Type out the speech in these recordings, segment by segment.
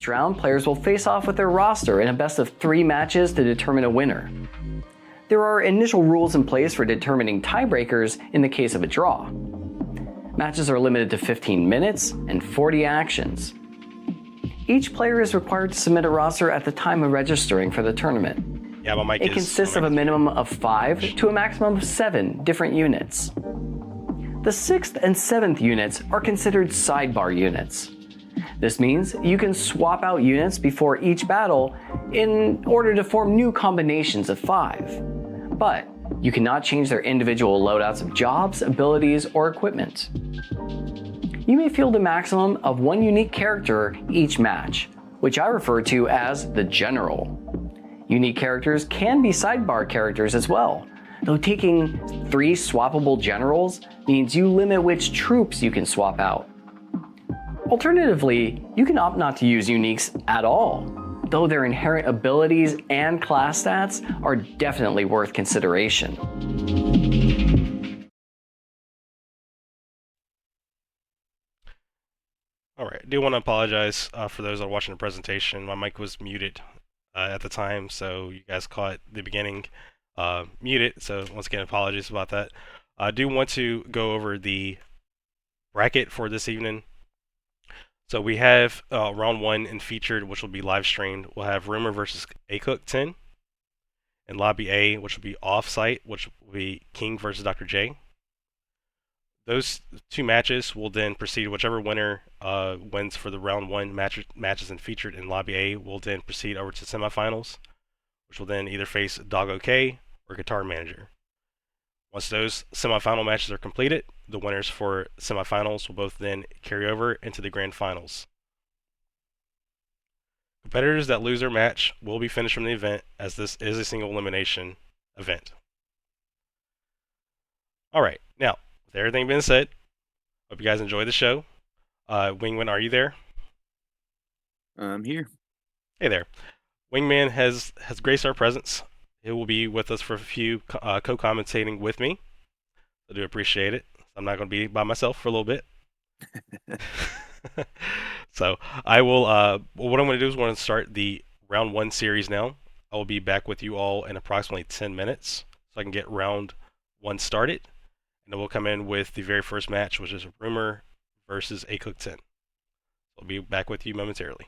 Each round, players will face off with their roster in a best of 3 matches to determine a winner. There are initial rules in place for determining tiebreakers in the case of a draw. Matches are limited to 15 minutes and 40 actions. Each player is required to submit a roster at the time of registering for the tournament. Yeah, my mic It consists of a minimum of 5 to a maximum of 7 different units. The 6th and 7th units are considered sidebar units. This means you can swap out units before each battle in order to form new combinations of 5. But you cannot change their individual loadouts of jobs, abilities, or equipment. You may field a maximum of 1 unique character each match, which I refer to as the General. Unique characters can be sidebar characters as well, though taking 3 swappable generals means you limit which troops you can swap out. Alternatively, you can opt not to use uniques at all, though their inherent abilities and class stats are definitely worth consideration. Alright, I do want to apologize for those that are watching the presentation. My mic was muted at the time, so you guys caught the beginning muted, so once again, apologies about that. I do want to go over the bracket for this evening. So we have round 1 in featured, which will be live streamed. We'll have Rumer versus DoggoK 10. In lobby A, which will be off-site, which will be King versus Dr. J. Those 2 matches will then proceed. Whichever winner wins for the round 1 matches in featured in lobby A will then proceed over to semifinals, which will then either face DoggoK or Guitarmanager. Once those semifinal matches are completed, the winners for semifinals will both then carry over into the grand finals. Competitors that lose their match will be finished from the event, as this is a single elimination event. Alright, now, with everything being said, hope you guys enjoy the show. Wingman, are you there? I'm here. Hey there. Wingman has graced our presence. He will be with us for a few co-commentating with me. I do appreciate it. I'm not going to be by myself for a little bit. So I will. What I'm going to do is we're going to start the round 1 series now. I will be back with you all in approximately 10 minutes, so I can get round 1 started, and then we'll come in with the very first match, which is Rumer versus DoggoK 10. I'll be back with you momentarily.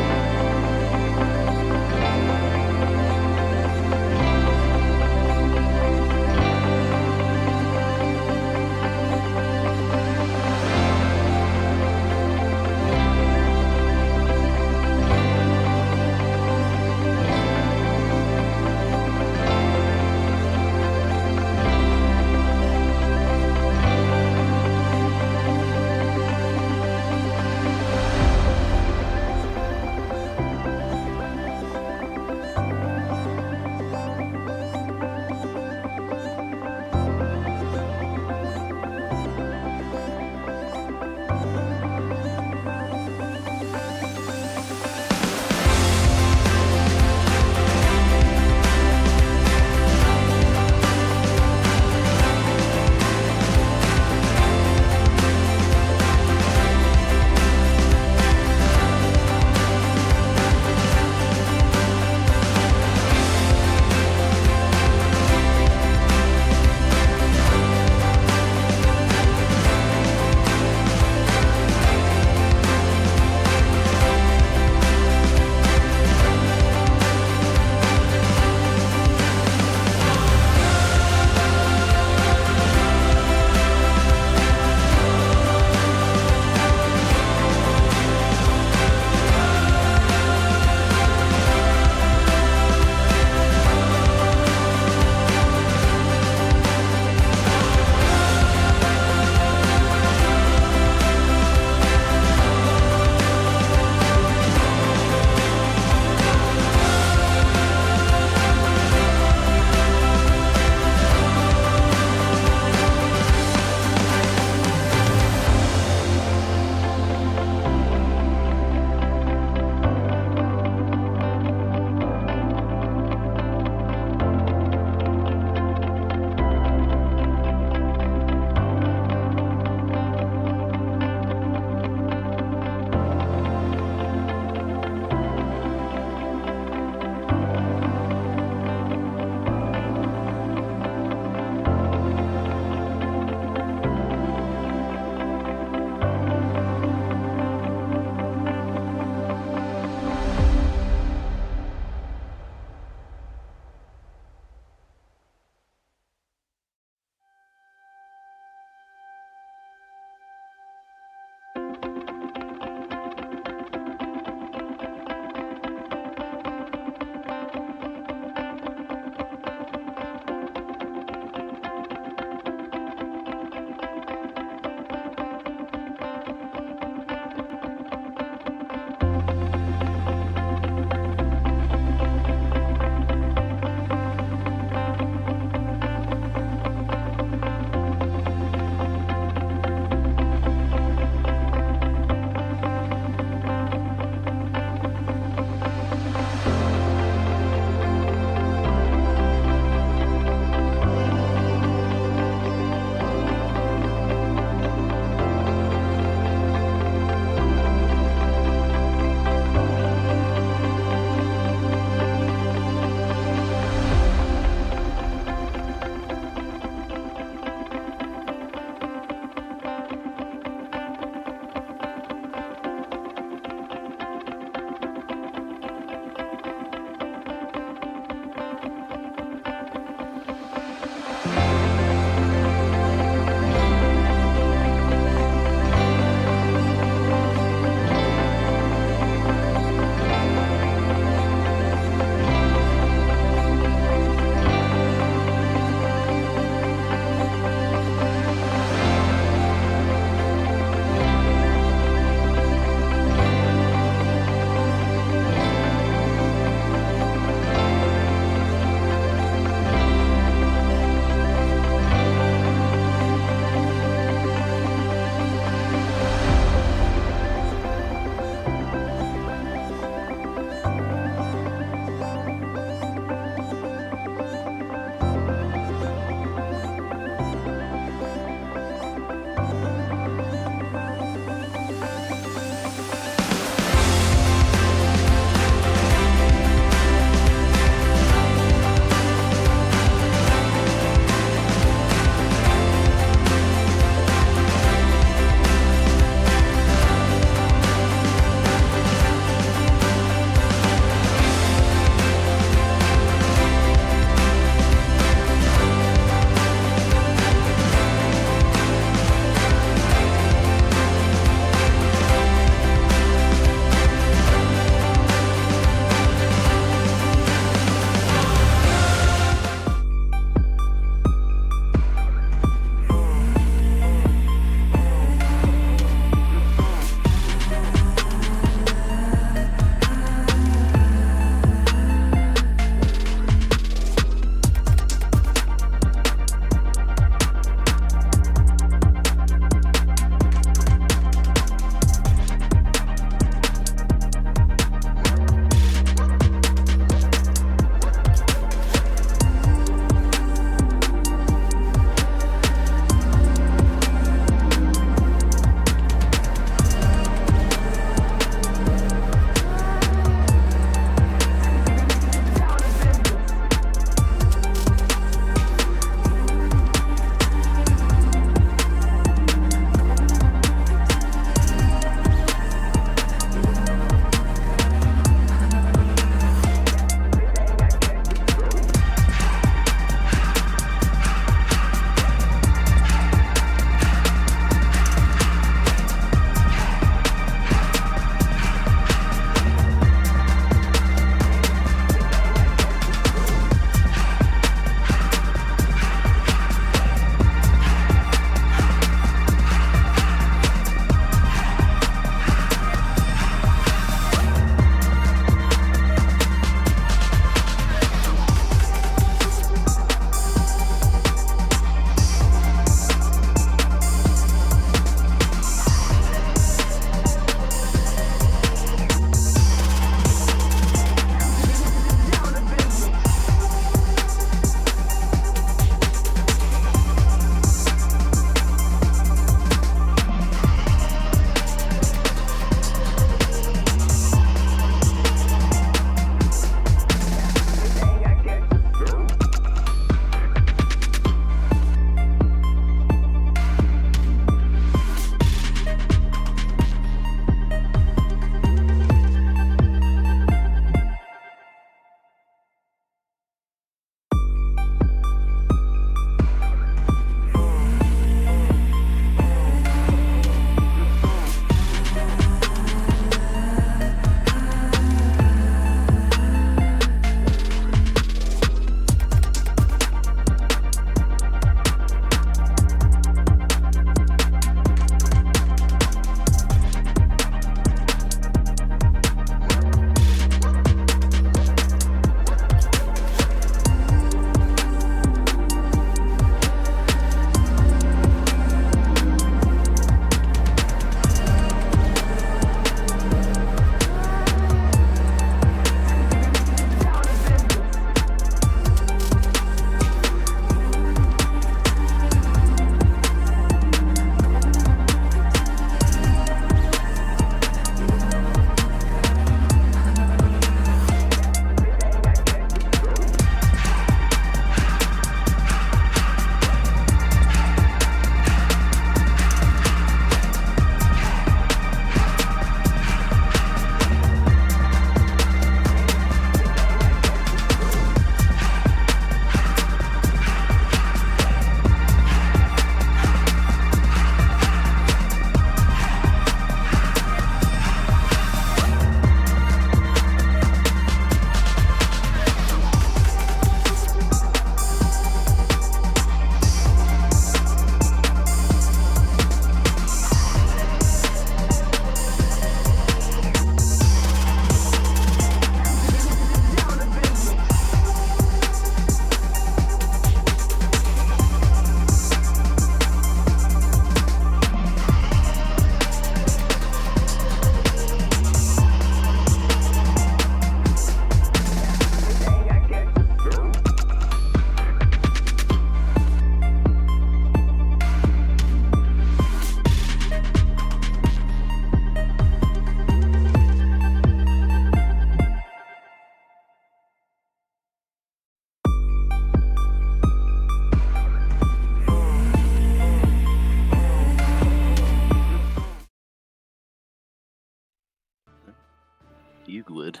Euclid.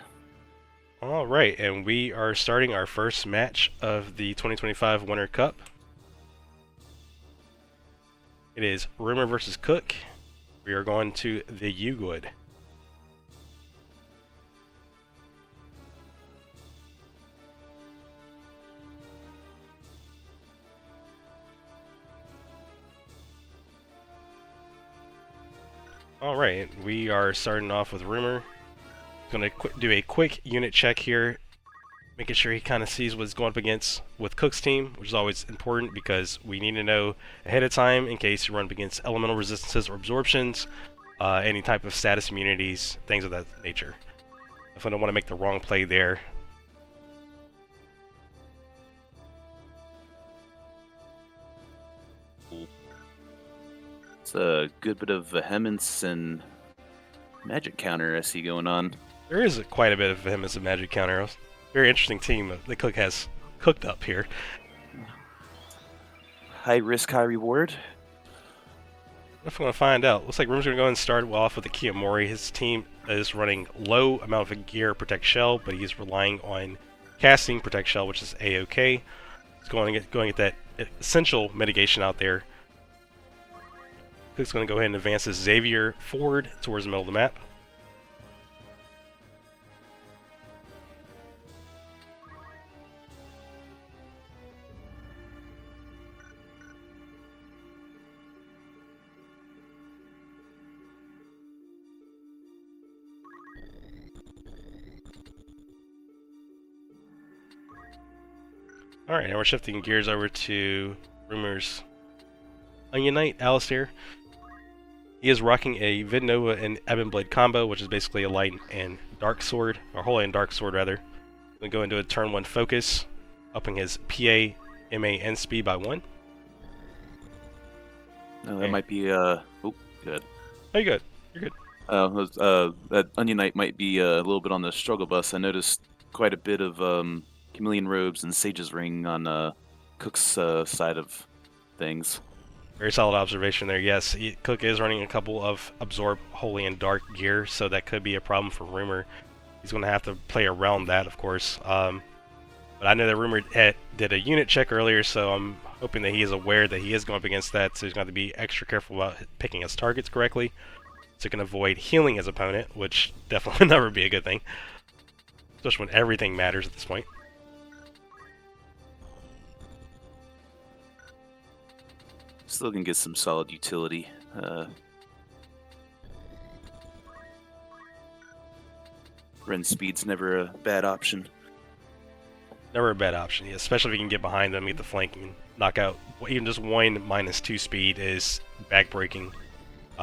All right, and we are starting our first match of the 2025 Winter Cup. It is Rumer versus Cook. We are going to the Euclid. All right, we are starting off with Rumer. Going to do a quick unit check here, making sure he kind of sees what's going up against with Cook's team, which is always important because we need to know ahead of time in case you run up against elemental resistances or absorptions, any type of status immunities, things of that nature. If I don't want to make the wrong play there. It's a good bit of vehemence and magic counter I see going on. There is quite a bit of vehemence and magic counter. Very interesting team that Cook has cooked up here. High risk, high reward. If we want to find out, looks like Rumer's going to go and start off with the Kiyomori. His team is running low amount of gear Protect Shell, but he's relying on casting Protect Shell, which is A-OK. He's going to get that essential mitigation out there. Cook's going to go ahead and advance his Xavier forward towards the middle of the map. Alright, now we're shifting gears over to Rumer's Onion Knight, Alistair. He is rocking a Vidnova and Ebon Blade combo, which is basically a light and dark sword, or holy and dark sword rather. Going to go into a turn 1 focus, upping his PA, MA, and speed by 1. No, that might be good. Oh, you're good. You're good. That Onion Knight might be a little bit on the struggle bus. I noticed quite a bit of Chameleon Robes and Sage's Ring on Cook's side of things. Very solid observation there. Yes, Cook is running a couple of Absorb, Holy, and Dark gear, so that could be a problem for Rumer. He's going to have to play around that, of course. But I know that Rumer did a unit check earlier, so I'm hoping that he is aware that he is going up against that, so he's going to be extra careful about picking his targets correctly, so he can avoid healing his opponent, which definitely would never be a good thing, especially when everything matters at this point. Still can get some solid utility. Ren speed's never a bad option. Never a bad option, yeah, especially if you can get behind them, get the flank, and knock out. Even just 1 -2 speed is backbreaking.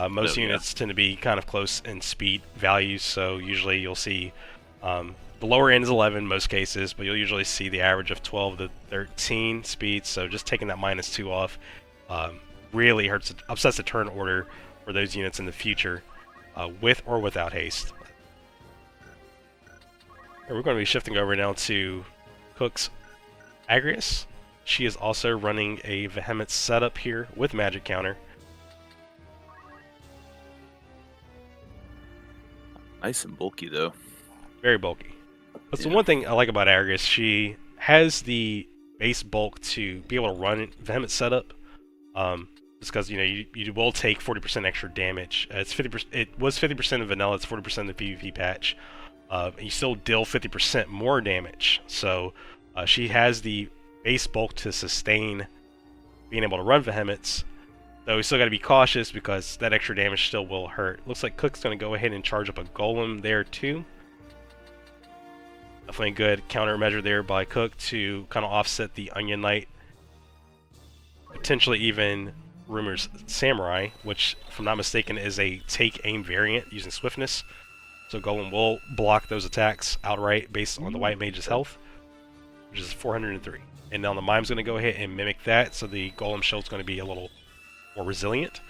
Most units tend to be kind of close in speed values, so usually you'll see the lower end is 11 in most cases, but you'll usually see the average of 12 to 13 speed, so just taking that -2 off really upsets the turn order for those units in the future, with or without haste. And we're going to be shifting over now to Cook's Agrius. She is also running a Vehement setup here with Magic Counter. Nice and bulky though. Very bulky. That's the one thing I like about Agrius. She has the base bulk to be able to run Vehement setup. Just because you will take 40% extra damage. It's 50%. It was 50% of vanilla. It's 40% of the PvP patch. And you still deal 50% more damage. So she has the base bulk to sustain being able to run Vehemence. Though we still got to be cautious because that extra damage still will hurt. Looks like Cook's going to go ahead and charge up a Golem there too. Definitely a good countermeasure there by Cook to kind of offset the Onion Knight. Potentially even Rumer's Samurai, which, if I'm not mistaken, is a take aim variant using swiftness. So Golem will block those attacks outright based on the White Mage's health, which is 403. And now the Mime's going to go ahead and mimic that, so the Golem shield's going to be a little more resilient.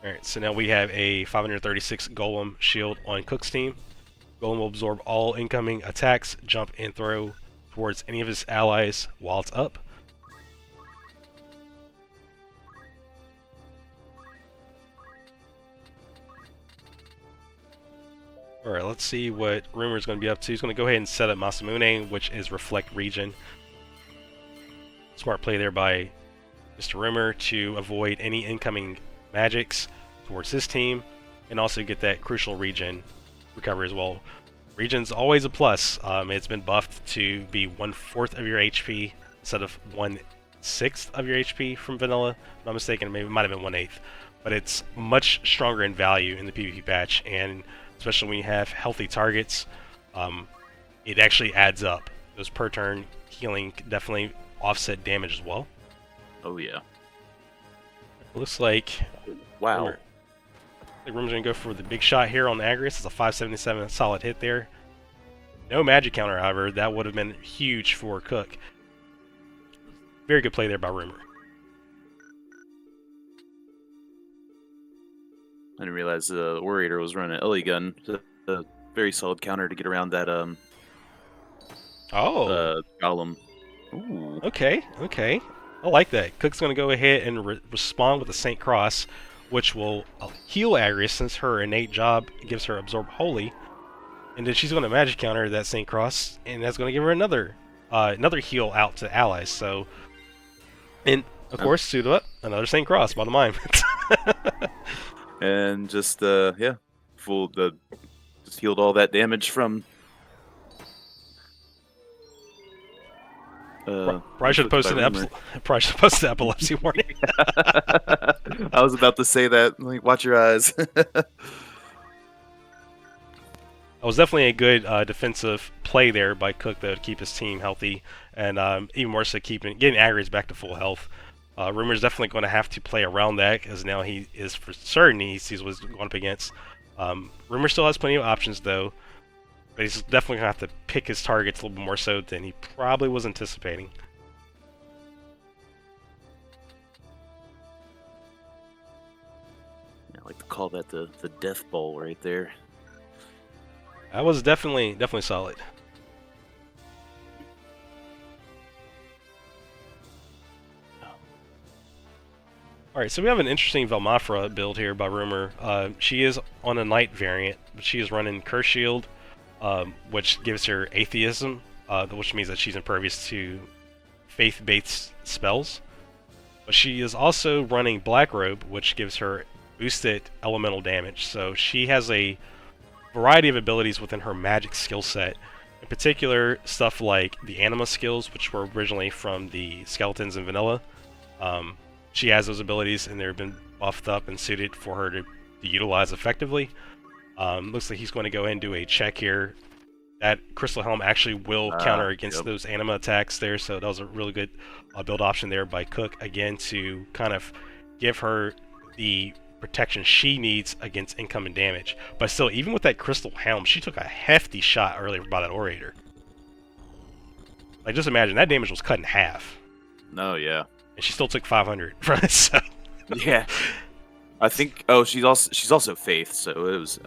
Alright, so now we have a 536 Golem shield on Cook's team. Golem will absorb all incoming attacks, jump, and throw towards any of his allies while it's up. Alright, let's see what Rumer's going to be up to. He's going to go ahead and set up Masamune, which is Reflect Region. Smart play there by Mr. Rumer to avoid any incoming magics towards his team, and also get that crucial region recovery as well. Region's always a plus. It's been buffed to be 1/4 of your HP instead of 1/6 of your HP from vanilla. If I'm not mistaken, maybe it might have been 1/8. But it's much stronger in value in the PvP patch, and especially when you have healthy targets, it actually adds up. Those per turn healing definitely offset damage as well. Oh yeah. Looks like Wow. Rumer's going to go for the big shot here on the Agrius. It's a 577 solid hit there. No magic counter, however. That would have been huge for Cook. Very good play there by Rumer. I didn't realize the Orator was running an Ellie gun. A very solid counter to get around that golem. Ooh. Okay. I like that. Cook's going to go ahead and respond with the Saint Cross, which will heal Agrius since her innate job gives her Absorb Holy. And then she's going to magic counter that Saint Cross, and that's going to give her another heal out to allies. So, and of course, suit up another Saint Cross. Bottom line. And just just healed all that damage from. Probably should have posted the epilepsy warning. I was about to say that. Like, watch your eyes. That was definitely a good defensive play there by Cook, though, to keep his team healthy, and even more so getting Agrius back to full health. Rumer's definitely going to have to play around that, because now he is for certain he sees what he's going up against. Rumer still has plenty of options, though, but he's definitely going to have to pick his targets a little bit more so than he probably was anticipating. I like to call that the death bowl right there. That was definitely solid. Alright, so we have an interesting Velmafra build here by Rumer. She is on a Knight variant, but she is running Curse Shield, which gives her Atheism, which means that she's impervious to faith-based spells. But she is also running Black Robe, which gives her boosted elemental damage. So she has a variety of abilities within her magic skill set. In particular, stuff like the Anima skills, which were originally from the Skeletons in Vanilla. She has those abilities, and they've been buffed up and suited for her to utilize effectively. Looks like he's going to go ahead and do a check here. That Crystal Helm actually will counter against those Anima attacks there, so that was a really good build option there by Cook, again, to kind of give her the protection she needs against incoming damage. But still, even with that Crystal Helm, she took a hefty shot earlier by that Orator. Like, just imagine, that damage was cut in half. No, yeah. And she still took 500 from it, so... Yeah. I think... Oh, she's also Faith, so it was...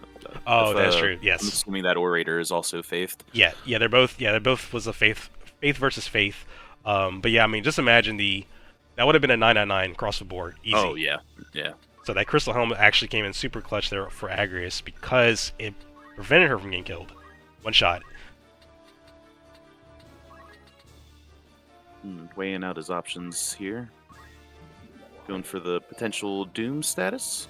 that's true, yes. I'm assuming that Orator is also Faithed. Yeah, they're both was a Faith versus Faith. But yeah, I mean, just imagine that would have been a 999 across the board, easy. Oh, yeah. So that Crystal Helmet actually came in super clutch there for Agrius because it prevented her from getting killed. One shot. Weighing out his options here. Going for the potential Doom status.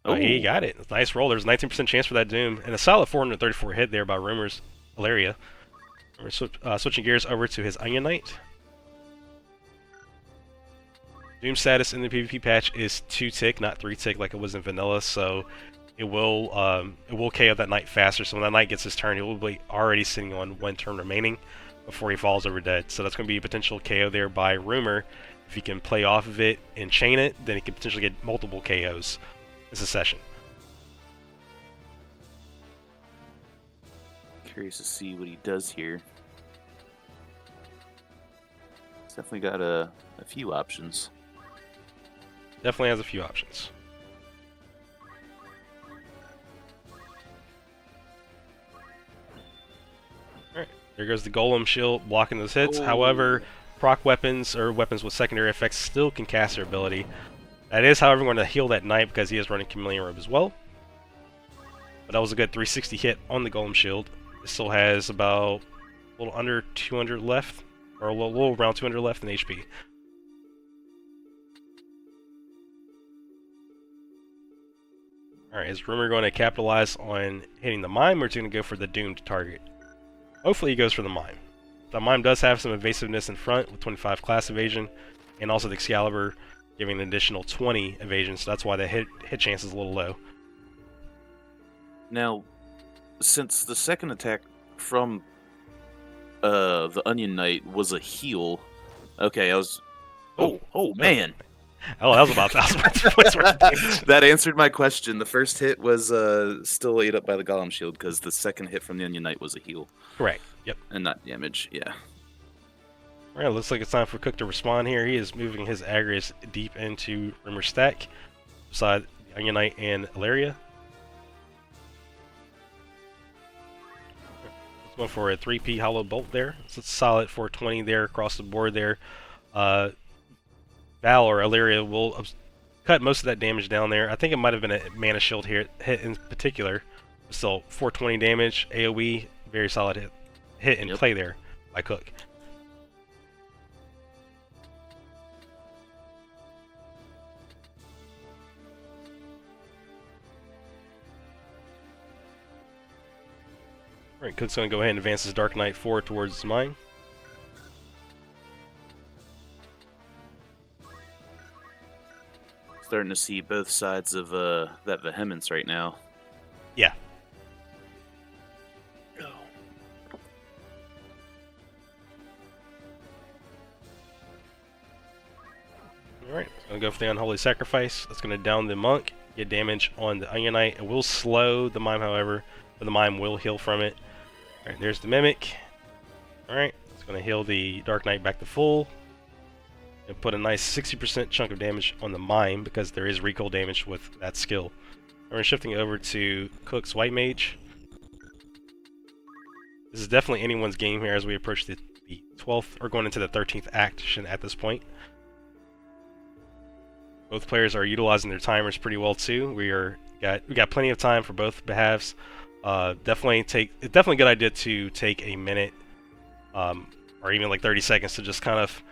Oh, he got it. Nice roll. There's a 19% chance for that Doom. And a solid 434 hit there by Rumer's Hilaria. We're switching gears over to his Onion Knight. Doom status in the PvP patch is 2-tick, not 3-tick like it was in Vanilla, so it will KO that Knight faster. So when that Knight gets his turn, he will be already sitting on 1 turn remaining before he falls over dead. So that's going to be a potential KO there by Rumer. If he can play off of it and chain it, then he can potentially get multiple KOs in succession. Curious to see what he does here. He's definitely got a few options. Definitely has a few options. Alright, there goes the Golem shield blocking those hits. Oh. However, proc weapons or weapons with secondary effects still can cast their ability. That is, however, going to heal that Knight because he is running Chameleon Robe as well. but that was a good 360 hit on the Golem Shield. It still has about a little under 200 left, or a little around 200 left in HP. Alright, is Rumer going to capitalize on hitting the Mime, or is he going to go for the doomed target? Hopefully he goes for the Mime. The Mime does have some evasiveness in front with 25 class evasion, and also the Excalibur giving an additional 20 evasion, so that's why the hit chance is a little low. Now, since the second attack from the Onion Knight was a heal, okay, I was... Oh man! Oh, that was about 1,000 points worth of damage. That answered my question. The first hit was still ate up by the Golem Shield, because the second hit from the Onion Knight was a heal. Correct, yep. And not damage, yeah. Alright, looks like it's time for Cook to respond here. He is moving his Agrius deep into Rumer's stack, beside the Onion Knight and Ilaria. Let's go for a 3P Hollow Bolt there. So it's solid 420 there across the board there. Val or Ilaria will cut most of that damage down there. I think it might have been a Mana Shield hit in particular. Still, 420 damage, AoE, very solid hit and play there by Cook. Alright, Cook's going to go ahead and advance his Dark Knight forward towards mine. Starting to see both sides of that vehemence right now. Yeah. Alright, going to go for the Unholy Sacrifice. That's going to down the Monk, get damage on the Onion Knight. It will slow the Mime, however, but the Mime will heal from it. Alright, there's the Mimic. Alright, it's going to heal the Dark Knight back to full. And put a nice 60% chunk of damage on the Mime, because there is recoil damage with that skill. We're shifting over to Cook's White Mage. This is definitely anyone's game here as we approach the 12th, or going into the 13th action at this point. Both players are utilizing their timers pretty well too. We got plenty of time for both behalves. Definitely a good idea to take a minute, or even like 30 seconds to just kind of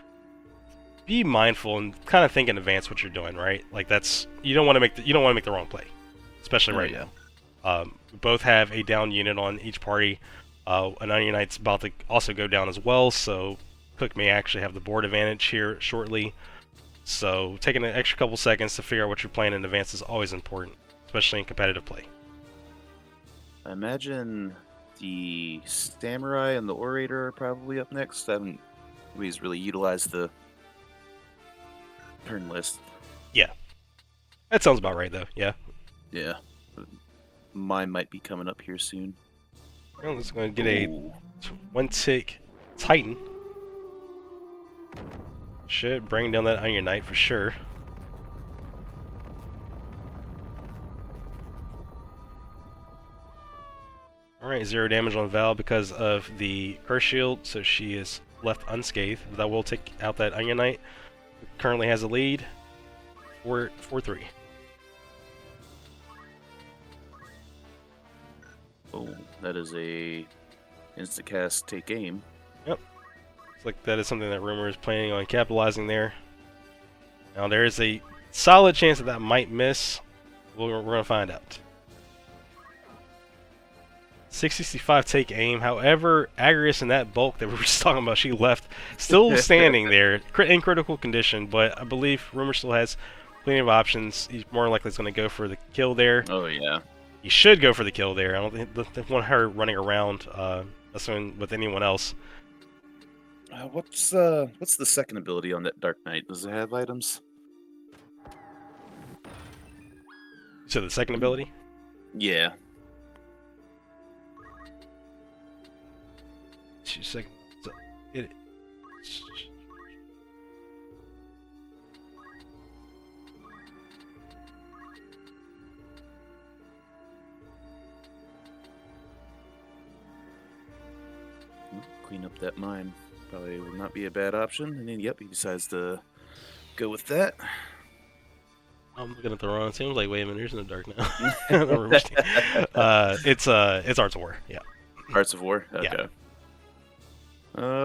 be mindful and kind of think in advance what you're doing, right? Like you don't want to make the wrong play, especially right now. We both have a down unit on each party. An Onion Knight's about to also go down as well, so Cook may actually have the board advantage here shortly. So taking an extra couple seconds to figure out what you're playing in advance is always important, especially in competitive play. I imagine the Samurai and the Orator are probably up next. I haven't always really utilized the turn list. Yeah. That sounds about right, though, yeah. Yeah. Mine might be coming up here soon. Well, let's go get a one-tick Titan. Should bring down that Onion Knight for sure. Alright, 0 damage on Val because of the Curse Shield, so she is left unscathed. That will take out that Onion Knight. Currently has a lead, 4-3. Oh, that is a insta-cast take aim. Yep. Looks like that is something that Rumer is planning on capitalizing there. Now there is a solid chance that might miss. We're going to find out. 665 take aim. However, Agrius and that bulk that we were just talking about, she left still standing there in critical condition, but I believe Rumer still has plenty of options. He's more likely going to go for the kill there. Oh, yeah. He should go for the kill there. I don't want her running around messing with anyone else. What's the second ability on that Dark Knight? Does it have items? So the second ability? Yeah. 2 seconds. So Clean up that mine. Probably would not be a bad option. And then, yep, he decides to go with that. I'm looking at the wrong. It seems like wait a minute, there's no dark now. I don't remember. It's Arts of War. Yeah. Hearts of War. Yeah. Okay.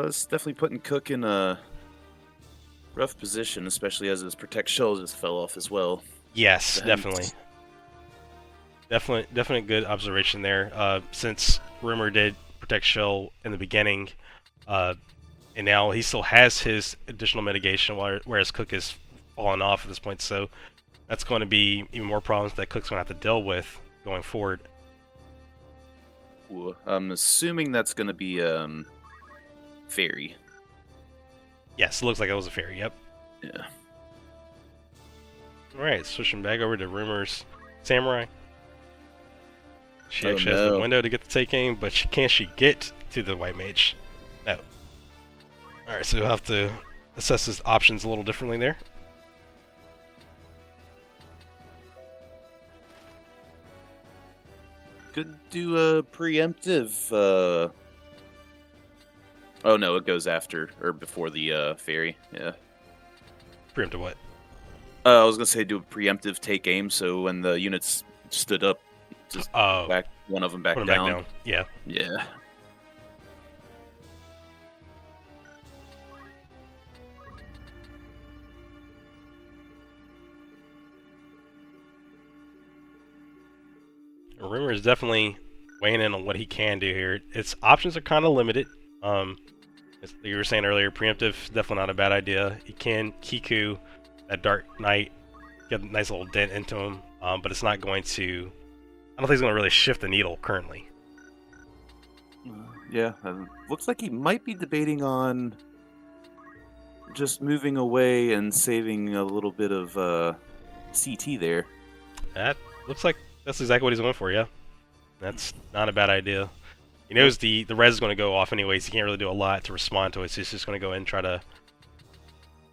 It's definitely putting Cook in a rough position, especially as his Protect Shell just fell off as well. Yes, Vehemence. definitely good observation there. Since Rumer did Protect Shell in the beginning, and now he still has his additional mitigation, whereas Cook is fallen off at this point. So that's going to be even more problems that Cook's going to have to deal with going forward. Ooh, I'm assuming that's going to be Fairy. Yes, it looks like it was a fairy. Yep. Yeah. All right, switching back over to Rumer's Samurai. She Oh, actually has the no. window to get the take aim, but can she get to the White Mage? No. All right, so you'll have to assess his options a little differently there. Could do a preemptive. Oh no, it goes after or before the Fairy. Yeah. Preemptive what? I was gonna say do a preemptive take aim, so when the units stood up, just Oh, back one of them back put him down. back down. Yeah. Yeah. Rumor is definitely weighing in on what he can do here. Its options are kind of limited. As you were saying earlier, preemptive definitely not a bad idea. He can Kiku that Dark Knight, get a nice little dent into him, but it's not going to. I don't think it's going to really shift the needle currently. Yeah. Looks like he might be debating on just moving away and saving a little bit of CT there. That looks like that's exactly what he's going for. Yeah, that's not a bad idea. He knows the res is going to go off anyways. He can't really do a lot to respond to it. So he's just going to go in and try to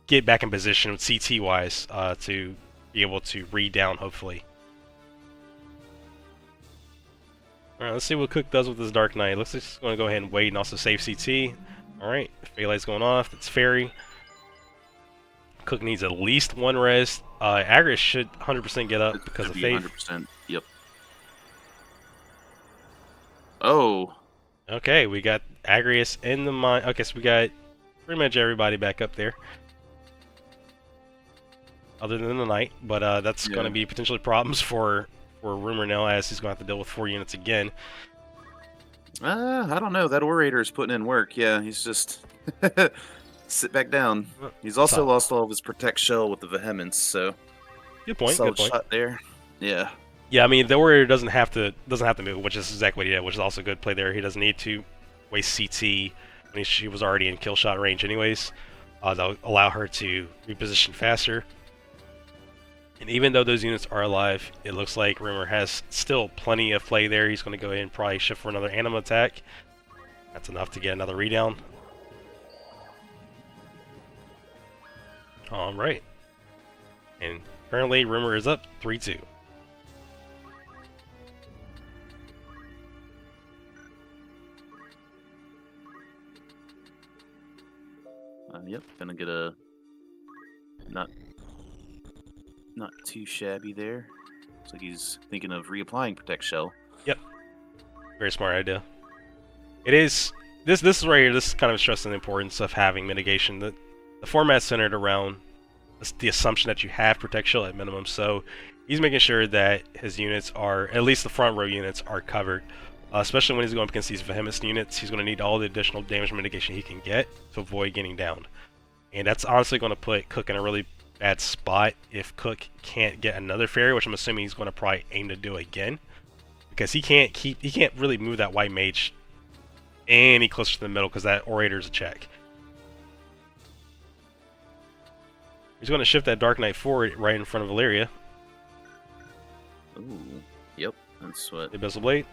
get back in position with CT wise to be able to read down hopefully. All right, let's see what Cook does with his Dark Knight. Looks like he's going to go ahead and wait and also save CT. All right, Phalight's going off. It's Fairy. Cook needs at least one res. Agris should 100% get up because Should of be Faith. 100%. Yep. Oh. Okay, we got Agrius in the mine. Okay, so we got pretty much everybody back up there. Other than the Knight, but that's going to be potentially problems for Rumer now as he's going to have to deal with 4 units again. I don't know. That Orator's putting in work. Yeah, he's just sit back down. He's also Solid. lost all of his Protect Shell with the Vehemence, so Good point. solid Good point. shot there. Yeah. Yeah, I mean the Warrior doesn't have to move, which is exactly what he did, which is also good play there. He doesn't need to waste CT when she was already in kill shot range, anyways. That'll allow her to reposition faster. And even though those units are alive, it looks like Rumer has still plenty of play there. He's going to go ahead and probably shift for another Anima attack. That's enough to get another redown. Alright. And currently Rumer is up 3-2. Yep. Gonna get a not too shabby there. Looks like he's thinking of reapplying Protect Shell. Yep. Very smart idea. It is this is right here. This is kind of stressing the importance of having mitigation. The format's centered around the assumption that you have Protect Shell at minimum. So he's making sure that his units are, at least the front row units, are covered. Especially when he's going up against these Vehemence units, he's going to need all the additional damage mitigation he can get to avoid getting downed. And that's honestly going to put Cook in a really bad spot if Cook can't get another Fairy, which I'm assuming he's going to probably aim to do again. Because he can't really move that White Mage any closer to the middle because that Orator's a check. He's going to shift that Dark Knight forward right in front of Valeria. Ooh. Yep. That's what. The Abyssal Blade.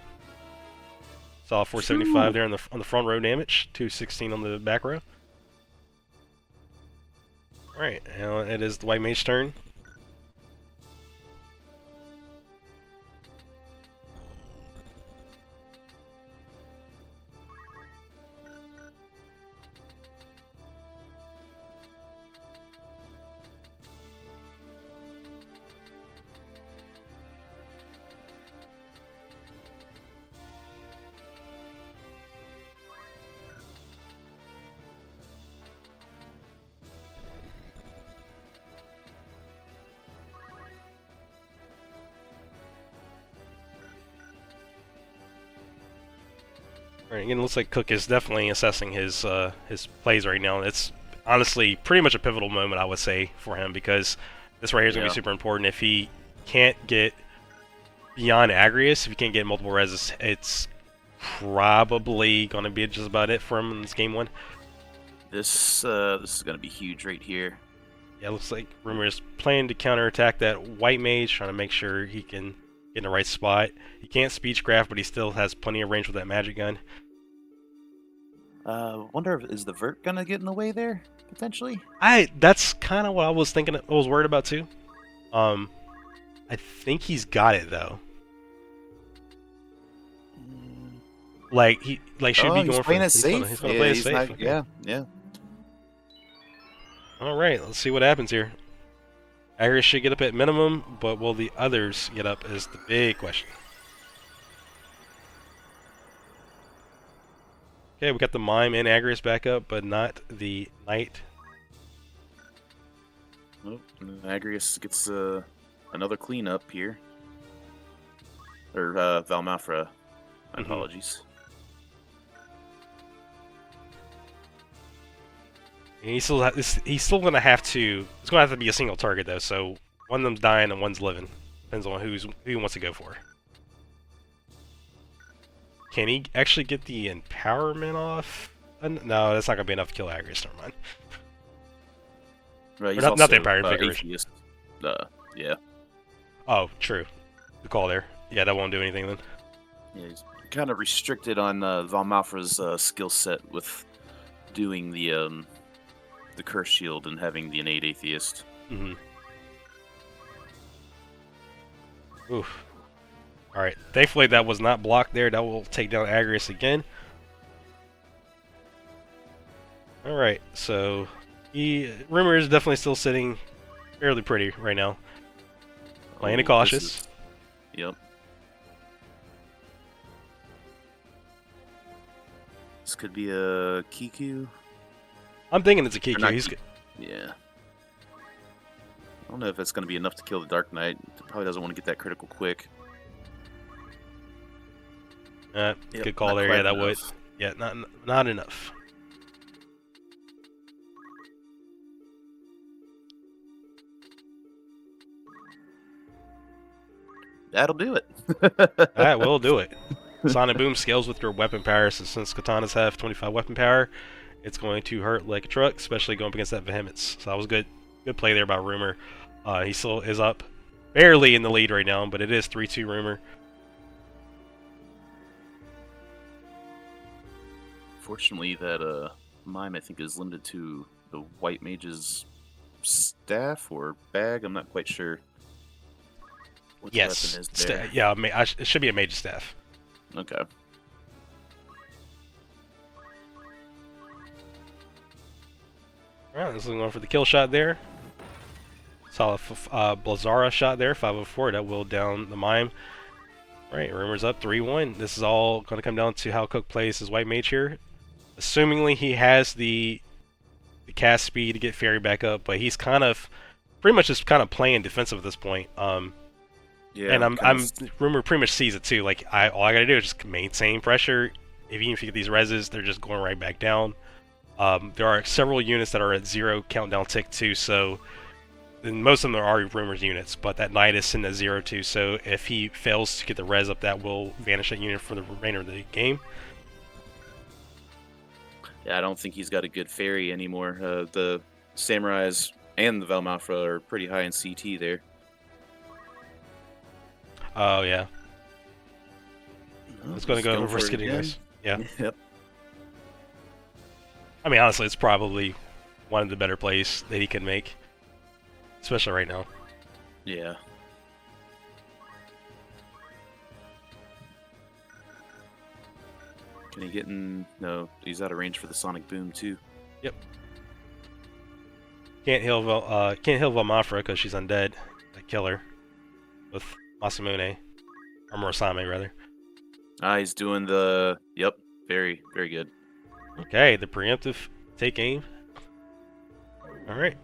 Saw 475 there on the front row damage, 216 on the back row. Alright, now it is the White Mage's turn. All right, again, it looks like Cook is definitely assessing his plays right now. It's honestly pretty much a pivotal moment, I would say, for him, because this right here is going to be super important. If he can't get beyond Agrius, if he can't get multiple reses, it's probably going to be just about it for him in this game one. This is going to be huge right here. Yeah, it looks like Rumer is planning to counterattack that white mage, trying to make sure he can get in the right spot. He can't speechcraft, but he still has plenty of range with that magic gun. Wonder if is the vert gonna get in the way there potentially? That's kind of what I was thinking. I was worried about too. I think he's got it though. Like he should be going playing for it safe. He's gonna play it safe. Okay. Yeah. All right, let's see what happens here. Agrius should get up at minimum, but will the others get up is the big question. Okay, we got the Mime and Agrius back up, but not the Knight. Oh, Agrius gets another cleanup here. Or Valmafra. My apologies. And he's still gonna have to. It's gonna have to be a single target though. So one of them's dying and one's living. Depends on who he wants to go for. Can he actually get the empowerment off? No, that's not gonna be enough to kill Agrius. Never mind. Right, he's not also, the Empire Invigoration. atheist. Yeah. Oh, true. The call there. Yeah, that won't do anything then. Yeah, he's kind of restricted on Valmafra's skill set with doing the curse shield and having the innate atheist. Oof. Alright, thankfully that was not blocked there. That will take down Agrius again. Alright, so Rumer is definitely still sitting fairly pretty right now. Playing it cautious. Yep. This could be a Kiku. I'm thinking it's a Kiku. Yeah. I don't know if it's going to be enough to kill the Dark Knight. He probably doesn't want to get that critical quick. Good call there. Yeah, that would. Yeah, not enough. That'll do it. That will do it. Sonic Boom scales with your weapon power, so since katanas have 25 weapon power, it's going to hurt like a truck, especially going up against that Vehemence. So that was good play there by Rumer. He still is up barely in the lead right now, but it is 3-2 Rumer. Fortunately, that Mime, I think, is limited to the White Mage's staff or bag. I'm not quite sure what the weapon is there. Yeah, it should be a Mage's staff. Okay. Alright, this is going for the kill shot there. Solid Blazara shot there, 504. That will down the Mime. Alright, Rumer's up 3-1. This is all going to come down to how Cook plays his White Mage here. Assumingly he has the cast speed to get Fairy back up, but he's pretty much just playing defensive at this point. Yeah, and Rumer pretty much sees it too. Like all I gotta do is just maintain pressure. Even if you get these reses, they're just going right back down. There are several units that are at 0 countdown tick too, so and most of them are Rumer's units, but that Knight is sitting at 0 too, so if he fails to get the res up, that will vanish that unit for the remainder of the game. Yeah, I don't think he's got a good Fairy anymore. The Samurais and the Valmafra are pretty high in CT there. Oh, yeah. It's going to go over skidding race. Yeah. Yep. I mean, honestly, it's probably one of the better plays that he can make. Especially right now. Yeah. Can he get in? No, he's out of range for the Sonic Boom, too. Yep. Can't heal Valmafra because she's undead. I kill her with Masamune. Or Murasame, rather. He's doing the... Yep, very, very good. Okay, the preemptive take aim. Alright.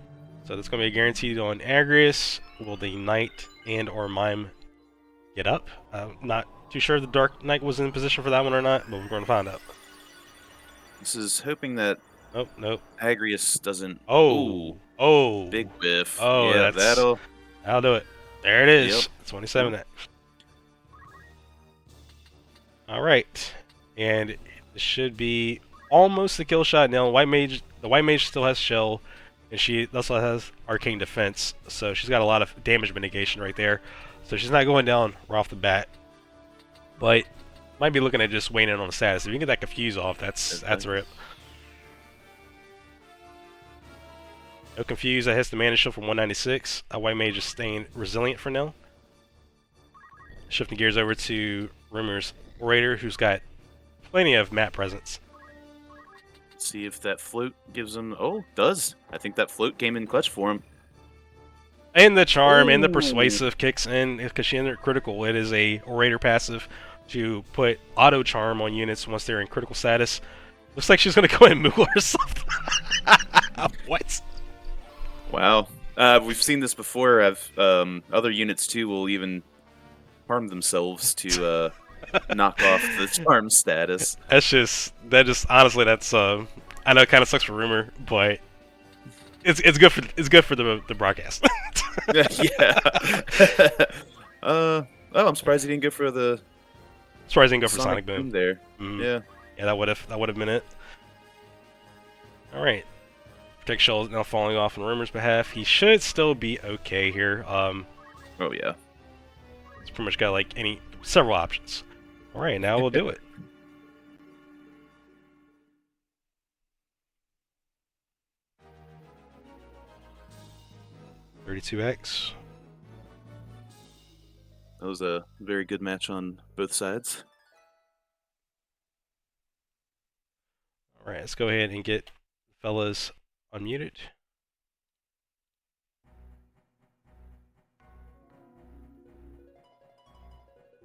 So that's going to be guaranteed on Agrius. Will the Knight and or Mime get up? Not too sure the Dark Knight was in position for that one or not, but we're going to find out. This is hoping that Nope. Agrius doesn't. Oh, Ooh, oh, big whiff. oh, Yeah, that'll do it. There it is. Yep. 27 X. All right, and it should be almost a kill shot now. The White Mage still has Shell, and she also has Arcane Defense, so she's got a lot of damage mitigation right there. So she's not going down right off the bat, but might be looking at just weighing in on the status. If you can get that Confuse off, that's a rip. No Confuse, that hits the Mana Shield from 196. White Mage is staying resilient for now. Shifting gears over to Rumer's Orator, who's got plenty of map presence. See if that float gives him. Oh, does. I think that float came in clutch for him. And the Charm and the Ooh. Persuasive kicks in because she entered critical. It is a Orator passive to put auto Charm on units once they're in critical status. Looks like she's going to go and move herself. What? Wow. We've seen this before. Other units too will even harm themselves to knock off the charm status. Honestly, that's I know it kind of sucks for Rumer, but it's good for the broadcast. Yeah. Oh, I'm surprised he didn't go for the. Surprised he didn't go for Sonic Boom there. Yeah, that would have been it. All right. Protect Shell is now falling off on Rumer's behalf. He should still be okay here. Oh yeah. He's pretty much got like several options. All right, now we'll do it. $32X. That was a very good match on both sides. All right, let's go ahead and get fellas unmuted.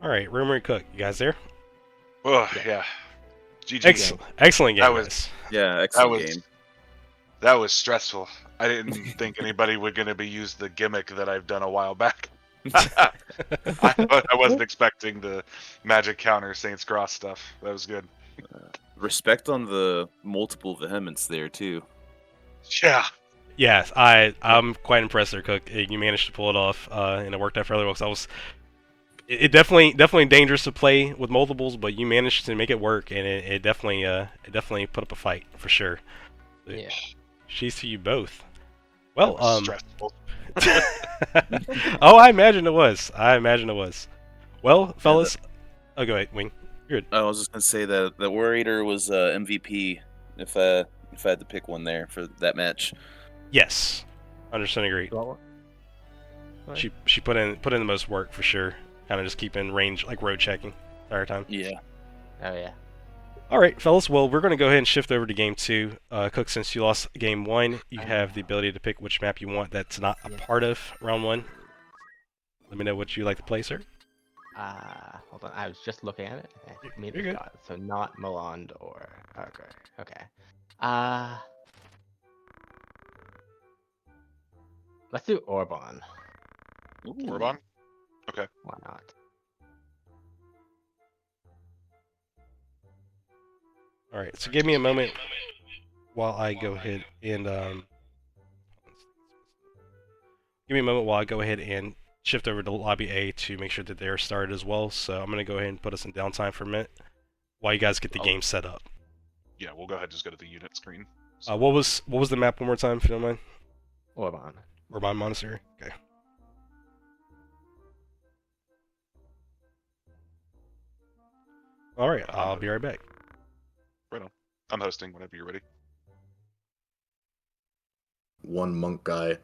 All right, Rumer and Cook, you guys there? Oh, yeah. GG. Excellent game, That was- guys. Yeah, excellent was- game. That was stressful. I didn't think anybody would going to be use the gimmick that I've done a while back. I wasn't expecting the magic counter Saints Cross stuff. That was good. Respect on the multiple vehemence there too. Yeah. Yes, I'm quite impressed there, Cook. You managed to pull it off, and it worked out fairly well. Cause it definitely dangerous to play with multiples, but you managed to make it work, and it definitely put up a fight for sure. Yeah. She's to you both. Well, That was stressful. oh, I imagine it was. Well, fellas, oh, go ahead, Wing. You're good. I was just gonna say that the Orator was MVP if I had to pick one there for that match. Yes, 100% agree. Well, She put in the most work for sure. Kind of just keeping range, like road checking the entire time. Yeah. oh yeah. All right, fellas. Well, we're going to go ahead and shift over to game 2. Cook, since you lost game 1, you have the ability to pick which map you want that's not a part of round 1. Let me know what you like to play, sir. Hold on. I was just looking at it. You're good. So not Milan or okay. Let's do Orban. Orban? Okay. Why not? All right, so give me a moment while I go ahead and shift over to lobby A to make sure that they're started as well. So I'm going to go ahead and put us in downtime for a minute while you guys get the game set up. Yeah, we'll go ahead and just go to the unit screen. What was the map one more time, if you don't mind? Orban. Urban Monastery. Okay. All right, I'll be right back. Right on. I'm hosting whenever you're ready. One monk guy.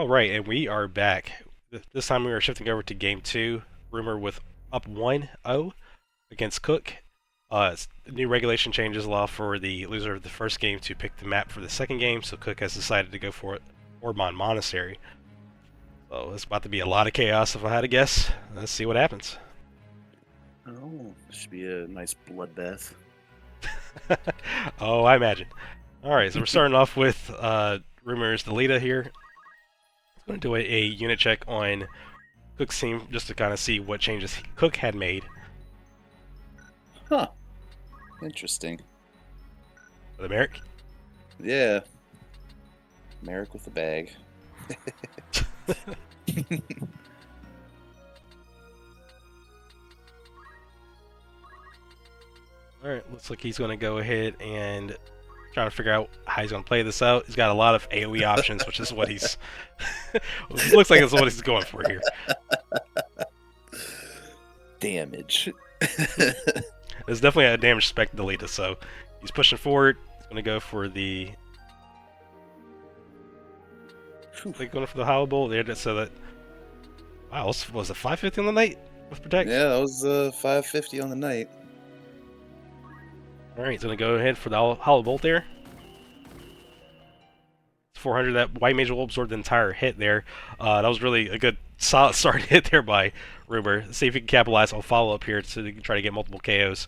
All right, and we are back. This time we are shifting over to game 2. Rumer with up 1-0 against Cook. New regulation changes allow for the loser of the first game to pick the map for the second game, so Cook has decided to go for Orban Monastery. So it's about to be a lot of chaos if I had to guess. Let's see what happens. Oh, should be a nice bloodbath. Oh, I imagine. Alright, so we're starting off with Rumer's Delita here. I'm going to do a unit check on Cook's team just to kind of see what changes Cook had made. Huh. Interesting. The Merrick. Yeah. Merrick with the bag. Alright, looks like he's going to go ahead and trying to figure out how he's going to play this out. He's got a lot of AoE options, which is what he's... looks like it's what he's going for here. Damage. There's definitely a damage spec Delita, so he's pushing forward. He's going to go for the... Like going for the Hollow Bolt there, so that... Wow, was it 550 on the night with Protect? Yeah, that was 550 on the night. Alright, he's going to go ahead for the Hollow Bolt there. 400, that White Mage will absorb the entire hit there. That was really a good solid start hit there by Rumer. See if he can capitalize on follow-up here to try to get multiple KOs.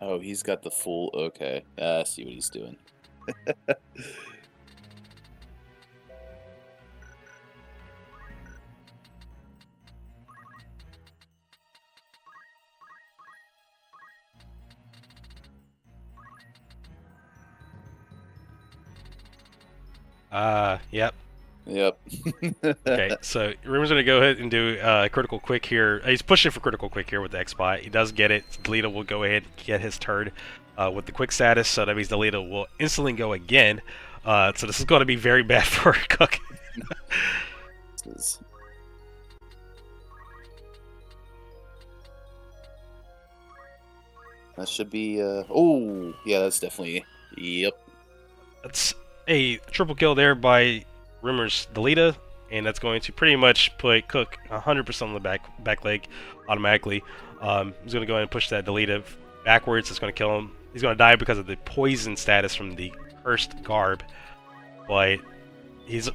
Oh, he's got the full... Okay, I see what he's doing. Yep. Yep. Okay, so Rumer's going to go ahead and do critical quick here. He's pushing for critical quick here with the X-Bot. He does get it. Delita will go ahead and get his turn with the quick status, so that means Delita will instantly go again. So this is going to be very bad for Cook. That should be... Oh, yeah, that's definitely... Yep. That's a triple kill there by Rumer's Delita, and that's going to pretty much put Cook 100% on the back leg automatically. He's going to go ahead and push that Delita backwards. It's going to kill him. He's going to die because of the poison status from the cursed garb, but his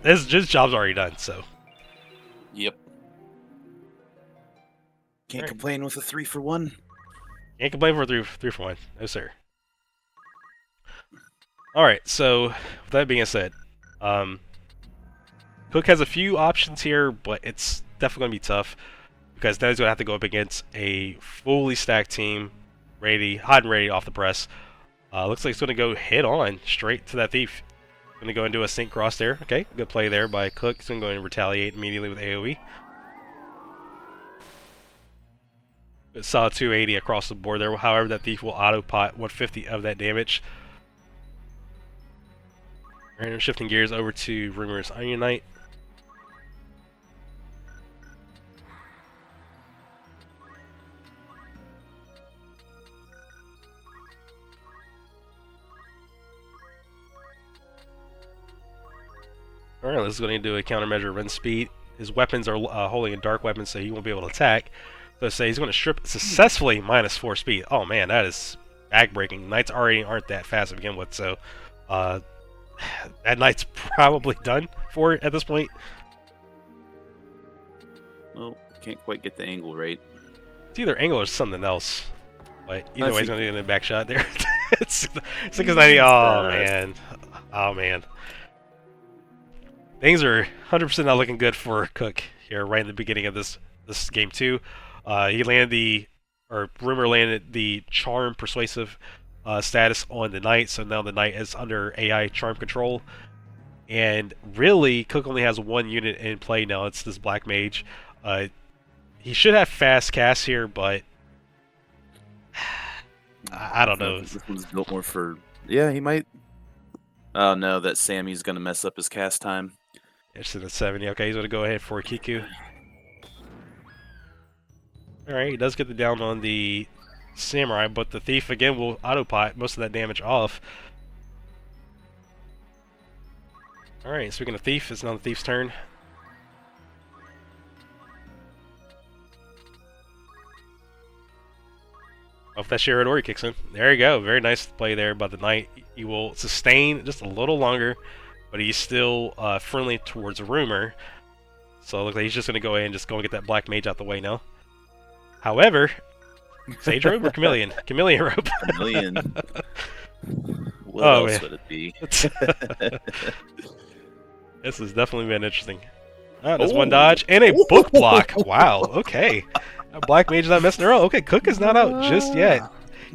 job's already done, so... Yep. Can't complain with a 3-for-1. Can't complain for a 3 for 1. No, sir. Alright, so, with that being said, Cook has a few options here, but it's definitely going to be tough, because now he's going to have to go up against a fully stacked team, hot and ready off the press. Looks like he's going to go head on, straight to that Thief. Going to go and do a Sync Cross there. Okay, good play there by Cook. He's going to go and retaliate immediately with AoE. Solid 280 across the board there. However, that Thief will auto-pot 150 of that damage. Alright, we're shifting gears over to Rumer's Onion Knight. Alright, this is going to do a countermeasure run speed. His weapons are holding a dark weapon, so he won't be able to attack. So say he's going to strip successfully -4 speed. Oh man, that is backbreaking. Knights already aren't that fast to begin with, so that knight's probably done for it at this point. Well, can't quite get the angle right. It's either angle or something else. But either way, he's going to get a back shot there. it's like his 90. Oh man. Oh man. Things are 100% not looking good for Cook here right in the beginning of this game 2. Rumer landed the Charm Persuasive status on the Knight, so now the Knight is under AI Charm control. And really, Cook only has one unit in play now. It's this Black Mage. He should have fast cast here, but I don't know. This one's built more for... Yeah, he might... Oh no, that Sammy's going to mess up his cast time. It's in the 70. Okay, he's going to go ahead for Kiku. Alright, he does get the down on the Samurai, but the Thief again will autopot most of that damage off. Alright, speaking of Thief, it's now the Thief's turn. Oh, if that Shirodori kicks in. There you go. Very nice play there by the Knight. He will sustain just a little longer, but he's still friendly towards Rumer. So it looks like he's just going to go ahead and just go and get that Black Mage out the way now. However, Sage Robe or Chameleon? Chameleon Robe. Chameleon. What Oh, else man. would it be? This has definitely been interesting. Oh, there's one dodge and a book block. Wow, okay. Black Mage is not messing around. Okay, Cook is not out just yet.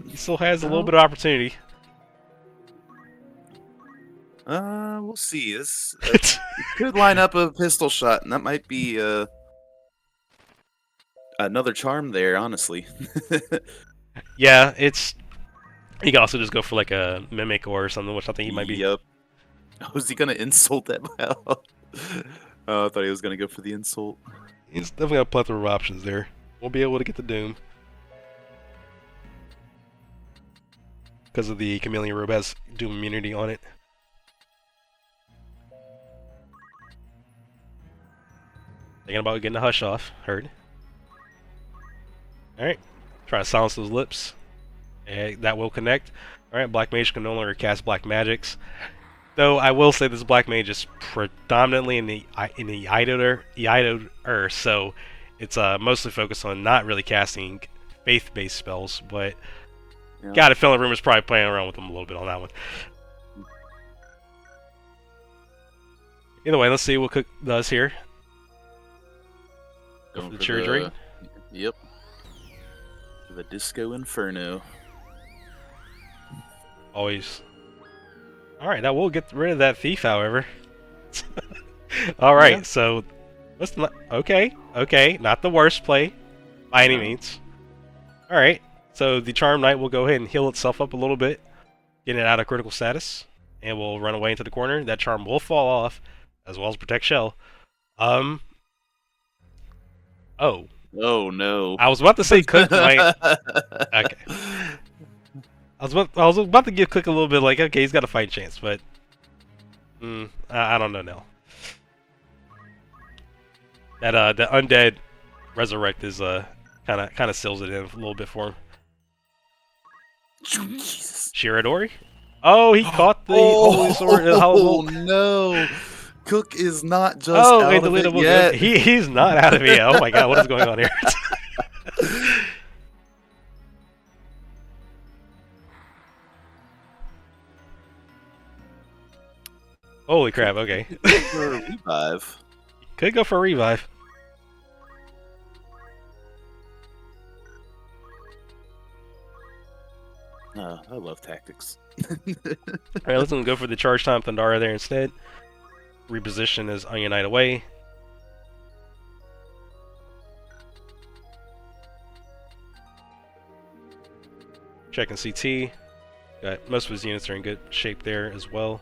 He still has a little bit of opportunity. We'll see. This could line up a pistol shot, and that might be another charm there, honestly. Yeah, it's... He can also just go for like a Mimic or something, which I think he might be... Yep. Was he gonna insult that? Oh, I thought he was gonna go for the insult. He's definitely got a plethora of options there. Won't be able to get the Doom. Because of the Chameleon Robe has Doom immunity on it. Thinking about getting a hush off. Heard. Alright. Try to silence those lips. And that will connect. Alright, Black Mage can no longer cast Black Magics. Though I will say this Black Mage is predominantly in the Eidoer, so it's mostly focused on not really casting faith-based spells, but Yeah. got a feeling Rumer's probably playing around with them a little bit on that one. Either way, let's see what Cook does here. Going The for Cherry Drain? Yep. The Disco Inferno. Always. Alright, now we'll get rid of that Thief, however. Alright, Yeah. so... Let's not, okay, not the worst play, by any means. Alright, so the Charmed Knight will go ahead and heal itself up a little bit, get it out of critical status, and will run away into the corner. That charm will fall off, as well as protect Shell. Oh. Oh no. I was about to say Cook might... Okay. I was about to give Cook a little bit like, okay, he's got a fight chance, but... I don't know now. That the Undead Resurrect is kind of seals it in a little bit for him. Jesus. Shirodori? Oh, he caught the Holy Sword. Oh no. Cook is not just Oh, out of it yet. He's not out of it yet. Oh my god, what is going on here? Holy crap, okay. For a revive. Could go for a revive. I love tactics. Alright, let's go for the charge time Thundara there instead. Reposition his Onion Knight away. Checking CT. Got most of his units are in good shape there as well.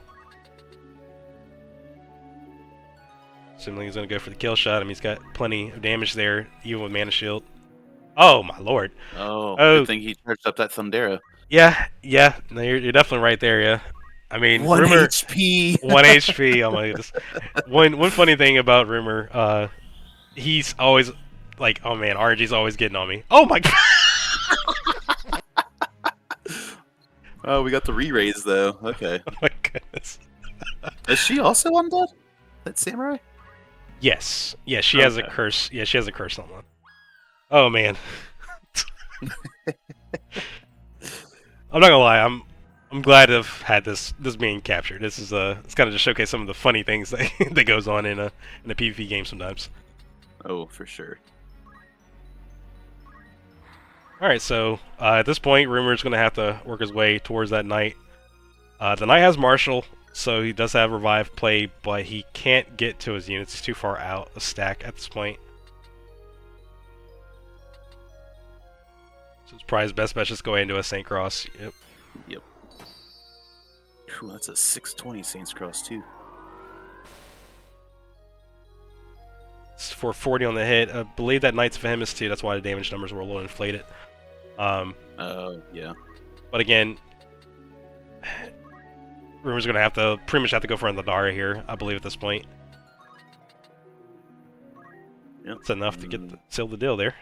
Assuming he's going to go for the kill shot. I mean, he's got plenty of damage there, even with Mana Shield. Oh, my lord. Oh, Oh. good thing he charged up that Thundera. Yeah. No, you're definitely right there, yeah. I mean, 1 Rumer... HP. 1 HP, oh my goodness. One funny thing about Rumer, he's always like, oh man, RNG's always getting on me. Oh my god! Oh, we got the re-raise though. Okay. Oh my goodness. Is she also undead? That samurai? Yes. Yeah, she has a Okay. curse. Yeah, she has a curse on one. Oh man. I'm not gonna lie, I'm glad to have had this being captured. This is it's kind of just showcase some of the funny things that that goes on in a PvP game sometimes. Oh, for sure. All right, so at this point, Rumer's going to have to work his way towards that knight. The knight has martial, so he does have revive play, but he can't get to his units. He's too far out a stack at this point. So it's probably his best bet just go ahead and do a Saint Cross. Yep. Yep. Ooh, that's a 620 Saints Cross too. It's 440 on the hit. I believe that Knight's Vehemus too. That's why the damage numbers were a little inflated. Oh, yeah. But again, Rumer's gonna pretty much have to go for Thundara here, I believe, at this point. Yep. It's enough to seal the deal there.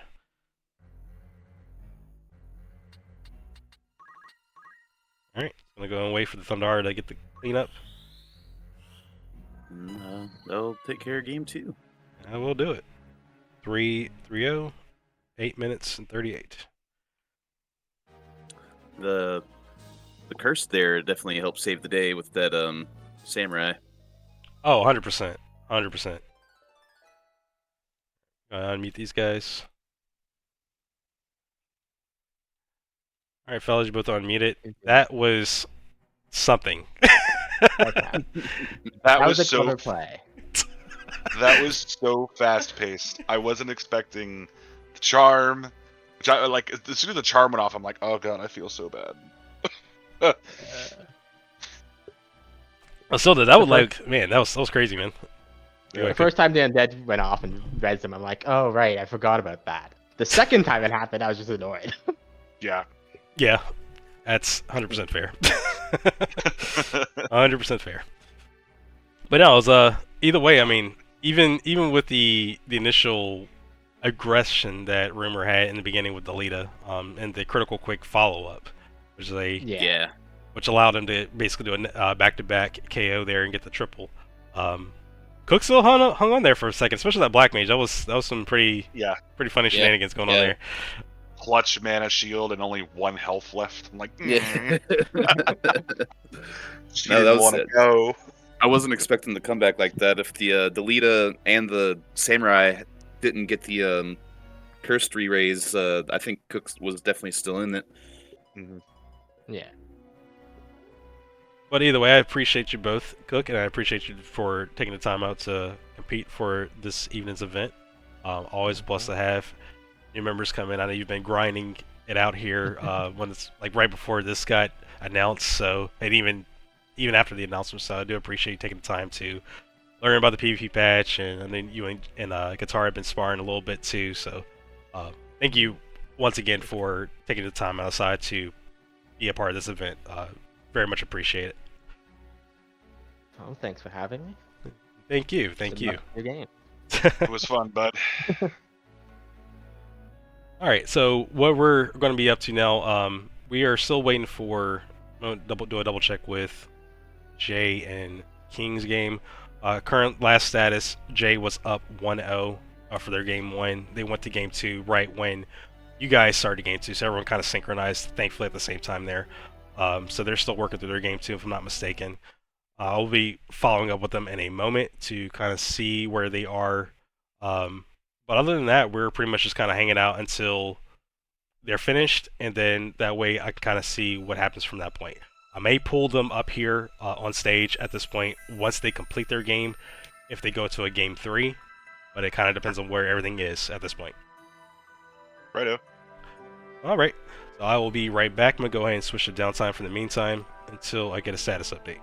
Alright, gonna go and wait for the Thundara to get the cleanup. They'll take care of game 2. I will do it. 3-0, 8 minutes and 38. The curse there definitely helped save the day with that samurai. Oh, 100%. 100%. Unmute these guys. Alright, fellas, you both unmuted. That was something. Okay. That was a so clever play. that was so fast paced. I wasn't expecting the charm. Which I like as soon as the charm went off, I'm like, oh god, I feel so bad. Still did that was like, man, that was crazy, man. The first time the undead went off and read them, I'm like, oh right, I forgot about that. The second time it happened, I was just annoyed. Yeah. Yeah, that's 100% fair. 100% fair. But no, it was either way. I mean, even with the initial aggression that Rumer had in the beginning with Delita, and the critical quick follow up, which is Yeah. which allowed him to basically do a back-to-back KO there and get the triple. Cook still hung on there for a second, especially that Black Mage. That was some pretty funny shenanigans going on there. Clutch mana shield and only 1 health left. I'm like, Yeah. She No, that didn't was want to it. go. I wasn't expecting the comeback like that. If the Delita and the Samurai didn't get the cursed re-raise, I think Cook was definitely still in it. Mhm. Yeah. But either way, I appreciate you both, Cook, and I appreciate you for taking the time out to compete for this evening's event. Always blessed to have new members come in. I know you've been grinding it out here when it's like right before this got announced. So, and even after the announcement, so I do appreciate you taking the time to learn about the PvP patch, and then you and Guitar have been sparring a little bit too. So, thank you once again for taking the time outside to be a part of this event. Very much appreciate it. Oh, thanks for having me. Thank you. Good luck with your game. It was fun, bud. All right, so what we're going to be up to now, we are still waiting for do a double check with Jay and King's game. Current last status, Jay was up 1-0 for their game 1. They went to game 2 right when you guys started game 2, so everyone kind of synchronized, thankfully, at the same time there. So they're still working through their game 2, if I'm not mistaken. I'll be following up with them in a moment to kind of see where they are. But other than that, we're pretty much just kind of hanging out until they're finished, and then that way I can kind of see what happens from that point. I may pull them up here on stage at this point once they complete their game, if they go to a game 3, but it kind of depends on where everything is at this point. Righto. Alright, so I will be right back. I'm going to go ahead and switch to downtime for the meantime until I get a status update.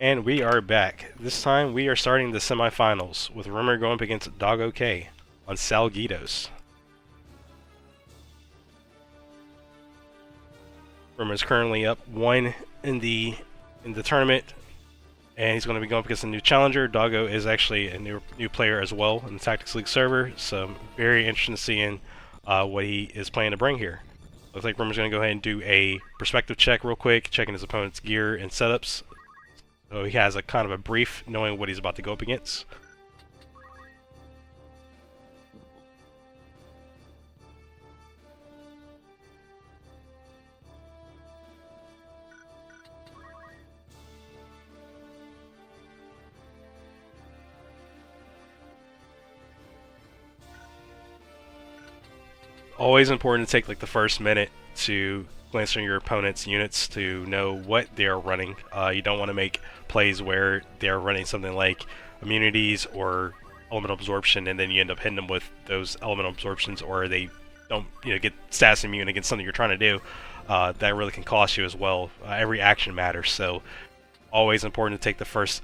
And we are back. This time we are starting the semifinals with Rumer going up against DoggoK on Salguitos. Rumer is currently up 1 in the tournament, and he's going to be going up against a new challenger. Doggo is actually a new player as well in the Tactics League server, so I'm very interested in seeing what he is planning to bring here. Looks like Rumer's going to go ahead and do a perspective check real quick, checking his opponent's gear and setups. So he has a kind of a brief knowing what he's about to go up against. Always important to take like the first minute to glance through your opponent's units to know what they're running. You don't want to make plays where they're running something like immunities or elemental absorption, and then you end up hitting them with those elemental absorptions, or they don't, get stats immune against something you're trying to do. That really can cost you as well. Every action matters, so always important to take the first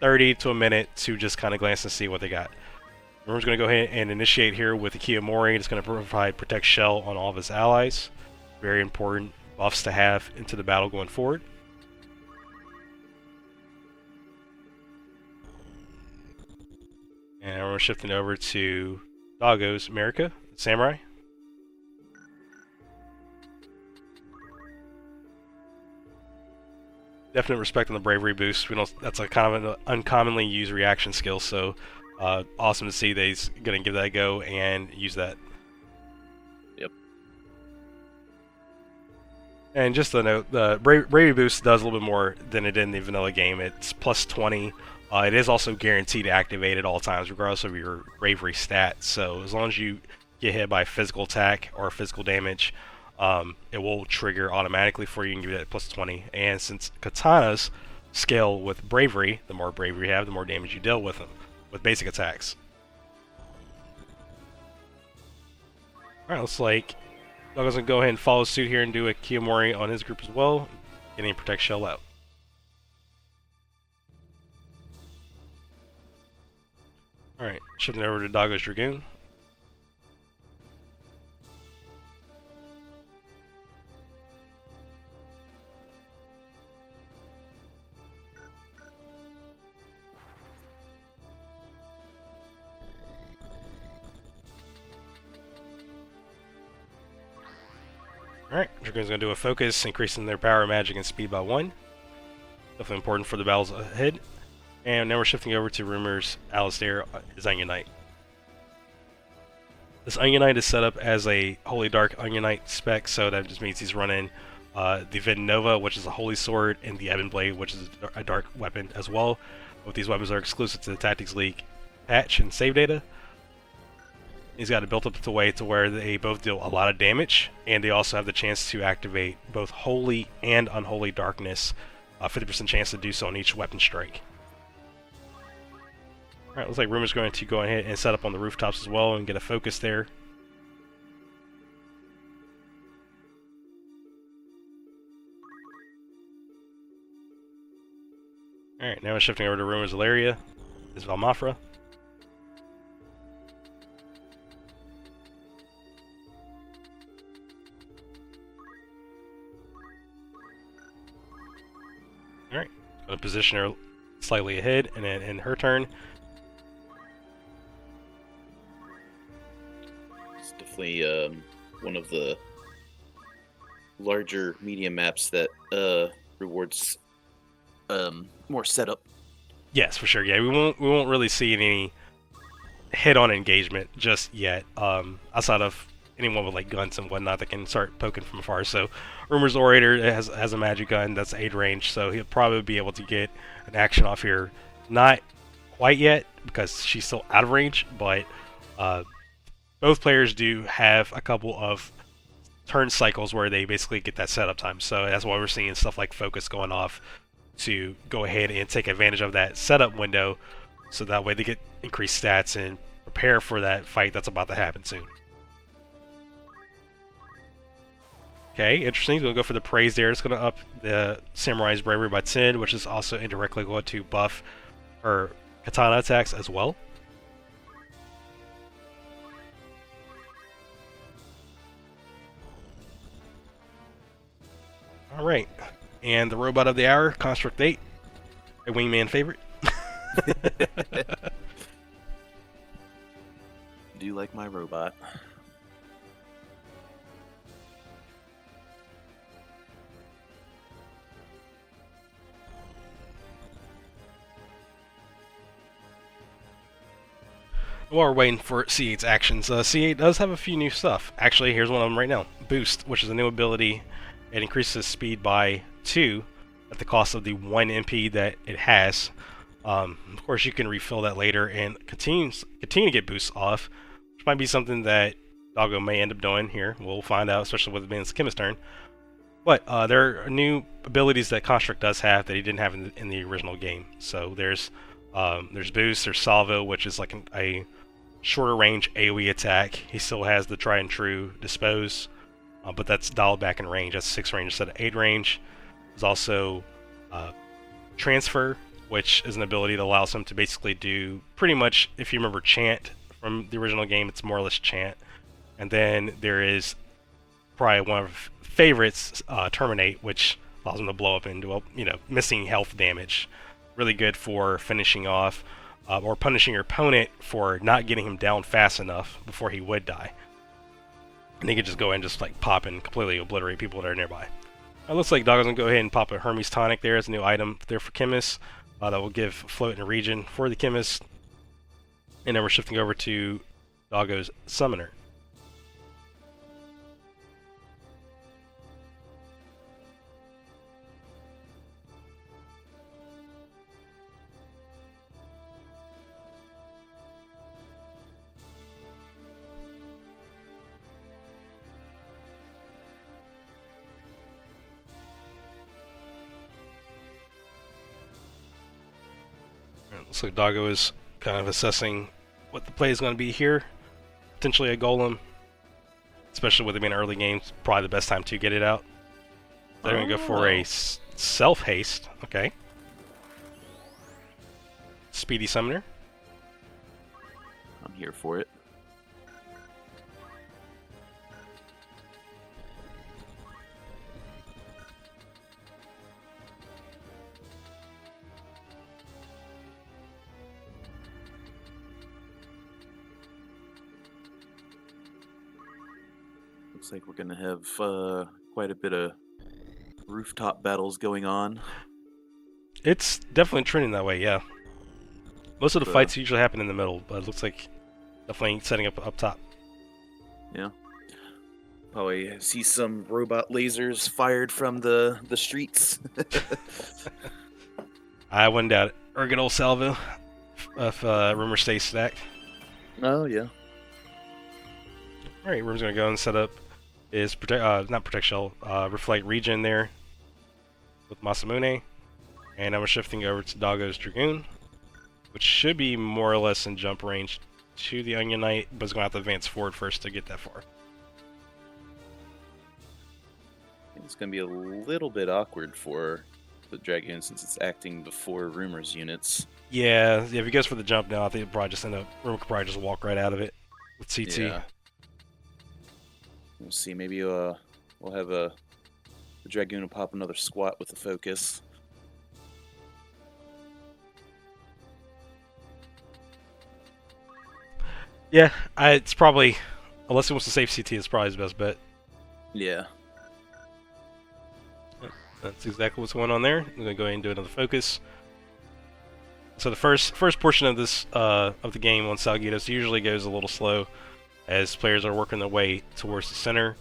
30 to a minute to just kind of glance and see what they got. Rumer's going to go ahead and initiate here with the Kiyomori. It's going to provide Protect Shell on all of his allies. Very important buffs to have into the battle going forward. And we're shifting over to Doggo's America, Samurai. Definite respect on the bravery boost. That's a kind of an uncommonly used reaction skill, so awesome to see that he's going to give that a go and use that. Yep. And just a note, the bravery boost does a little bit more than it did in the vanilla game. It's plus 20. It is also guaranteed to activate at all times, regardless of your bravery stat. So as long as you get hit by physical attack or physical damage, it will trigger automatically for you and give you that plus 20. And since katanas scale with bravery, the more bravery you have, the more damage you deal with them, with basic attacks. Alright, looks like Doggo's going to go ahead and follow suit here and do a Kiyomori on his group as well, getting Protect Shell out. Alright, shifting over to Doggo's Dragoon. Alright, Dragoon's going to do a focus, increasing their power, magic, and speed by 1. Definitely important for the battles ahead. And now we're shifting over to Rumer's Alistair, his Onion Knight. This Onion Knight is set up as a Holy Dark Onion Knight spec, so that just means he's running the Vid Nova, which is a Holy Sword, and the Ebon Blade, which is a dark weapon as well. Both these weapons are exclusive to the Tactics League patch and save data. He's got it built up the way to where they both deal a lot of damage, and they also have the chance to activate both Holy and Unholy Darkness, 50% chance to do so on each weapon strike. Alright, looks like Rumer's going to go ahead and set up on the rooftops as well and get a focus there. Alright, now we're shifting over to Rumer's Alaria, his Valmafra. Alright, going to position her slightly ahead, and then in her turn. It's definitely one of the larger medium maps that rewards more setup. Yes, for sure. Yeah, we won't really see any head-on engagement just yet. Outside of anyone with like guns and whatnot that can start poking from afar. So Rumer's Orator has a magic gun that's 8 range, so he'll probably be able to get an action off here. Not quite yet because she's still out of range, but both players do have a couple of turn cycles where they basically get that setup time. So that's why we're seeing stuff like Focus going off to go ahead and take advantage of that setup window, so that way they get increased stats and prepare for that fight that's about to happen soon. Okay, interesting. We'll go for the praise there. It's going to up the Samurai's bravery by 10, which is also indirectly going to buff her katana attacks as well. Alright. And the robot of the hour, Construct 8. A wingman favorite. Do you like my robot? While we're waiting for C8's actions, C8 does have a few new stuff. Actually, here's one of them right now. Boost, which is a new ability. It increases speed by 2 at the cost of the 1 MP that it has. Of course, you can refill that later and continue to get boosts off, which might be something that Doggo may end up doing here. We'll find out, especially with it being Chemist's turn. But there are new abilities that Construct does have that he didn't have in the original game. So there's Boost, there's Salvo, which is like a shorter range AoE attack. He still has the tried and true Dispose, but that's dialed back in range. That's 6 range instead of 8 range. There's also Transfer, which is an ability that allows him to basically do pretty much, if you remember Chant from the original game, it's more or less Chant. And then there is probably one of favorites, Terminate, which allows him to blow up into missing health damage. Really good for finishing off or punishing your opponent for not getting him down fast enough before he would die. And he could just go in and just like pop and completely obliterate people that are nearby. It looks like Doggo's gonna go ahead and pop a Hermes Tonic there as a new item there for Chemist. That will give float and region for the Chemist. And then we're shifting over to Doggo's Summoner. Looks like Doggo is kind of assessing what the play is going to be here. Potentially a Golem, especially with it being early games, probably the best time to get it out. They're going to go for a self-haste. Okay. Speedy Summoner. I'm here for it. Looks like we're gonna have quite a bit of rooftop battles going on. It's definitely trending that way, yeah. Most of the fights usually happen in the middle, but it looks like definitely setting up top. Yeah. Probably see some robot lasers fired from the streets. I wouldn't doubt it. Or a good old salvo if Rumer stays stacked. Oh, yeah. Alright, Rumer's going to go and set up his not Protect Shell, Reflect Regen there with Masamune. And now we're shifting over to Doggo's Dragoon, which should be more or less in jump range to the Onion Knight, but it's going to have to advance forward first to get that far. It's going to be a little bit awkward for the Dragoon since it's acting before Rumer's units. Yeah, if he goes for the jump now, I think it'll probably just Rumer could probably just walk right out of it with CT. Yeah. We'll see. Maybe we'll have the Dragoon will pop another squat with the focus. Yeah, it's probably, unless he wants to save CT, it's probably his best bet. Yeah. That's exactly what's going on there. I'm gonna go ahead and do another focus. So the first portion of this of the game on Salguitos usually goes a little slow, as players are working their way towards the center.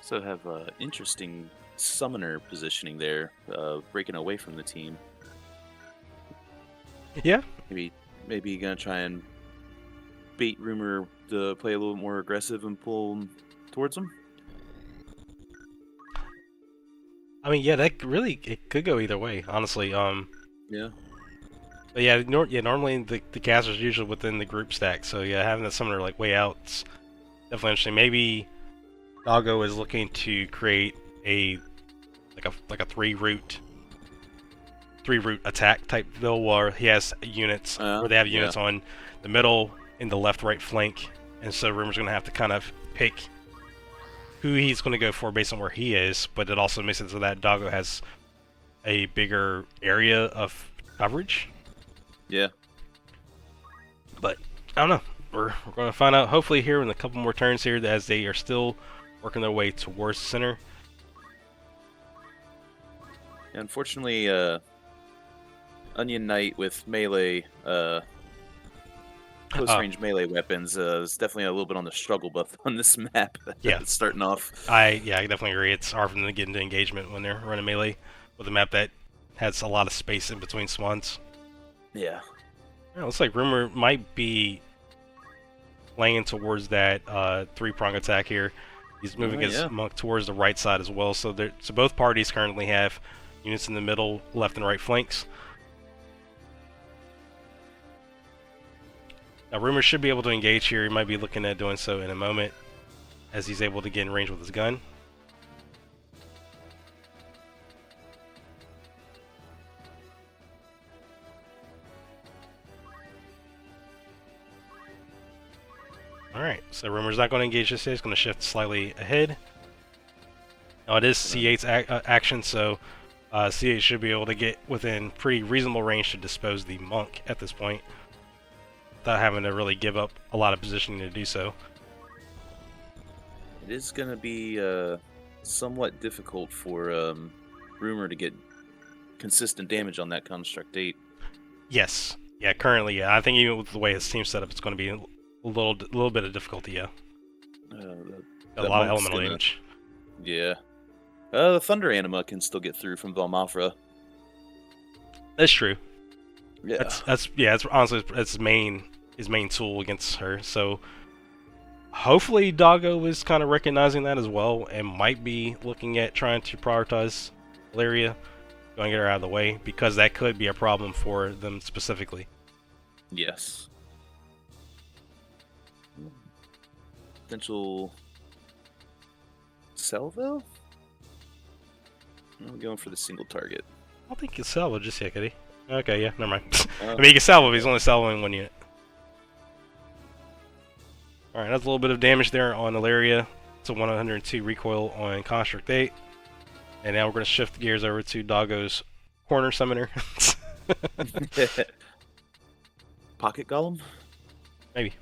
So have interesting summoner positioning there, breaking away from the team. Yeah. Maybe maybe gonna try and bait Rumer to play a little more aggressive and pull him towards him. I mean, yeah, it could go either way, honestly. Yeah. But yeah, normally the caster's usually within the group stack, so yeah, having the summoner like way out's definitely interesting. Maybe Doggo is looking to create a three route attack type build where he has units where they have units on the middle and the left right flank, and so Rumer's gonna have to kind of pick who he's gonna go for based on where he is, but it also makes it so that Doggo has a bigger area of coverage. Yeah. But I don't know. We're gonna find out hopefully here in a couple more turns here as they are still working their way towards the center. Unfortunately, Onion Knight with melee, close-range melee weapons is definitely a little bit on the struggle bus on this map. Yeah. It's starting off. I definitely agree. It's hard for them to get into engagement when they're running melee with a map that has a lot of space in between spawns. Yeah. Yeah, looks like Rumer might be playing towards that three-prong attack here. He's moving his monk towards the right side as well. So both parties currently have units in the middle, left and right flanks. Now Rumer should be able to engage here. He might be looking at doing so in a moment as he's able to get in range with his gun. Alright, so Rumer's not going to engage this. He's going to shift slightly ahead. Now it is C8's action, so C8 should be able to get within pretty reasonable range to dispose the monk at this point, without having to really give up a lot of positioning to do so. It is going to be somewhat difficult for Rumer to get consistent damage on that Construct 8. Yes. Yeah, currently, yeah. I think even with the way his team's set up, it's going to be a little bit of difficulty, yeah. A lot of elemental damage. Yeah. The Thunder Anima can still get through from Valmafra. That's true. Yeah. That's honestly his main tool against her. So hopefully Doggo is kind of recognizing that as well and might be looking at trying to prioritize Valeria, going to get her out of the way, because that could be a problem for them specifically. Yes. Potential salvo? I'm going for the single target. I don't think he can salvo just yet, could he? Okay, yeah, never mind. I mean, he can salvo, but he's only salvoing one unit. Alright, that's a little bit of damage there on Ilaria. It's a 102 recoil on Construct 8. And now we're going to shift gears over to Doggo's corner summoner. Pocket Golem? Maybe.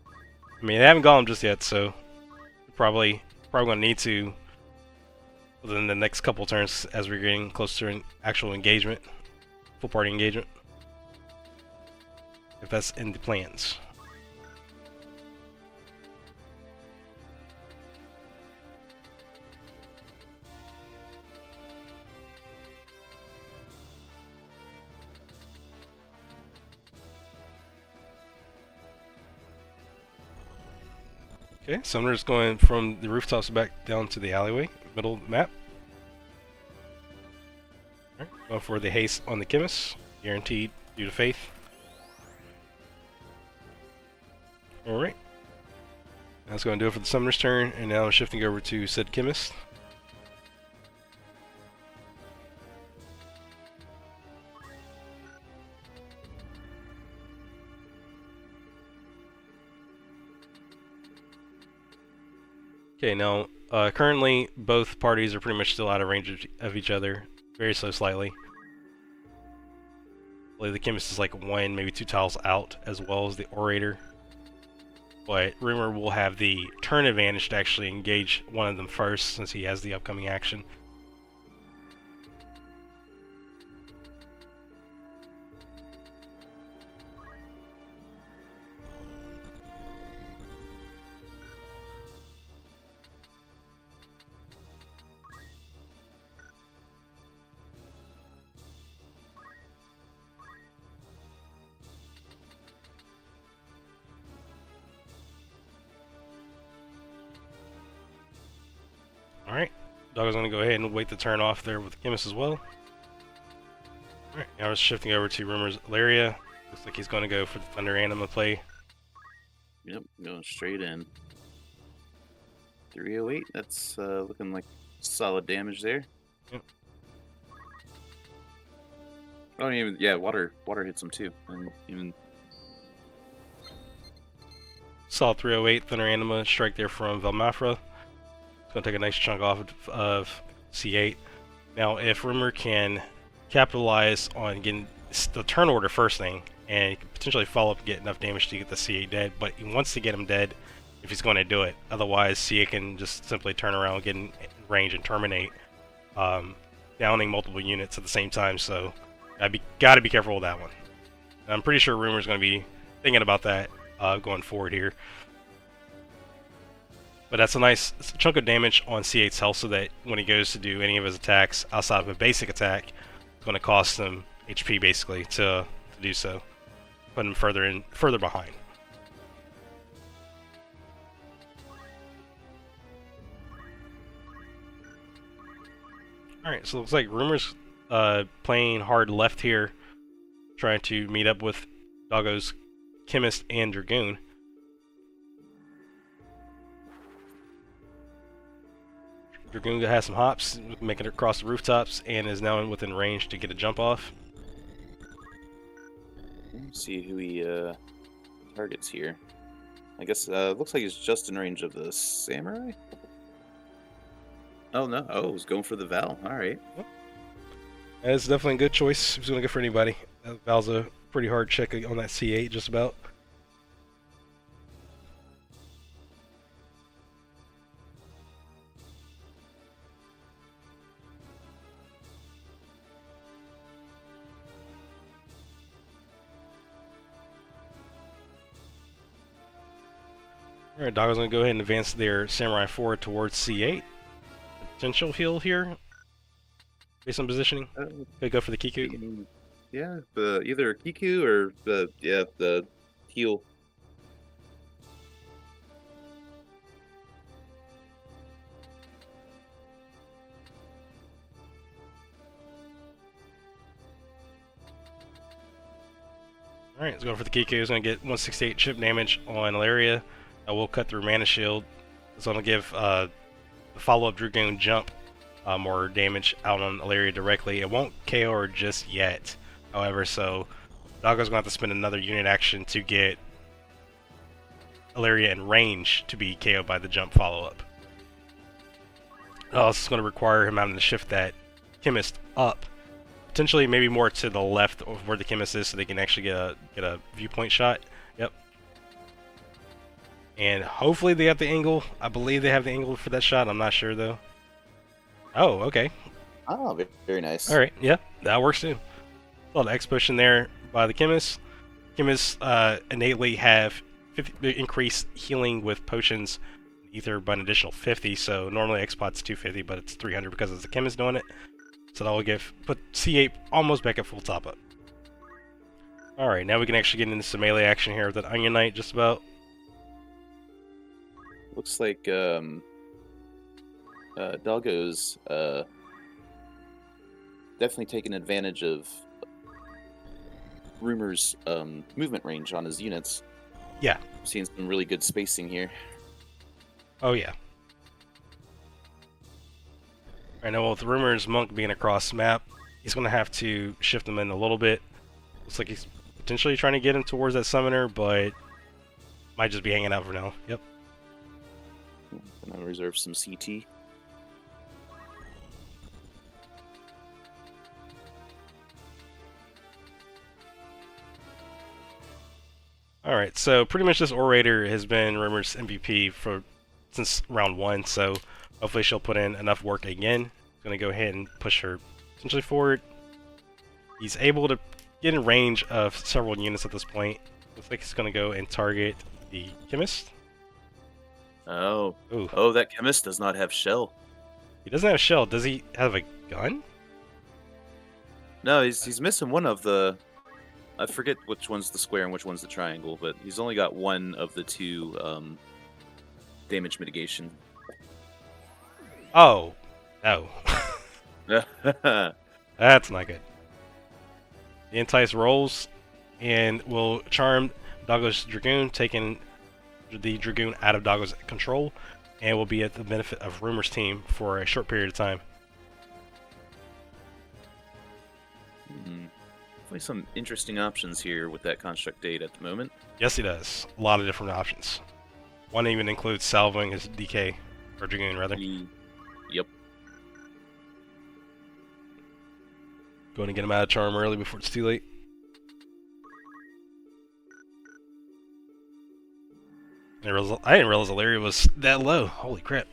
I mean, they haven't got him just yet, so probably going to need to within the next couple turns as we're getting closer to an actual engagement, full party engagement, if that's in the plans. Okay, Summoner's going from the rooftops back down to the alleyway, middle of the map. Alright, going for the haste on the Chemist, guaranteed due to faith. Alright. That's going to do it for the Summoner's turn, and now I'm shifting over to said Chemist. Okay, now, currently, both parties are pretty much still out of range of each other, very so slightly. I believe the Chemist is like 1, maybe 2 tiles out, as well as the Orator. But Rumer will have the turn advantage to actually engage one of them first, since he has the upcoming action. Alright. Doggo's going to go ahead and wait the turn off there with the Chemist as well. Alright, now we're shifting over to Rumer's Alaria. Looks like he's going to go for the Thunder Anima play. Yep, going straight in. 308, that's looking like solid damage there. Yep. Oh, and even yeah, water hits him too, and even Solid 308 Thunder Anima strike there from Velmafra. It's going to take a nice chunk off of C8. Now, if Rumer can capitalize on getting the turn order first thing, and he can potentially follow up and get enough damage to get the C8 dead, but he wants to get him dead if he's going to do it. Otherwise, C8 can just simply turn around, get in range, and terminate, downing multiple units at the same time. So, got to be careful with that one. And I'm pretty sure Rumer's going to be thinking about that going forward here. But that's a nice chunk of damage on C8's health, so that when he goes to do any of his attacks outside of a basic attack, it's going to cost him HP basically to do so, put him further behind. All right, so it looks like Rumer's playing hard left here, trying to meet up with Doggo's Chemist and Dragoon. Dragoon has some hops, making it across the rooftops, and is now within range to get a jump off. let's see who he targets here. I guess looks like he's just in range of the samurai. Oh no! Oh, he's going for the Val. All right. That's definitely a good choice. He's going to go for anybody. Val's a pretty hard check on that C8, just about. Alright, Doggo's going to go ahead and advance their Samurai forward towards C8. Potential heal here, based on positioning. Could go for the Kiku. Yeah, either Kiku or the heal. Alright, let's go for the Kiku. He's going to get 168 chip damage on Alaria. We'll cut through Mana Shield. It's going to give the follow-up Dragoon jump more damage out on Alaria directly. It won't KO her just yet, however, so Doggo's going to have to spend another unit action to get Alaria in range to be KO'd by the jump follow-up. This is going to require him having to shift that Chemist up, potentially maybe more to the left of where the Chemist is, so they can actually get a viewpoint shot. Yep. And hopefully they have the angle. I believe they have the angle for that shot. I'm not sure though. Oh, okay. Oh, very nice. All right, yeah, that works too. A lot of exposition there by the Chemists. Chemists innately have 50 increased healing with potions, ether by an additional 50. So normally Xpot's 250, but it's 300 because it's the Chemist doing it. So that will put C8 almost back at full top up. All right, now we can actually get into some melee action here with that Onion Knight just about. Looks like Doggo's definitely taking advantage of Rumer's movement range on his units. Yeah. Seeing some really good spacing here. Oh yeah. Right now, with Rumer's Monk being across the map, he's going to have to shift him in a little bit. Looks like he's potentially trying to get him towards that Summoner, but might just be hanging out for now. Yep. I'm going to reserve some CT. Alright, so pretty much this Orator has been Rumer's MVP since round 1, so hopefully she'll put in enough work again. Going to go ahead and push her potentially forward. He's able to get in range of several units at this point. Looks like he's going to go and target the Chemist. Oh. Ooh. Oh, that Chemist does not have shell. He doesn't have a shell. Does he have a gun? No, he's missing one of the... I forget which one's the square and which one's the triangle, but he's only got one of the two damage mitigation. Oh, no. That's not good. The Entice rolls and will charm Doggo's Dragoon, taking the Dragoon out of Doggo's control, and will be at the benefit of Rumer's team for a short period of time. Definitely some interesting options here with that construct date at the moment. Yes, he does. A lot of different options. One even includes salvoing his DK, or Dragoon, rather. Yep. Going to get him out of charm early before it's too late. I didn't realize Ilaria was that low. Holy crap.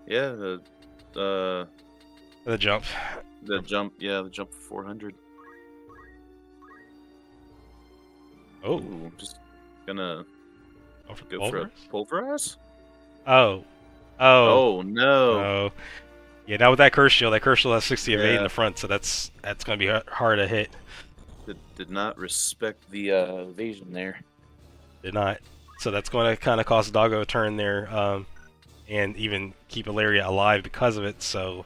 Yeah, The jump. the jump for 400. Oh. Ooh, just gonna Oh, for go for a pulverize? Oh. Oh no. Oh. Yeah, now with that curse shield has 60 evade in Yeah. the front, so that's going to be hard to hit. Did not respect the evasion there. Did not. So that's going to kind of cost Doggo a turn there, and even keep Ilaria alive because of it, so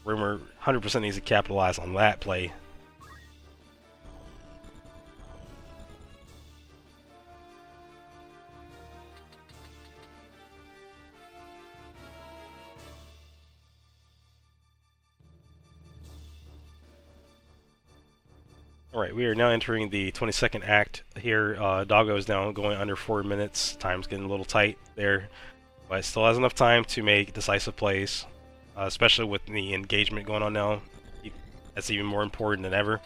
Rumer 100% needs to capitalize on that play. Alright, we are now entering the 22nd act here. Doggo is now going under 4 minutes. Time's getting a little tight there, but still has enough time to make decisive plays, especially with the engagement going on now. That's even more important than ever.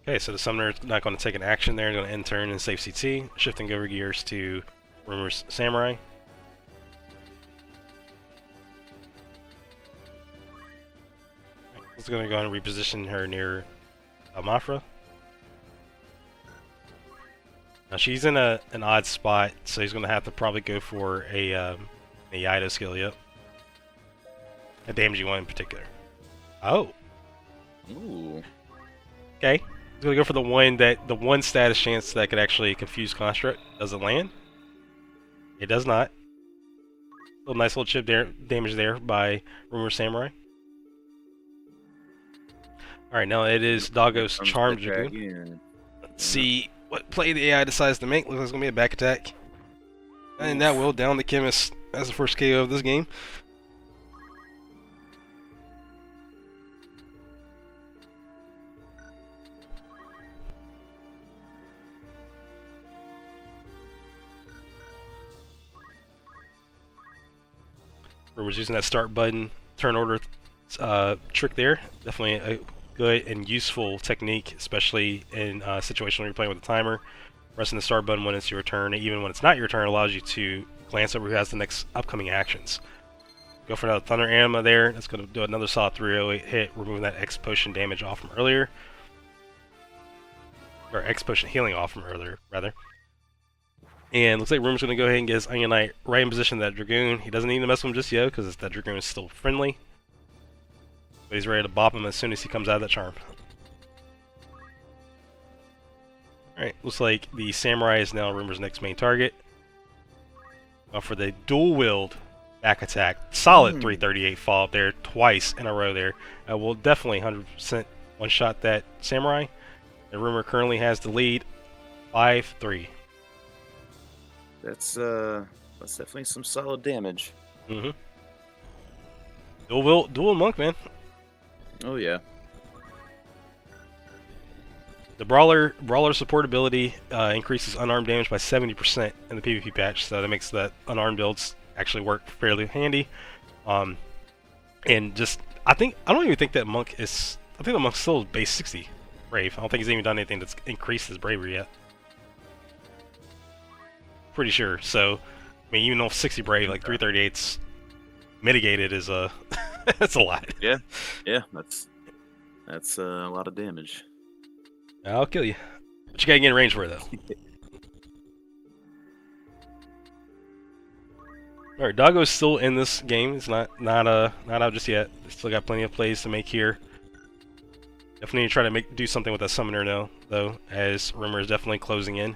Okay, so the summoner is not going to take an action there. Going to end turn and save CT, shifting over gears to Rumer's Samurai. He's going to go and reposition her near Mafra. Now she's in an odd spot, so he's going to have to probably go for a Ido skill, yep. A damaging one in particular. Oh. Ooh. Okay. He's gonna go for the one status chance that could actually confuse construct. Does it land? It does not. Nice little chip damage there by Rumer Samurai. Alright, now it is Doggo's Charmed Dragoon. Let's see what play the AI decides to make. Looks like it's gonna be a back attack. And that will down the Chemist as the first KO of this game. Rumer's using that start button turn order trick there. Definitely a good and useful technique, especially in a situation when you're playing with a timer. Pressing the start button when it's your turn, even when it's not your turn, allows you to glance over who has the next upcoming actions. Go for another Thunder Anima there. That's going to do another solid 308 hit, removing that X Potion damage off from earlier. Or X Potion healing off from earlier, rather. And looks like Rumer's going to go ahead and get his Onion Knight right in position to that Dragoon. He doesn't need to mess with him just yet because that Dragoon is still friendly. But he's ready to bop him as soon as he comes out of that charm. Alright, looks like the Samurai is now Rumer's next main target. For the dual-wield back attack. Solid 338 follow-up there twice in a row there. Will definitely 100% one-shot that Samurai. And Rumer currently has the lead 5-3. That's definitely some solid damage. Mm-hmm. Dual monk, man. Oh yeah. The brawler support ability increases unarmed damage by 70% in the PvP patch, so that makes that unarmed builds actually work fairly handy. And just I don't even think that monk is. I think the monk's still base 60 brave. I don't think he's even done anything that's increased his bravery yet. Pretty sure. So, I mean, even though 60 brave, like 338's mitigated is a that's a lot. Yeah, that's a lot of damage. I'll kill you. But you gotta get in range for it, though. All right, Doggo's still in this game. It's not out just yet. Still got plenty of plays to make here. Definitely need to try to do something with that summoner though, as Rumer is definitely closing in.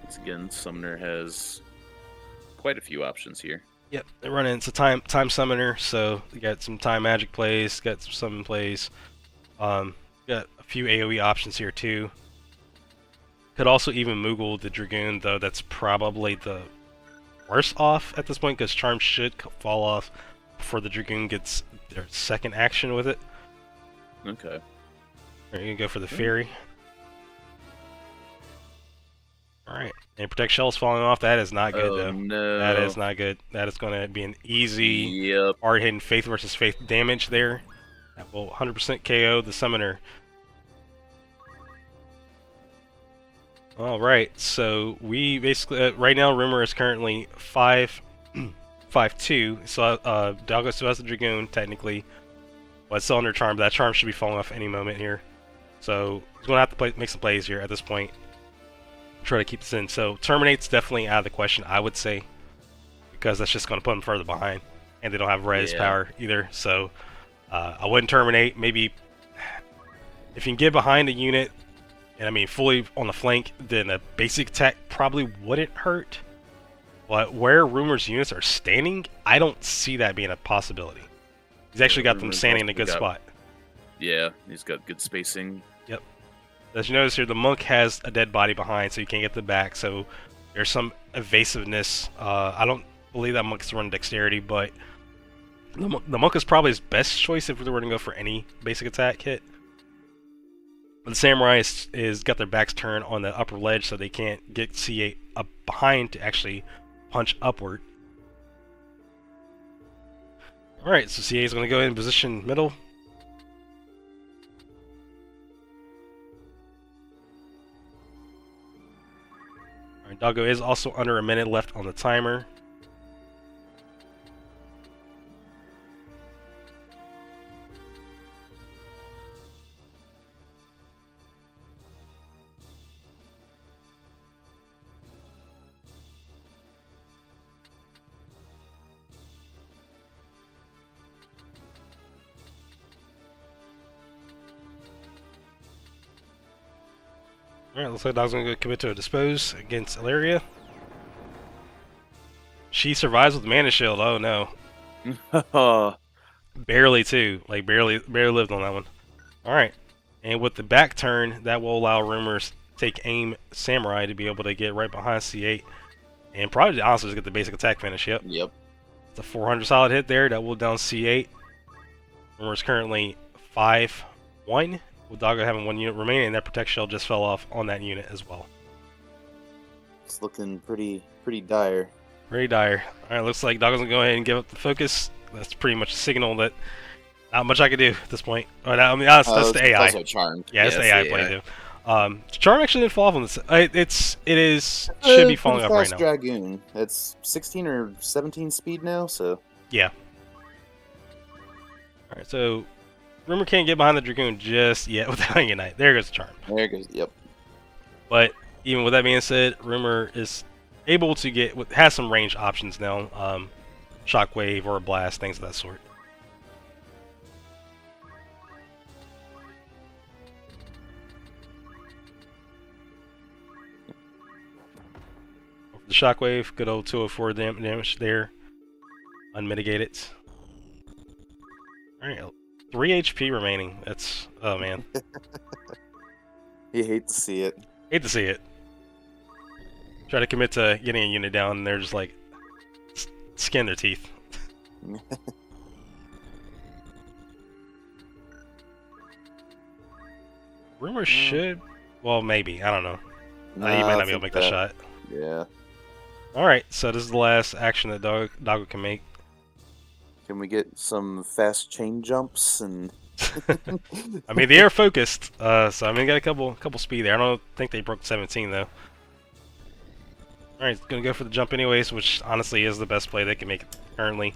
Once again, Summoner has quite a few options here. Yep, they're running. It's a time summoner, so you got some time magic plays, got some summon plays. Got a few AoE options here too. Could also even Moogle the Dragoon, though that's probably the worst off at this point, because Charm should fall off before the Dragoon gets their second action with it. Okay. Alright, you can go for the Fairy. Alright, and Protect Shell's falling off. That is not good, though. No. That is not good. That is going to be an easy Yep. hard-hitting Faith versus Faith damage there. That will 100% KO the Summoner. Alright, so we basically, right now Rumer is currently 5-2, so Doggo still has the Dragoon, technically, but it's still under Charm, but that Charm should be falling off any moment here. So, he's going to have to make some plays here at this point. Try to keep this in. So, Terminate's definitely out of the question, I would say, because that's just going to put them further behind, and they don't have res power either, so I wouldn't Terminate. Maybe, if you can get behind a unit, and I mean fully on the flank, then a basic attack probably wouldn't hurt. But where Rumer's units are standing, I don't see that being a possibility. He's actually got them standing in a good spot. Yeah, he's got good spacing. Yep. As you notice here, the monk has a dead body behind, so you can't get the back, so there's some evasiveness. I don't believe that monk's running dexterity, but the monk is probably his best choice if we were to go for any basic attack hit. But the samurai is got their backs turned on the upper ledge, so they can't get C8 up behind to actually punch upward. Alright, so C8 is going to go in position middle. Alright, Doggo is also under a minute left on the timer. Alright, looks like Dog's gonna go commit to a dispose against Ilaria. She survives with Mana Shield, oh no. Barely too. Like barely lived on that one. Alright. And with the back turn, that will allow Rumors take aim Samurai to be able to get right behind C8. And probably honestly just get the basic attack finish, yep. Yep. It's a 400 solid hit there, that will down C8. Rumors currently 5-1. With Doggo having 1 unit remaining, and that Protect Shell just fell off on that unit as well. It's looking pretty dire. Very dire. Alright, looks like Doggo's gonna go ahead and give up the focus. That's pretty much a signal that not much I can do at this point. But, I mean, that's the AI. Also charmed. Yeah, it's the AI play too. Charm actually didn't fall off on this. Should be falling off right now. Dragoon. It's 16 or 17 speed now, so. Yeah. Alright, so Rumer can't get behind the Dragoon just yet without Unite. There goes the Charm. There goes. Yep. But even with that being said, Rumer is able to has some range options now. Shockwave or a blast, things of that sort. The Shockwave, good old 204 damage there. Unmitigated. Alright, 3 HP remaining. That's... oh man. You hate to see it. Hate to see it. Try to commit to getting a unit down and they're just like... skin their teeth. Rumer should... well, maybe. I don't know. You might not be able to make that shot. Yeah. Alright, so this is the last action that Doggo can make. Can we get some fast chain jumps and? I mean, they are focused, so I mean, got a couple speed there. I don't think they broke 17 though. All right, gonna go for the jump anyways, which honestly is the best play they can make currently.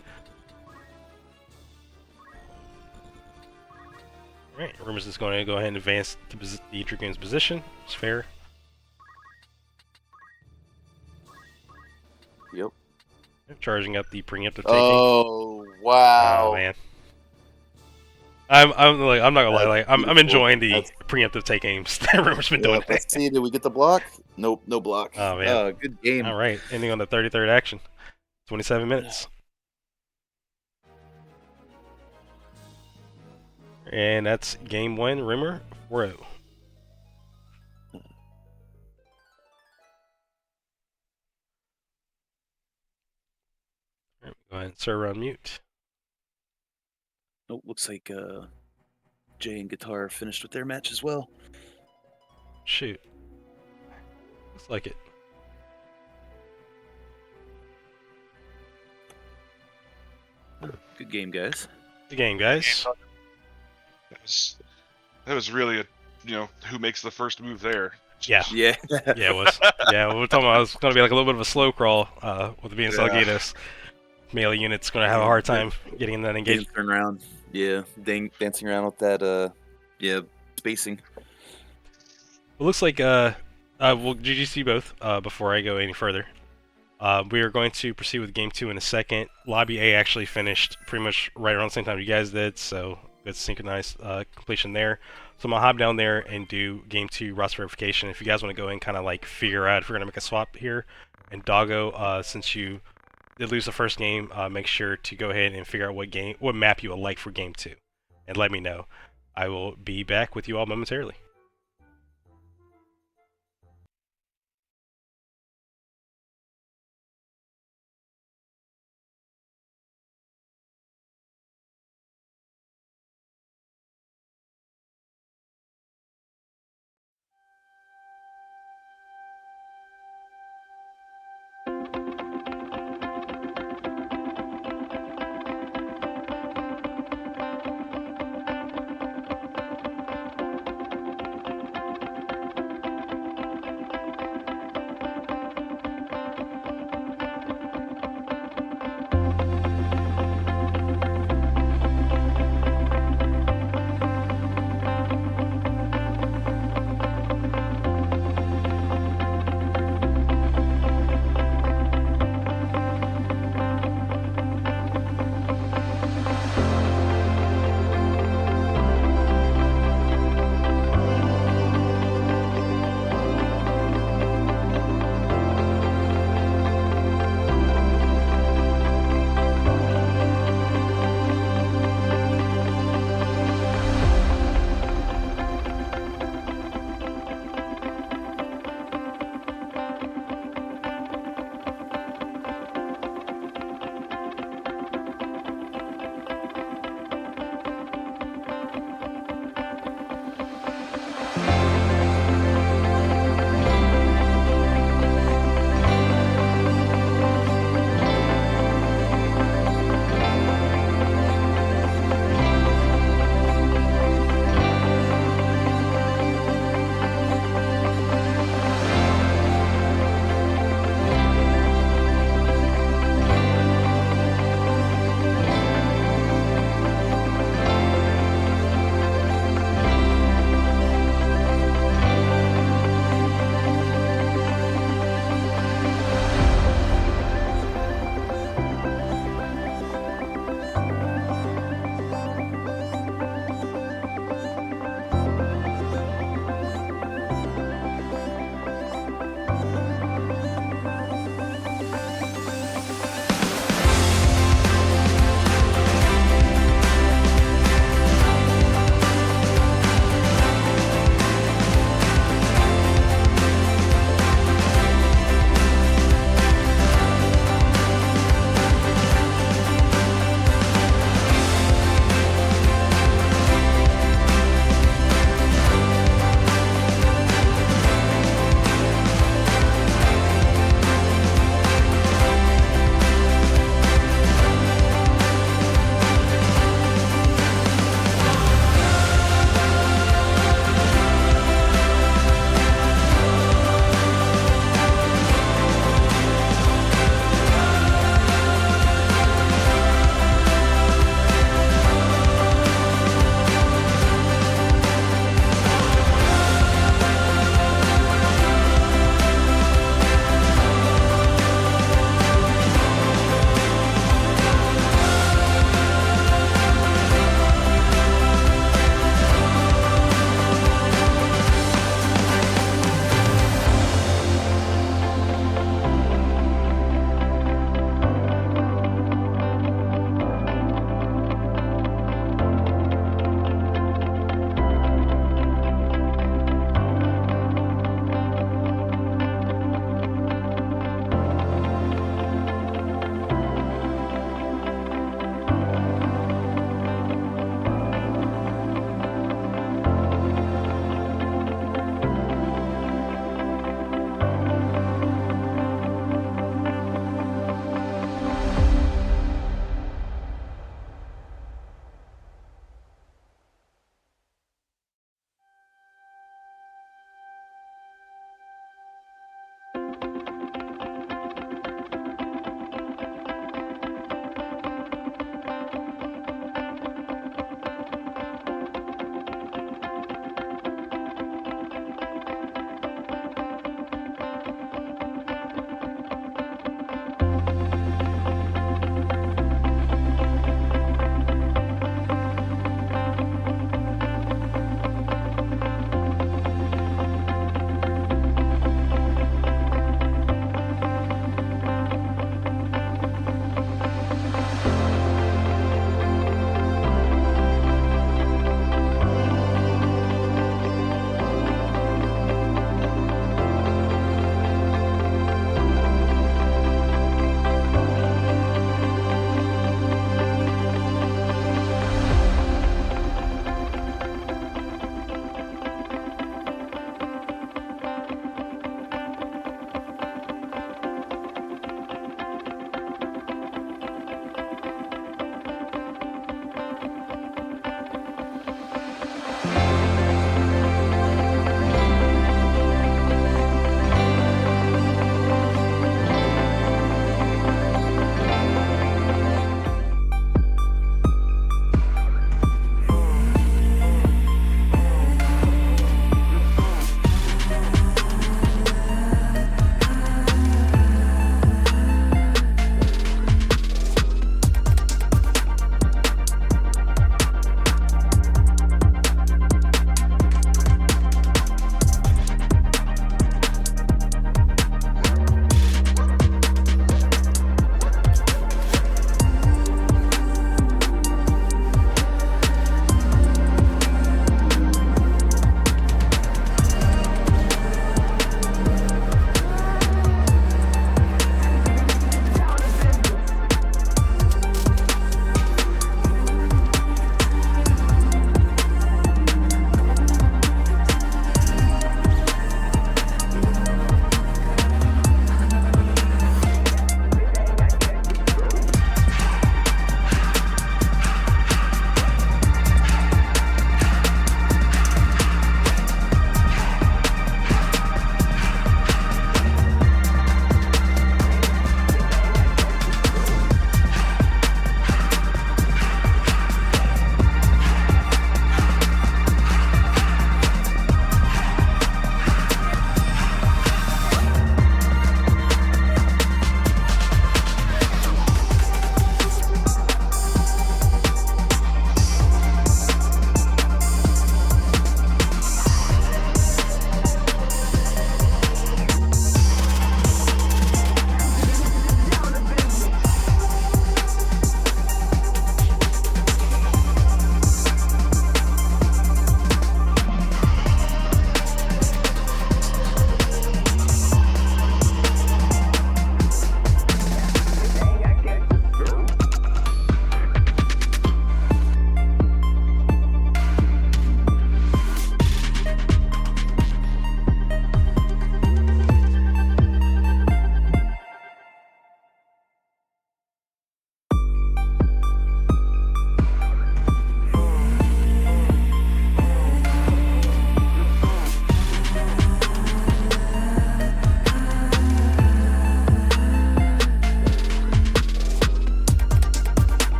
Alright, Rumer's just going to go ahead and advance to the Dragoon's position. It's fair. Yep. Charging up the preemptive taking. Oh wow. Oh man. I'm not gonna lie, like I'm enjoying the That's- preemptive take aims that Rumer's been doing. Yep, let's see, did we get the block? Nope, no block. Oh, man. Good game. Alright, ending on the 33rd action. 27 minutes. And that's game 1, Rumer 4-0. Alright, go ahead and server on mute. Oh, looks like Jay and Guitar finished with their match as well. Shoot. Looks like it. Good game, guys. The game, guys. That was really a, who makes the first move there. Yeah. Yeah. Yeah, it was. Yeah, we were talking about it was going to be like a little bit of a slow crawl with it being Yeah. Salguidos. Melee unit's going to have a hard time getting in that engagement. Dancing around. Yeah, dancing around with that, spacing. It looks like, well, GGC both, before I go any further. We are going to proceed with Game 2 in a second. Lobby A actually finished pretty much right around the same time you guys did, so good synchronized completion there. So I'm going to hop down there and do Game 2 roster verification. If you guys want to go and kind of like figure out if we're going to make a swap here. And Doggo, since you did lose the first game, make sure to go ahead and figure out what map you would like for Game 2. And let me know. I will be back with you all momentarily.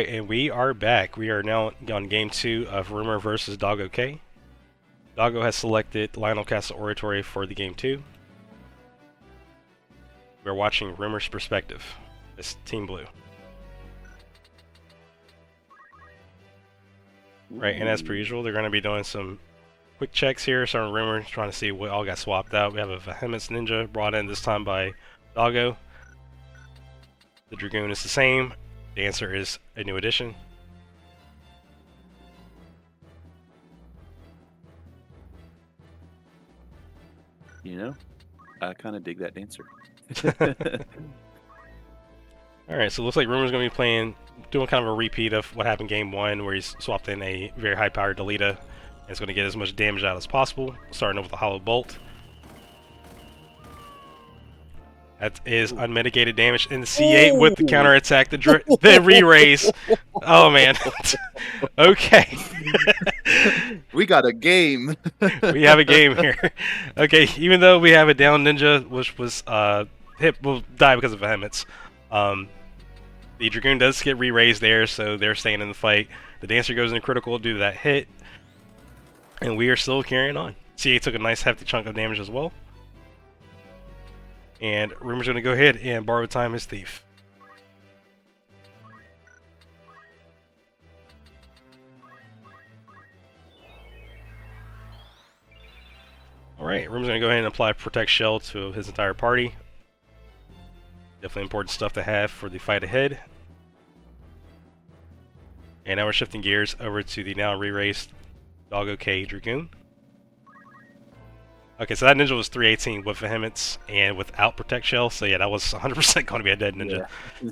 Alright, and we are back. We are now on game 2 of Rumer versus DoggoK. Doggo has selected Lionel Castle Oratory for the game 2. We're watching Rumer's perspective. It's Team Blue. Right, and as per usual, they're going to be doing some quick checks here. Starting Rumer, trying to see what all got swapped out. We have a Vehemence Ninja brought in this time by Doggo. The Dragoon is the same. The answer is a new addition. You know, I kind of dig that dancer. Alright, so it looks like Rumer's going to be doing kind of a repeat of what happened game 1, where he's swapped in a very high-powered Delita. And it's going to get as much damage out as possible, starting off with a Hollow Bolt. That is unmitigated damage, and the C8 with the counterattack, the re-raise. Oh man. Okay. We got a game. We have a game here. Okay, even though we have a down ninja, which was will die because of Vehemence. The Dragoon does get re-raised there, so they're staying in the fight. The Dancer goes into critical due to that hit, and we are still carrying on. C8 took a nice hefty chunk of damage as well. And Rumer's going to go ahead and borrow time his thief. Alright, Rumer's going to go ahead and apply Protect Shell to his entire party. Definitely important stuff to have for the fight ahead. And now we're shifting gears over to the now re-raised DoggoK Dragoon. Okay, so that ninja was 318 with Vehemence and without Protect Shell, so yeah, that was 100% going to be a dead ninja. Yeah.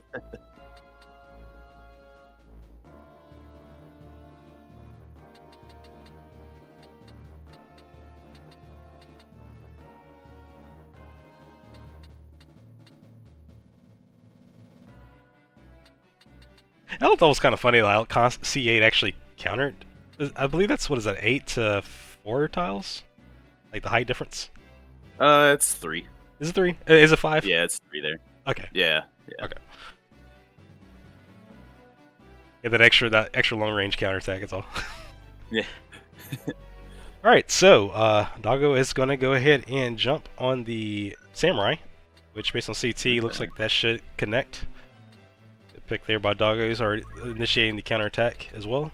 I thought that was kind of funny that C8 actually countered. I believe that's, what is that, 8 to 4 tiles? Like the height difference? It's 3. Is it 3? Is it 5? Yeah, it's 3 there. Okay. Yeah. Okay. Yeah, that extra long range counterattack is all. Yeah. Alright, so Doggo is gonna go ahead and jump on the Samurai, which based on CT looks like that should connect. Good pick there by Doggo. He's already initiating the counterattack as well.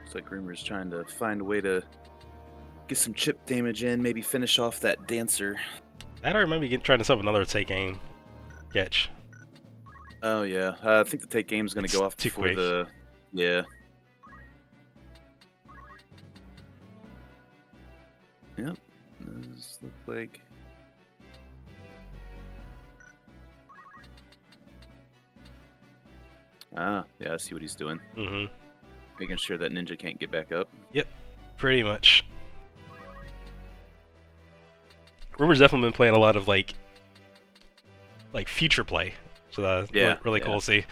Looks like Rumer's trying to find a way to get some chip damage in, maybe finish off that dancer. That or maybe trying to set up another take aim catch. Oh yeah, I think the take game's gonna go off too before quick. the. Yeah. Yep. Those look like. Ah, yeah, I see what he's doing. Mm-hmm. Making sure that ninja can't get back up. Yep, pretty much. Rumer's definitely been playing a lot of like future play, so that's really cool to see.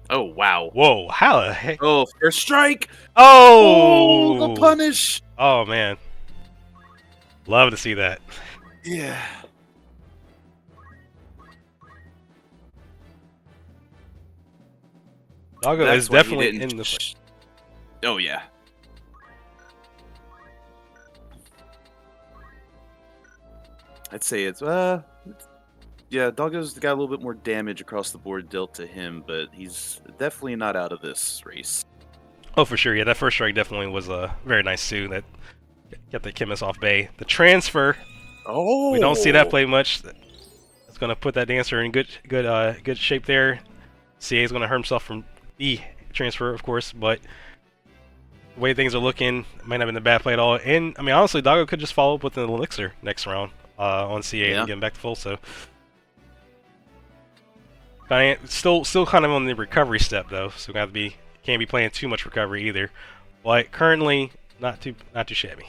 Oh wow! Whoa! How the heck? Oh, first strike! Oh! Oh, the punish! Oh man, love to see that. Yeah. Doggo That's is why he definitely didn't in the. Oh yeah. I'd say it's yeah, Doggo's got a little bit more damage across the board dealt to him, but he's definitely not out of this race. Oh, for sure. Yeah, that first strike definitely was a very nice too. That kept the chemist off bay. The transfer. Oh. We don't see that play much. It's gonna put that dancer in good shape there. CA is gonna hurt himself from the transfer, of course, but the way things are looking, might not have been a bad play at all. And I mean, honestly, Doggo could just follow up with an elixir next round on CA and get him back to full. So, still kind of on the recovery step though. So can't be playing too much recovery either. But currently, not too shabby.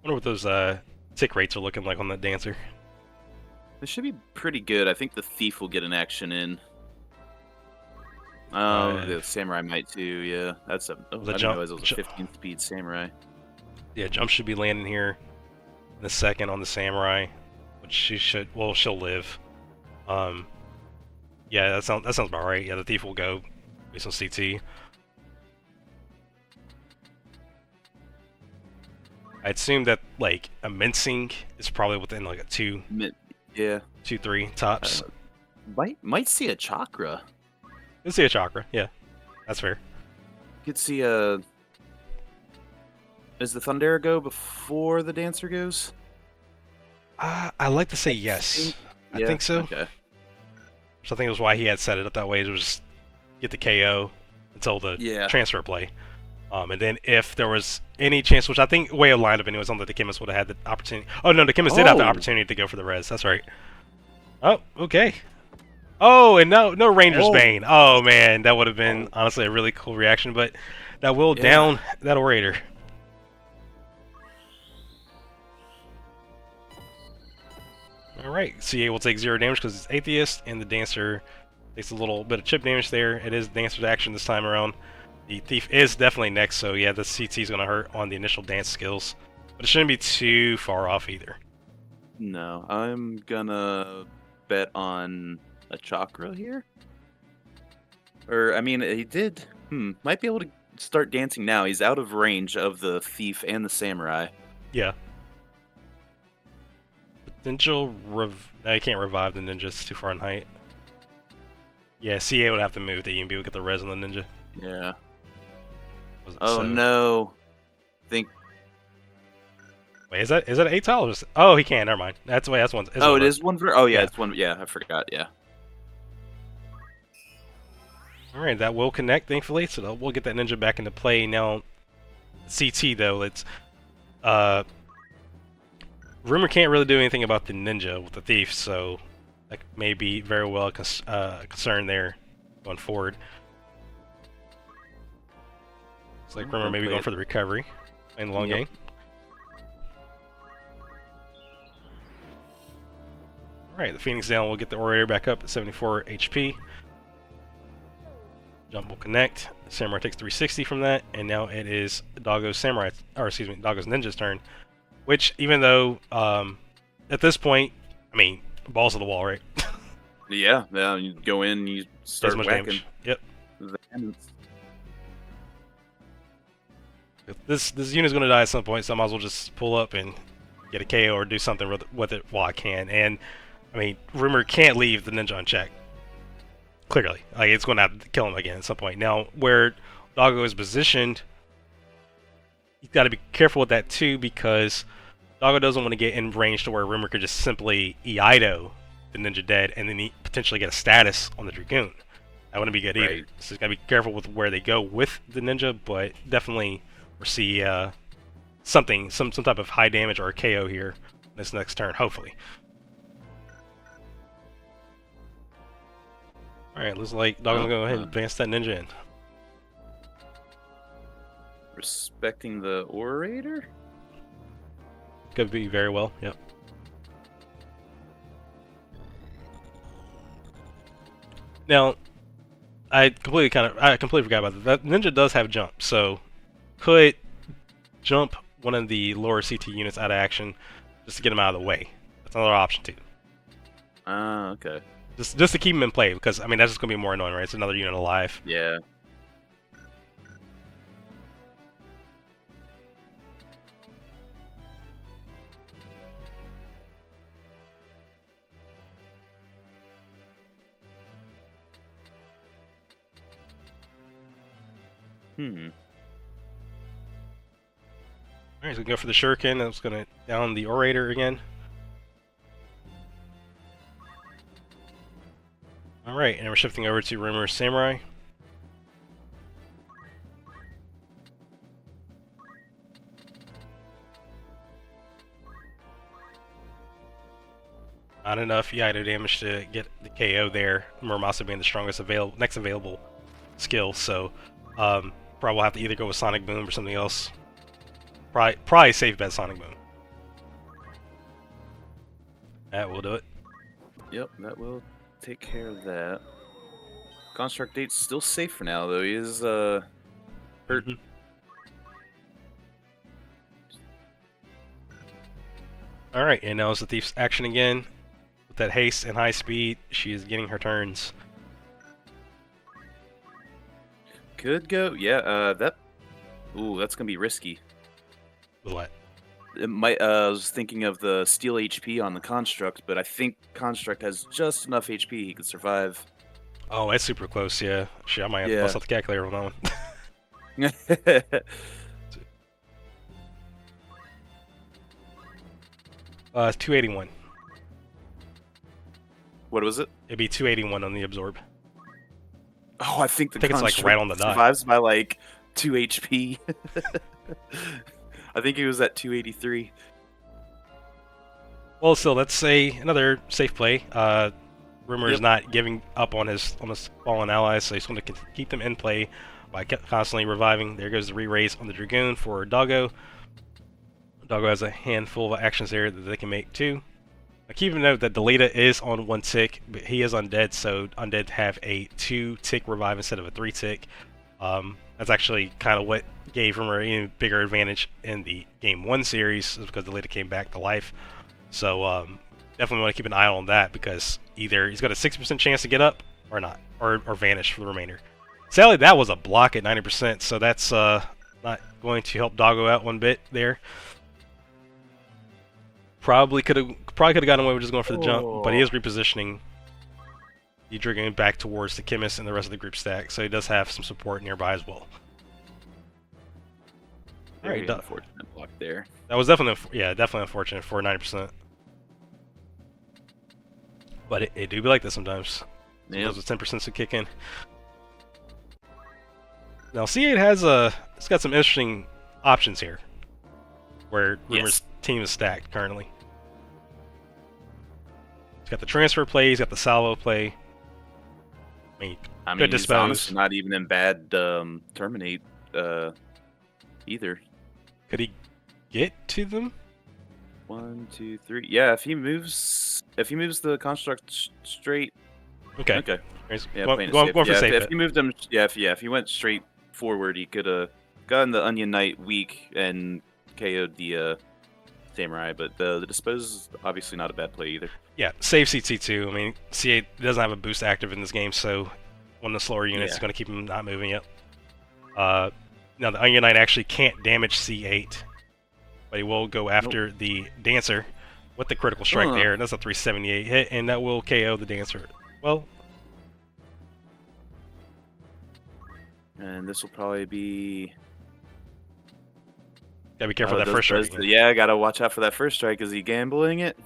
Wonder what those tick rates are looking like on that dancer. This should be pretty good. I think the thief will get an action in. Oh, the samurai might too. Yeah, that's a. Oh, I didn't realize it was a 15 speed samurai. Yeah, jump should be landing here in a second on the samurai, which she should. Well, she'll live. Yeah, that sounds about right. Yeah, the thief will go based on CT. I assume that like a mincing is probably within like a 2, yeah, 2-3 tops. Might see a chakra. You'll see a chakra. Yeah, that's fair. You could see a. Does the Thundera go before the dancer goes? I like to say yes. I think so. Okay. So I think it was why he had set it up that way. It was just get the KO until the transfer play. And then if there was any chance, which I think way of line up anyway, something that the chemist would have had the opportunity. Oh no, the chemist did have the opportunity to go for the res. That's right. Oh, okay. Oh, and no Ranger's Bane. Oh man, that would have been honestly a really cool reaction, but that will down that Orator. Alright, CA will take 0 damage because it's Atheist, and the Dancer takes a little bit of chip damage there. It is Dancer's action this time around. The Thief is definitely next, so yeah, the CT is going to hurt on the initial dance skills. But it shouldn't be too far off either. No, I'm gonna bet on a chakra here. Or, I mean, he did... might be able to start dancing now. He's out of range of the Thief and the Samurai. Yeah. Potential no, you can't revive the ninja, it's too far in height. Yeah, CA would have to move the EMB would get the res on the ninja. Yeah. Oh no. Think. Wait, is that 8 tile or just... Oh, he can't. Never mind. That's one. Oh, it is one for. Oh yeah, it's one. Yeah, I forgot. Yeah. All right, that will connect thankfully, so we'll get that ninja back into play now. CT though, it's Rumer can't really do anything about the ninja with the thief, so that may be very well a concern there going forward. Looks like Rumer may be going for the recovery in the long game. Alright, the Phoenix down will get the Orator back up at 74 HP. Jump will connect. Samurai takes 360 from that, and now it is Doggo's Doggo's Ninja's turn. Which, even though, at this point, I mean, balls to the wall, right? Yeah, you go in, you start whacking. Damage. Yep. This unit's going to die at some point, so I might as well just pull up and get a KO or do something with it while I can. And, I mean, Rumer can't leave the ninja unchecked. Clearly. Like, it's going to have to kill him again at some point. Now, where Doggo is positioned, you've got to be careful with that too, because Doggo doesn't want to get in range to where Rumer could just simply Iaido the ninja dead and then potentially get a status on the Dragoon. That wouldn't be good either. So you got to be careful with where they go with the ninja, but definitely foresee some type of high damage or a KO here this next turn, hopefully. Alright, looks like Doggo's gonna go ahead and advance that ninja in. Respecting the Orator? Could be very well, yep. Now, I completely forgot about that. That ninja does have jump, so could jump one of the lower CT units out of action just to get him out of the way. That's another option too. Okay. Just to keep him in play, because I mean that's just gonna be more annoying, right? It's another unit alive. Yeah. Alright, so we go for the Shuriken. That's gonna down the Orator again. Alright, and we're shifting over to Rumer's Samurai. Not enough Yaido damage to get the KO there. Muramasa being the strongest next available skill, so probably will have to either go with Sonic Boom or something else. Probably safe bet Sonic Boom. That will do it. Yep, that will take care of that. Construct Date's still safe for now, though. He is hurt. Mhm. Alright, and now is the Thief's action again. With that haste and high speed, she is getting her turns. Could go. Yeah, Ooh, that's gonna be risky. With what? It might. I was thinking of the steal HP on the Construct, but I think Construct has just enough HP he could survive. Oh, that's super close, yeah. Shit, I might have to bust out the calculator on that one. It's 281. What was it? It'd be 281 on the absorb. Oh, I think the I think it's, like, Construct right on the dot. survives by like 2 HP. I think he was at 283. Well, still, let's say another safe play. Rumer is not giving up on his fallen allies, so he's going to keep them in play by constantly reviving. There goes the re-raise on the Dragoon for Doggo. Doggo has a handful of actions there that they can make too. Now, keep in note that Delita is on 1 tick, but he is undead, so undead have a 2-tick revive instead of a 3-tick. That's actually kind of what gave Rumer an even bigger advantage in the Game 1 series, is because Delita came back to life. So definitely want to keep an eye on that, because either he's got a 60% chance to get up or not, or vanish for the remainder. Sadly, that was a block at 90%, so that's not going to help Doggo out one bit there. Probably could have gotten away with just going for the jump, but he is repositioning the Dragoon back towards the Chemist and the rest of the group stack, so he does have some support nearby as well. Very Alright, unfortunate block there. that was definitely unfortunate for 90%. But it do be like this sometimes. Yep. Those 10% to kick in. Now C8 it's got some interesting options here, where Rumer's team is stacked currently. He's got the transfer play, he's got the salvo play. I mean he's dispose. honestly not even in bad terminate either. Could he get to them? 1, 2, 3. Yeah, if he moves the Construct straight. Okay. Okay. Yeah, Playing it going safe. for safe If bet. he moved them, if he went straight forward, he could have gotten the Onion Knight weak and KO'd the Samurai. But the dispose is obviously not a bad play either. Yeah, save CT2. I mean, C8 doesn't have a boost active in this game, so one of the slower units is going to keep him not moving yet. Now, the Onion Knight actually can't damage C8, but he will go after the Dancer with the critical strike there. That's a 378 hit, and that will KO the Dancer. Well, and this will probably be. gotta be careful of that first strike. Yeah, gotta watch out for that first strike. Is he gambling it?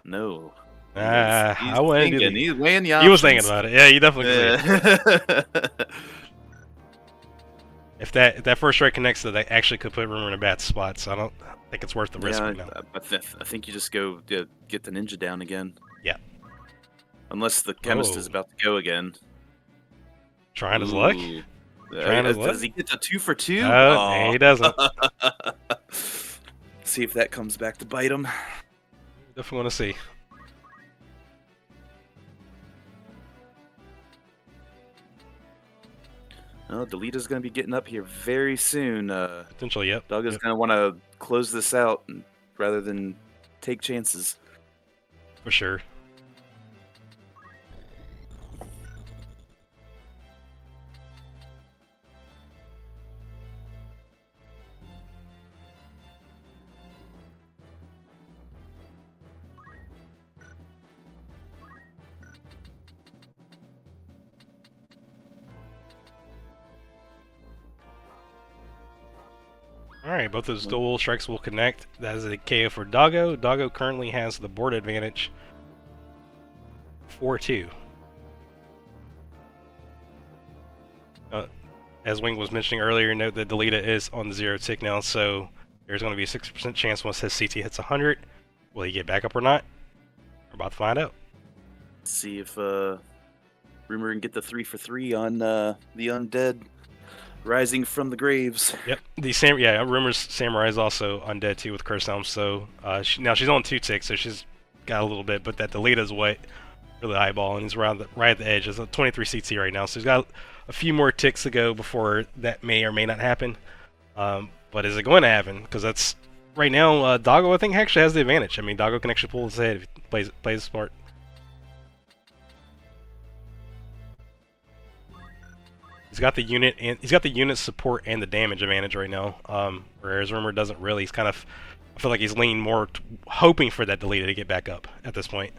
No. He's I wouldn't do thinking. that. He's weighing the He was options. thinking about it. Yeah, you definitely could. If that first strike connects, that actually could put Rumer in a bad spot. So I don't think it's worth the risk right now. I think you just go get the ninja down again. Yeah. Unless the chemist is about to go again. Trying his luck. Trying his luck. Does he get the 2 for 2? No, he doesn't. See if that comes back to bite him. Definitely want to see. Oh, Delita's going to be getting up here very soon. Potentially, yep. Doggo's going to want to close this out rather than take chances. For sure. Alright, both those dual strikes will connect. That is a KO for Doggo. Doggo currently has the board advantage. 4-2. As Wing was mentioning earlier, note that Delita is on the 0 tick now, so there's going to be a 60% chance once his CT hits 100 Will he get back up or not? We're about to find out. See if Rumer can get the 3 for 3 on the undead rising from the graves. Yep. Rumer's Samurai is also undead too with Curse Helm, so now she's on 2 ticks, so she's got a little bit, but that Delita's what really eyeball, and he's right at the edge. There's a 23 CT right now, so he's got a few more ticks to go before that may or may not happen. But is it going to happen? Because that's right now, Doggo I think actually has the advantage. I mean, Doggo can actually pull his head if he plays smart. He's got the unit support and the damage advantage right now. Whereas Rumer doesn't really. He's kind of, I feel like he's leaning more hoping for that Delita to get back up at this point.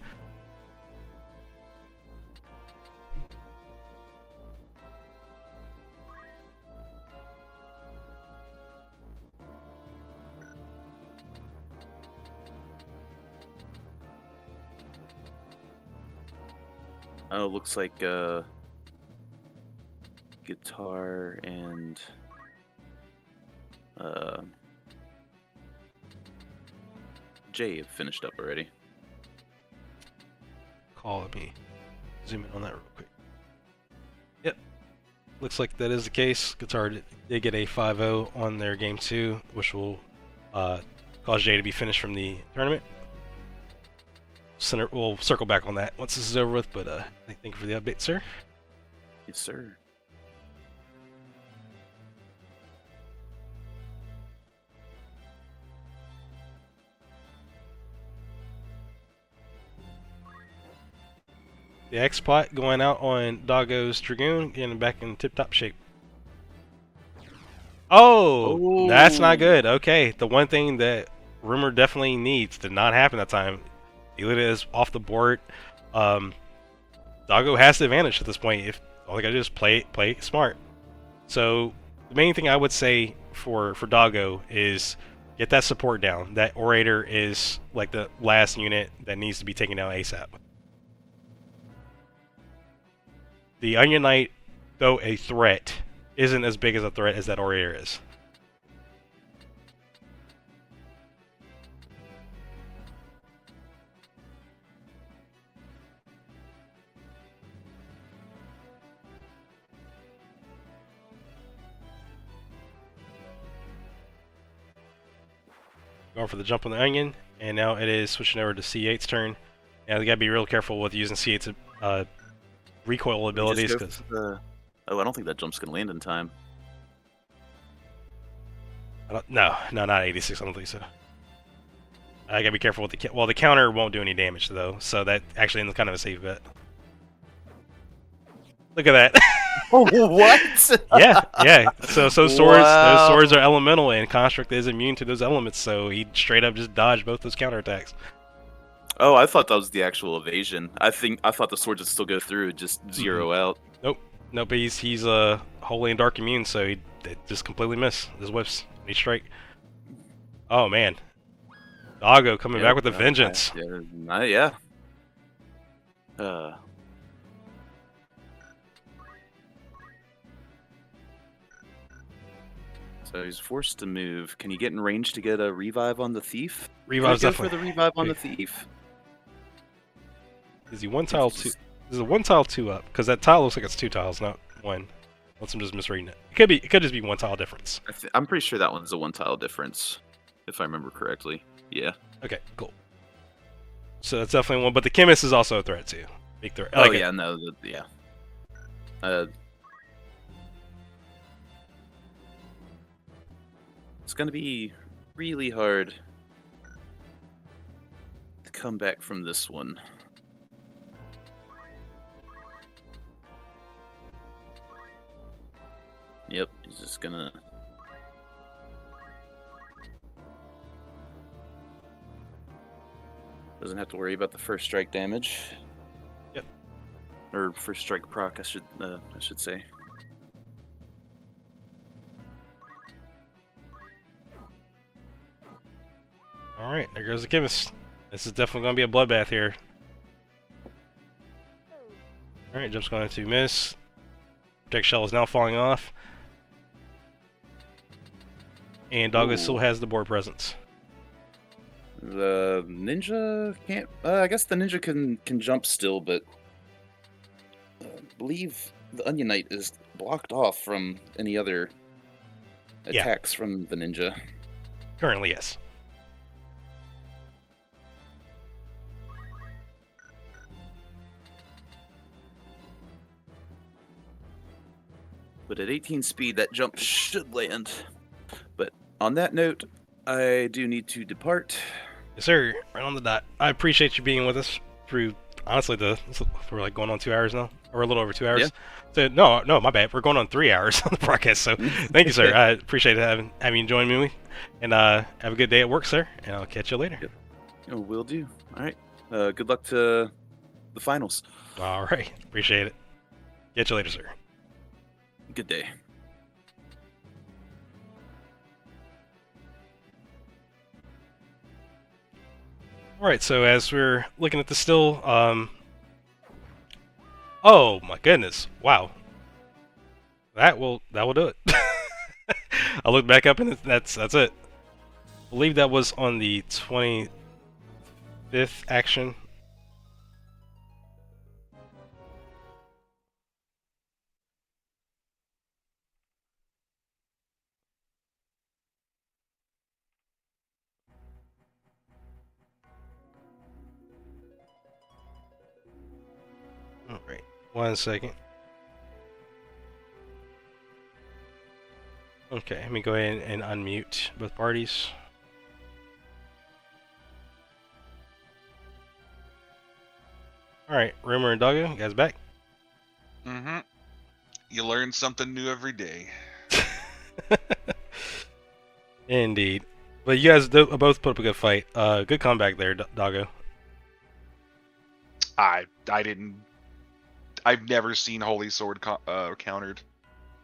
Oh, looks like Guitar and Jay have finished up already. Let me zoom in on that real quick. Yep, looks like that is the case. Guitar did get a 5-0 on their game 2, which will cause Jay to be finished from the tournament. We'll circle back on that once this is over with, but thank you for the update, sir. Yes, sir. The X-Pot going out on Doggo's Dragoon, getting back in tip-top shape. Oh, that's not good. Okay, the one thing that Rumer definitely needs did not happen that time. Delita is off the board. Doggo has the advantage at this point. If all they gotta do is play smart. So the main thing I would say for Doggo is get that support down. That Orator is like the last unit that needs to be taken down ASAP. The Onion Knight, though a threat, isn't as big as a threat as that Orator is. Going for the jump on the Onion, and now it is switching over to C8's turn. Now they gotta be real careful with using C8's recoil abilities. Oh, I don't think that jump's gonna land in time. No, not 86. I don't think so. I gotta be careful with the counter won't do any damage though, so that actually is kind of a safe bet. Look at that. Oh, what? yeah. So swords, Wow. those swords are elemental, and Construct is immune to those elements, so he straight up just dodged both those counterattacks. Oh, I thought that was the actual evasion. I thought the sword would still go through, just zero out. Nope. But he's holy and dark immune, so he just completely missed his whiffs. He strike. Oh man, Doggo coming back with a vengeance. Yeah. So he's forced to move. Can you get in range to get a revive on the thief? Revive's Go definitely for the revive on the thief. Is he one tile two? Is it one tile 2 up? Because that tile looks like it's 2 tiles, not 1. Unless I'm just misreading it. It could just be 1 tile difference. I'm pretty sure that one's a 1 tile difference, if I remember correctly. Yeah. Okay, cool. So that's definitely one, but the Chemist is also a threat too. Big threat. Oh yeah, no, yeah. It's gonna be really hard to come back from this one. Yep, he's just gonna... Doesn't have to worry about the first strike damage. Yep. Or first strike proc, I should say. Alright, there goes the Chemist. This is definitely going to be a bloodbath here. Alright, jump's going to miss. Protect Shell is now falling off. And Doggo still has the board presence. The ninja can't. I guess the ninja can jump still, but I believe the Onion Knight is blocked off from any other Yeah. attacks from the ninja. Currently, yes. But at 18 speed, that jump should land. But on that note, I do need to depart. Yes, sir. Right on the dot. I appreciate you being with us through, honestly, we're like going on 2 hours now, or a little over 2 hours. Yeah. So, no, my bad. We're going on 3 hours on the broadcast. So, thank you, sir. I appreciate having you join me, and have a good day at work, sir. And I'll catch you later. Yep. Oh, will do. All right. Good luck to the finals. All right. Appreciate it. Catch you later, sir. Good day. All right. So as we're looking at the still, oh my goodness! Wow. That will do it. I looked back up and that's it. I believe that was on the 25th action. All right. 1 second. Okay, let me go ahead and unmute both parties. Alright, Rumer and DoggoK, you guys back? Mm-hmm. You learn something new every day. Indeed. But you guys both put up a good fight. Good comeback there, DoggoK. I didn't. I've never seen Holy Sword countered,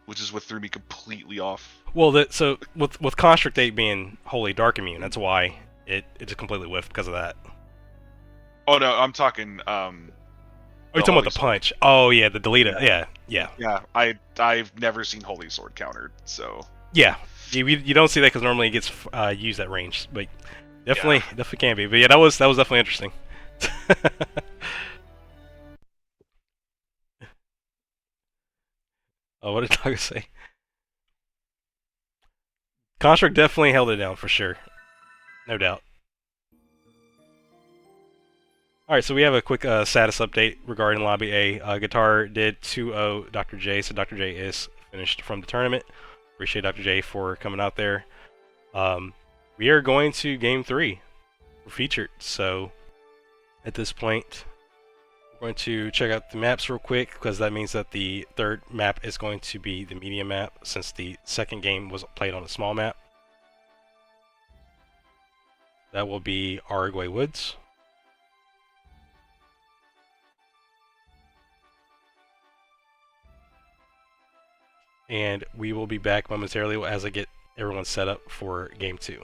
which is what threw me completely off. Well, so with Construct 8 being Holy Dark Immune, that's why it just completely whiffed because of that. Oh no, I'm talking. Oh, you're talking about the punch. Oh yeah, the delete. Yeah. Yeah, I've never seen Holy Sword countered, so. Yeah, you don't see that because normally it gets used at range, but definitely can be. But yeah, that was definitely interesting. Oh, what did DoggoK say? Construct definitely held it down for sure, no doubt. Alright, so we have a quick status update regarding Lobby A. Guitar did 2-0 Dr. J, so Dr. J is finished from the tournament. Appreciate Dr. J for coming out there. We are going to Game 3. We're featured, so at this point, we're going to check out the maps real quick, because that means that the third map is going to be the medium map, since the second game was played on a small map. That will be Aragway Woods. And we will be back momentarily as I get everyone set up for Game 2.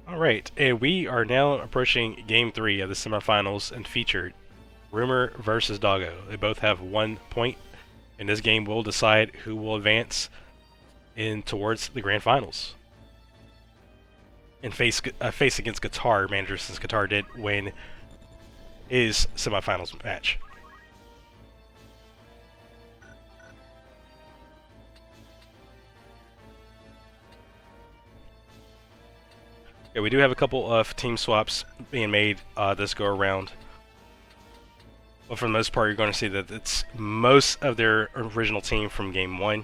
Alright, and we are now approaching Game 3 of the semifinals and featured Rumer versus Doggo. They both have 1 point, and this game will decide who will advance in towards the grand finals. And face against Guitarmanager, since Guitar did win his semifinals match. Yeah, we do have a couple of team swaps being made this go around. But for the most part, you're going to see that it's most of their original team from Game 1.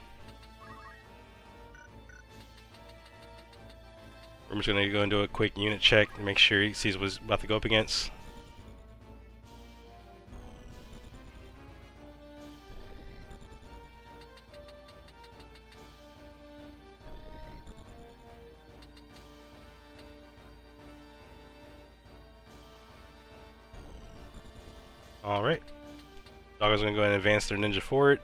I'm just going to go and do a quick unit check to make sure he sees what he's about to go up against. Alright. Doggo's going to go ahead and advance their ninja forward.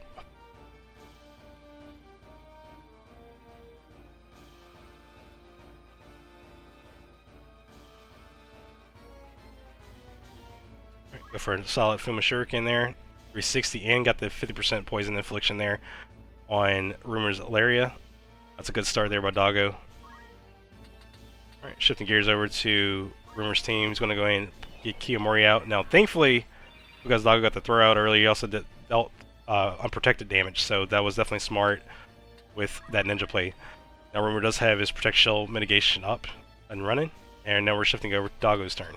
Go for a solid Fuma Shuriken there. 360 and got the 50% poison infliction there on Rumer's Alaria. That's a good start there by Doggo. Alright, shifting gears over to Rumer's team. He's going to go ahead and get Kiyomori out. Now, thankfully, because Doggo got the throw out early, he also dealt unprotected damage, so that was definitely smart with that ninja play. Now, Rumer does have his Protect Shell mitigation up and running, and now we're shifting over to Doggo's turn.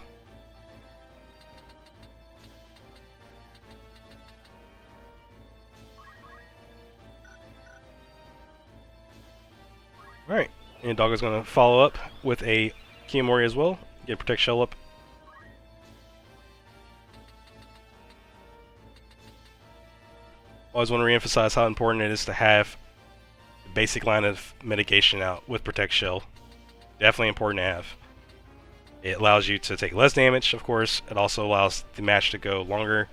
Alright, and Doggo's going to follow up with a Kiyomori as well, get Protect Shell up. Always want to re-emphasize how important it is to have the basic line of mitigation out with Protect Shell. Definitely important to have. It allows you to take less damage, of course. It also allows the match to go longer.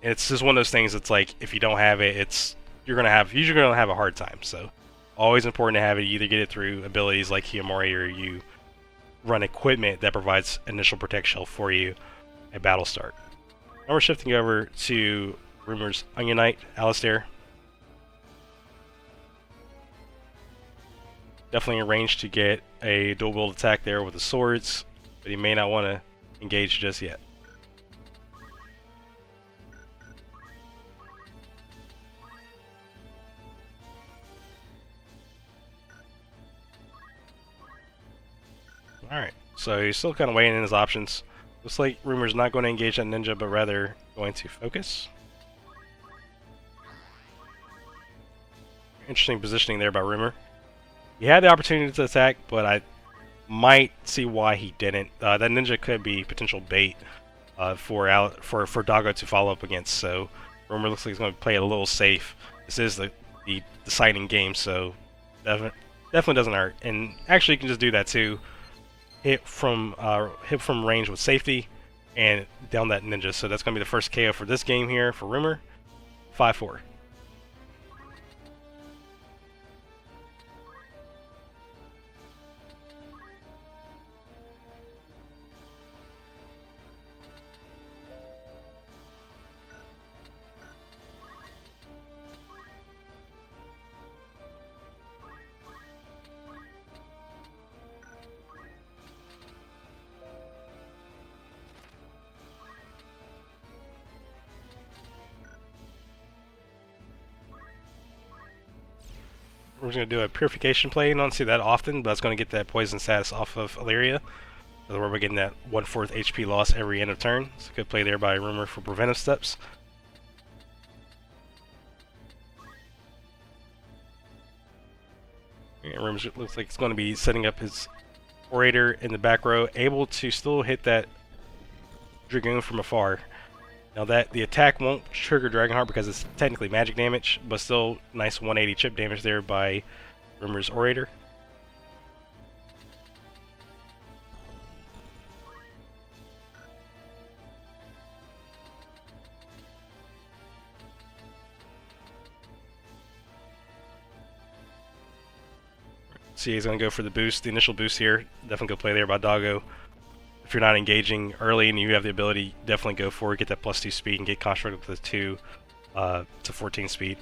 It's just one of those things that's like, if you don't have it, you're usually gonna have a hard time. So always important to have it. You either get it through abilities like Kiyomori, or you run equipment that provides initial Protect Shell for you at battle start. Now we're shifting over to Rumer's Onion Knight, Alistair. Definitely arranged to get a dual wield attack there with the swords, but he may not want to engage just yet. Alright, so he's still kind of weighing in his options. Looks like Rumer's not going to engage that ninja, but rather going to focus. Interesting positioning there by Rumer. He had the opportunity to attack, but I might see why he didn't. That ninja could be potential bait for Doggo to follow up against. So Rumer looks like he's going to play it a little safe. This is the deciding game, so definitely doesn't hurt. And actually, you can just do that too. Hit from range with safety and down that ninja. So that's going to be the first KO for this game here for Rumer. 5-4. We're just going to do a purification play. You don't see that often, but that's going to get that poison status off of Alaria. So we're getting that 1/4 HP loss every end of turn. It's a good play there by Rumer for preventive steps. Yeah, Rumer looks like it's going to be setting up his Orator in the back row, able to still hit that Dragoon from afar. Now that the attack won't trigger Dragonheart because it's technically magic damage, but still nice 180 chip damage there by Rumer's Orator. CA is going to go for the boost, the initial boost here. Definitely go play there by Doggo. If you're not engaging early and you have the ability, definitely go for it. Get that +2 speed and get Construct up to 2 to 14 speed.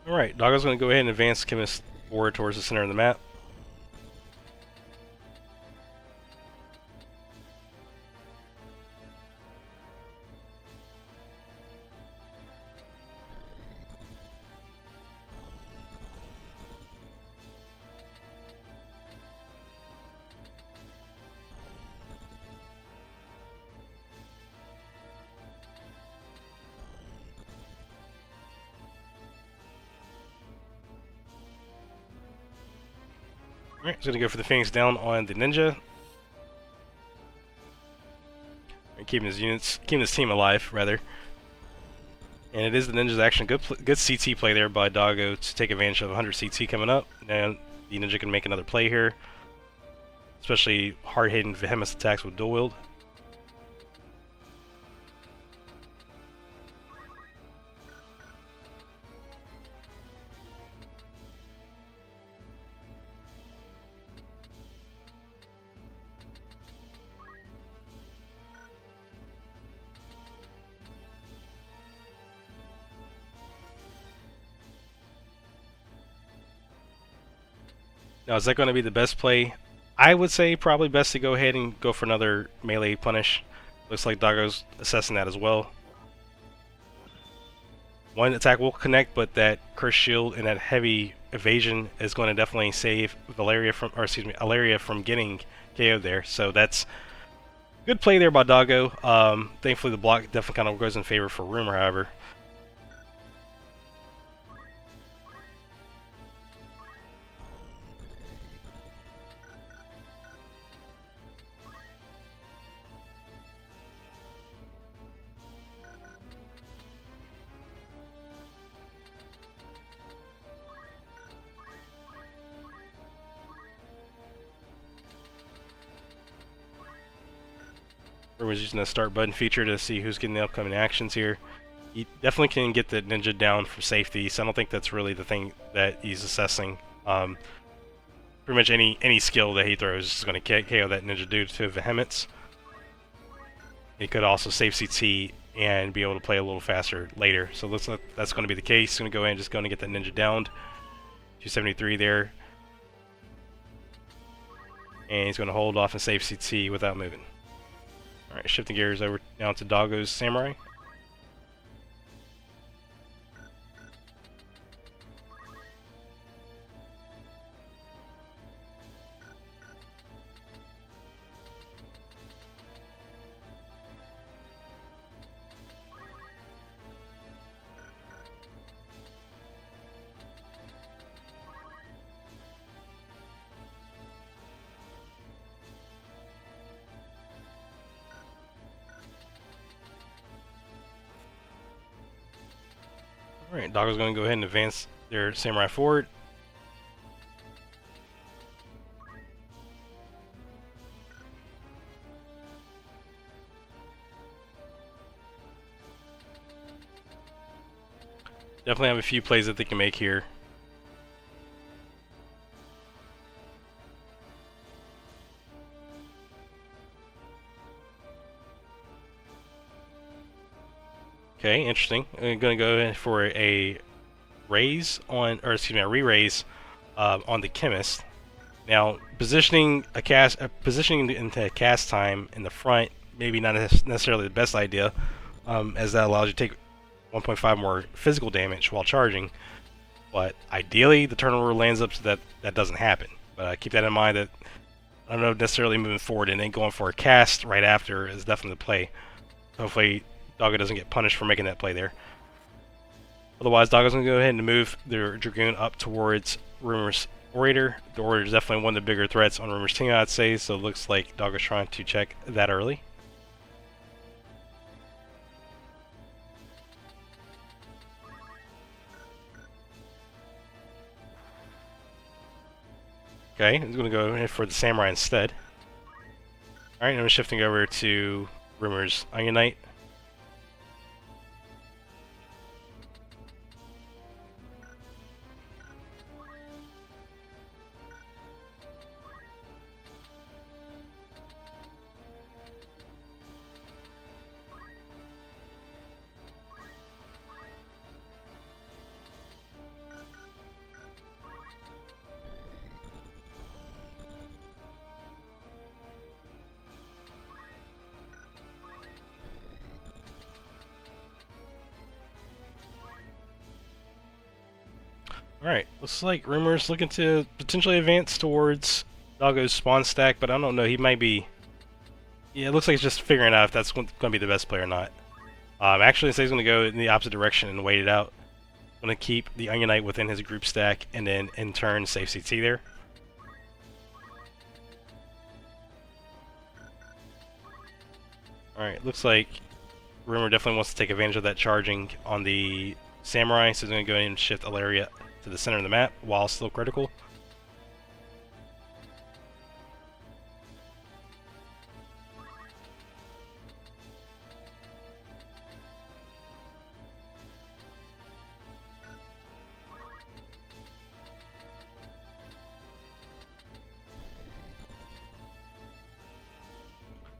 Alright, Doggo's going to go ahead and advance Chemist forward towards the center of the map. Alright, he's going to go for the Phoenix down on the Ninja. And keeping his team alive, rather. And it is the Ninja's action. Good CT play there by Doggo to take advantage of 100 CT coming up. Now the Ninja can make another play here. Especially hard-hitting Vehemence attacks with dual wield. Now, is that going to be the best play? I would say probably best to go ahead and go for another melee punish. Looks like Doggo's assessing that as well. One attack will connect, but that curse shield and that heavy evasion is going to definitely save Ilaria from getting KO'd there. So that's good play there by Doggo. Thankfully, the block definitely kind of goes in favor for Rumer, however. Rumer's using the start button feature to see who's getting the upcoming actions here. He definitely can get the Ninja down for safety, so I don't think that's really the thing that he's assessing. Pretty much any skill that he throws is going to KO that Ninja due to Vehemence. He could also save CT and be able to play a little faster later. So looks like that's going to be the case. He's going to go in and just going to get that Ninja downed. 273 there. And he's going to hold off and save CT without moving. Alright, shifting gears over now to Doggo's Samurai. Alright, Doggo's going to go ahead and advance their Samurai forward. Definitely have a few plays that they can make here. Okay, interesting. I'm going to go in for a raise on, or excuse me, a re-raise on the Chemist. Now, positioning into cast time in the front, maybe not necessarily the best idea, as that allows you to take 1.5 more physical damage while charging. But ideally, the turnover lands up so that doesn't happen. But keep that in mind that I don't know necessarily moving forward and then going for a cast right after is definitely the play. Hopefully Doggo doesn't get punished for making that play there. Otherwise, Doggo's going to go ahead and move their Dragoon up towards Rumer's Orator. The Orator is definitely one of the bigger threats on Rumer's team, I'd say, so it looks like Doggo's trying to check that early. Okay, he's going to go in for the Samurai instead. Alright, I'm shifting over to Rumer's Onion Knight. Alright, looks like Rumer's looking to potentially advance towards Doggo's spawn stack, but I don't know, he might be... Yeah, it looks like he's just figuring out if that's going to be the best play or not. Actually, he's going to go in the opposite direction and wait it out. Going to keep the Onion Knight within his group stack, and then in turn save CT there. Alright, looks like Rumer definitely wants to take advantage of that charging on the Samurai, so he's going to go in and shift Alaria to the center of the map while still critical.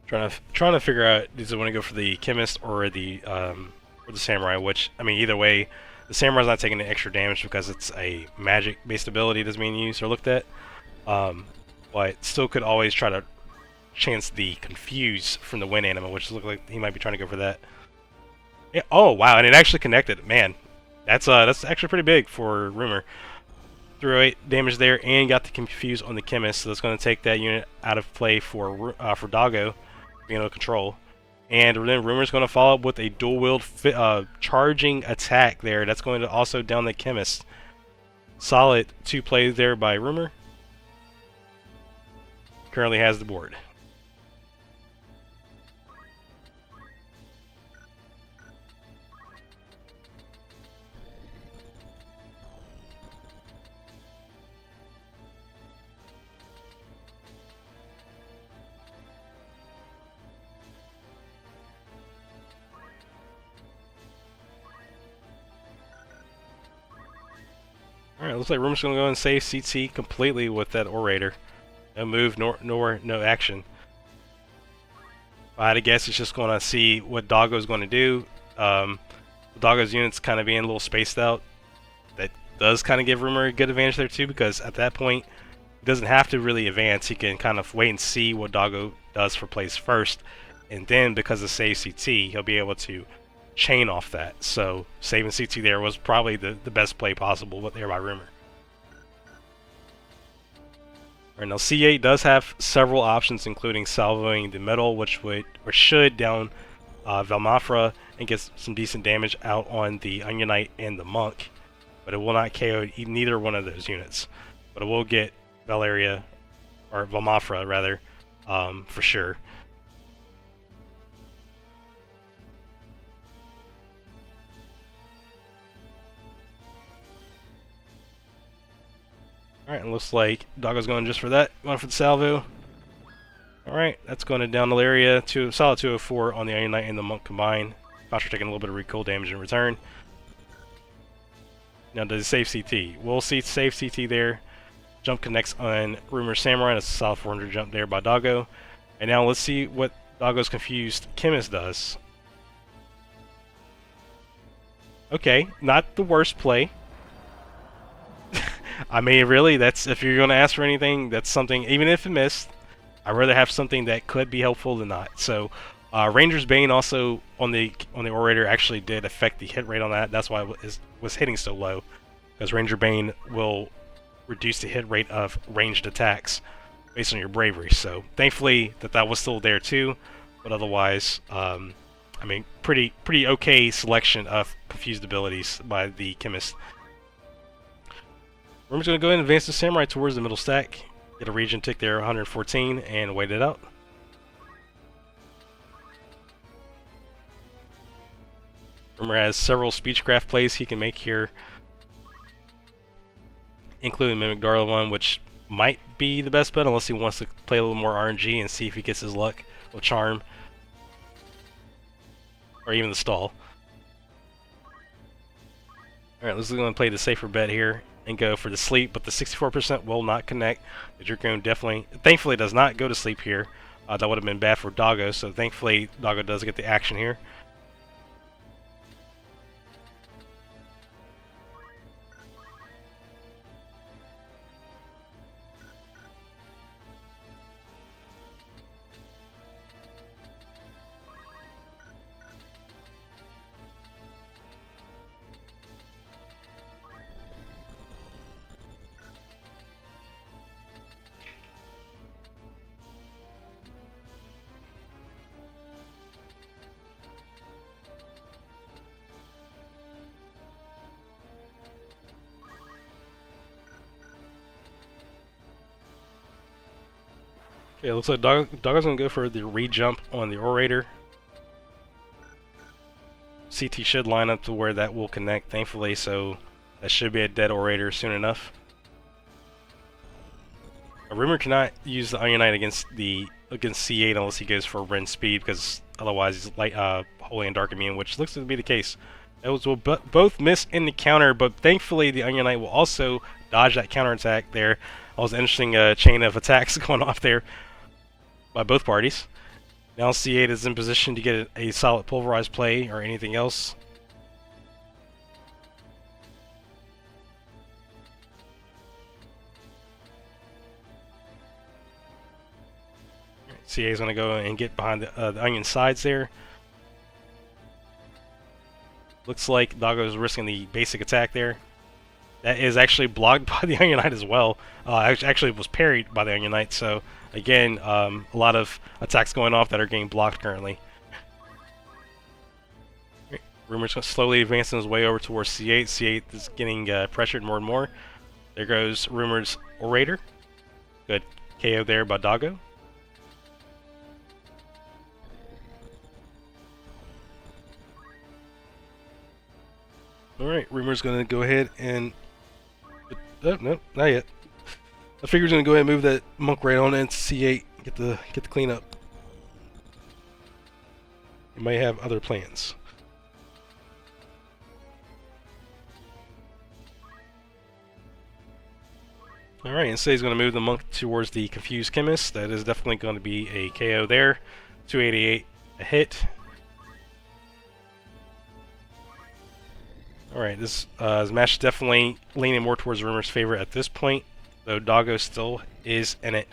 Trying to figure out, does it want to go for the Chemist or the Samurai? Which, I mean, either way, the Samurai's not taking the extra damage because it's a magic-based ability that's being used or looked at. But still could always try to chance the Confuse from the Wind Anima, which looks like he might be trying to go for that. Yeah, oh wow, and it actually connected. Man, that's actually pretty big for Rumer. 308 damage there, and got the Confuse on the Chemist, so that's going to take that unit out of play for Doggo being able to control. And then Rumer's going to follow up with a dual-wield charging attack there. That's going to also down the Chemist. Solid 2 plays there by Rumer. Currently has the board. Alright, looks like Rumer's going to go and save CT completely with that Orator. No move, no action. If I had to guess, it's just going to see what Doggo's going to do. Doggo's unit's kind of being a little spaced out. That does kind of give Rumer a good advantage there too, because at that point, he doesn't have to really advance. He can kind of wait and see what Doggo does for plays first. And then, because of save CT, he'll be able to chain off that. So saving CT there was probably the best play possible there by Rumer. Alright, now C8 does have several options, including salvoing the metal, which should down Valmafra and get some decent damage out on the Onion Knight and the Monk, but it will not KO neither one of those units. But it will get Valeria, or Valmafra rather, for sure. Alright, it looks like Doggo's going just for that. Going for the salvo. Alright, that's going to down the area to solid 204 on the Onion Knight and the Monk combined. Foster taking a little bit of recoil damage in return. Now does it save CT? We'll see save CT there. Jump connects on Rumer's Samurai. That's a solid 400 jump there by Doggo. And now let's see what Doggo's Confused Chemist does. Okay, not the worst play. I mean, really, that's, if you're going to ask for anything, that's something, even if it missed, I'd rather have something that could be helpful than not. So, Ranger's Bane also on the Orator actually did affect the hit rate on that. That's why it was hitting so low, because Ranger Bane will reduce the hit rate of ranged attacks based on your bravery. So thankfully that was still there too, but otherwise, I mean, pretty okay selection of confused abilities by the chemist. Rumer's going to go ahead and advance the samurai towards the middle stack, get a region tick there, 114, and wait it out. Rumer has several speechcraft plays he can make here, including Mimic Darla which might be the best bet unless he wants to play a little more RNG and see if he gets his luck with Charm. Or even the stall. Alright, let's go and play the safer bet here and go for the sleep, but the 64% will not connect. The Dracoon thankfully does not go to sleep here. That would have been bad for Doggo, so thankfully Doggo does get the action here. Okay, looks like Doggo's gonna go for the re-jump on the Orator. CT should line up to where that will connect, thankfully, so that should be a dead Orator soon enough. Rumer cannot use the Onion Knight against C8 unless he goes for Ren Speed, because otherwise he's Holy and Dark Immune, which looks to be the case. Those will both miss in the counter, but thankfully the Onion Knight will also dodge that counterattack there. That was an interesting chain of attacks going off there by both parties. Now C8 is in position to get a solid pulverized play or anything else. CA is going to go and get behind the Onion sides there. Looks like Doggo is risking the basic attack there. That is actually blocked by the Onion Knight as well. Actually, it was parried by the Onion Knight, so again, a lot of attacks going off that are getting blocked currently. Rumer's slowly advancing his way over towards C8. C8 is getting pressured more and more. There goes Rumer's Orator. Good KO there by Doggo. Alright, Rumer's going to go ahead and... Oh, no, not yet. I figure he's going to go ahead and move that monk right on into C8, get the cleanup. He might have other plans. Alright, instead he's going to move the monk towards the Confused Chemist. That is definitely going to be a KO there. 288 a hit. Alright, this match is definitely leaning more towards Rumer's favor at this point, though Doggo still is in it.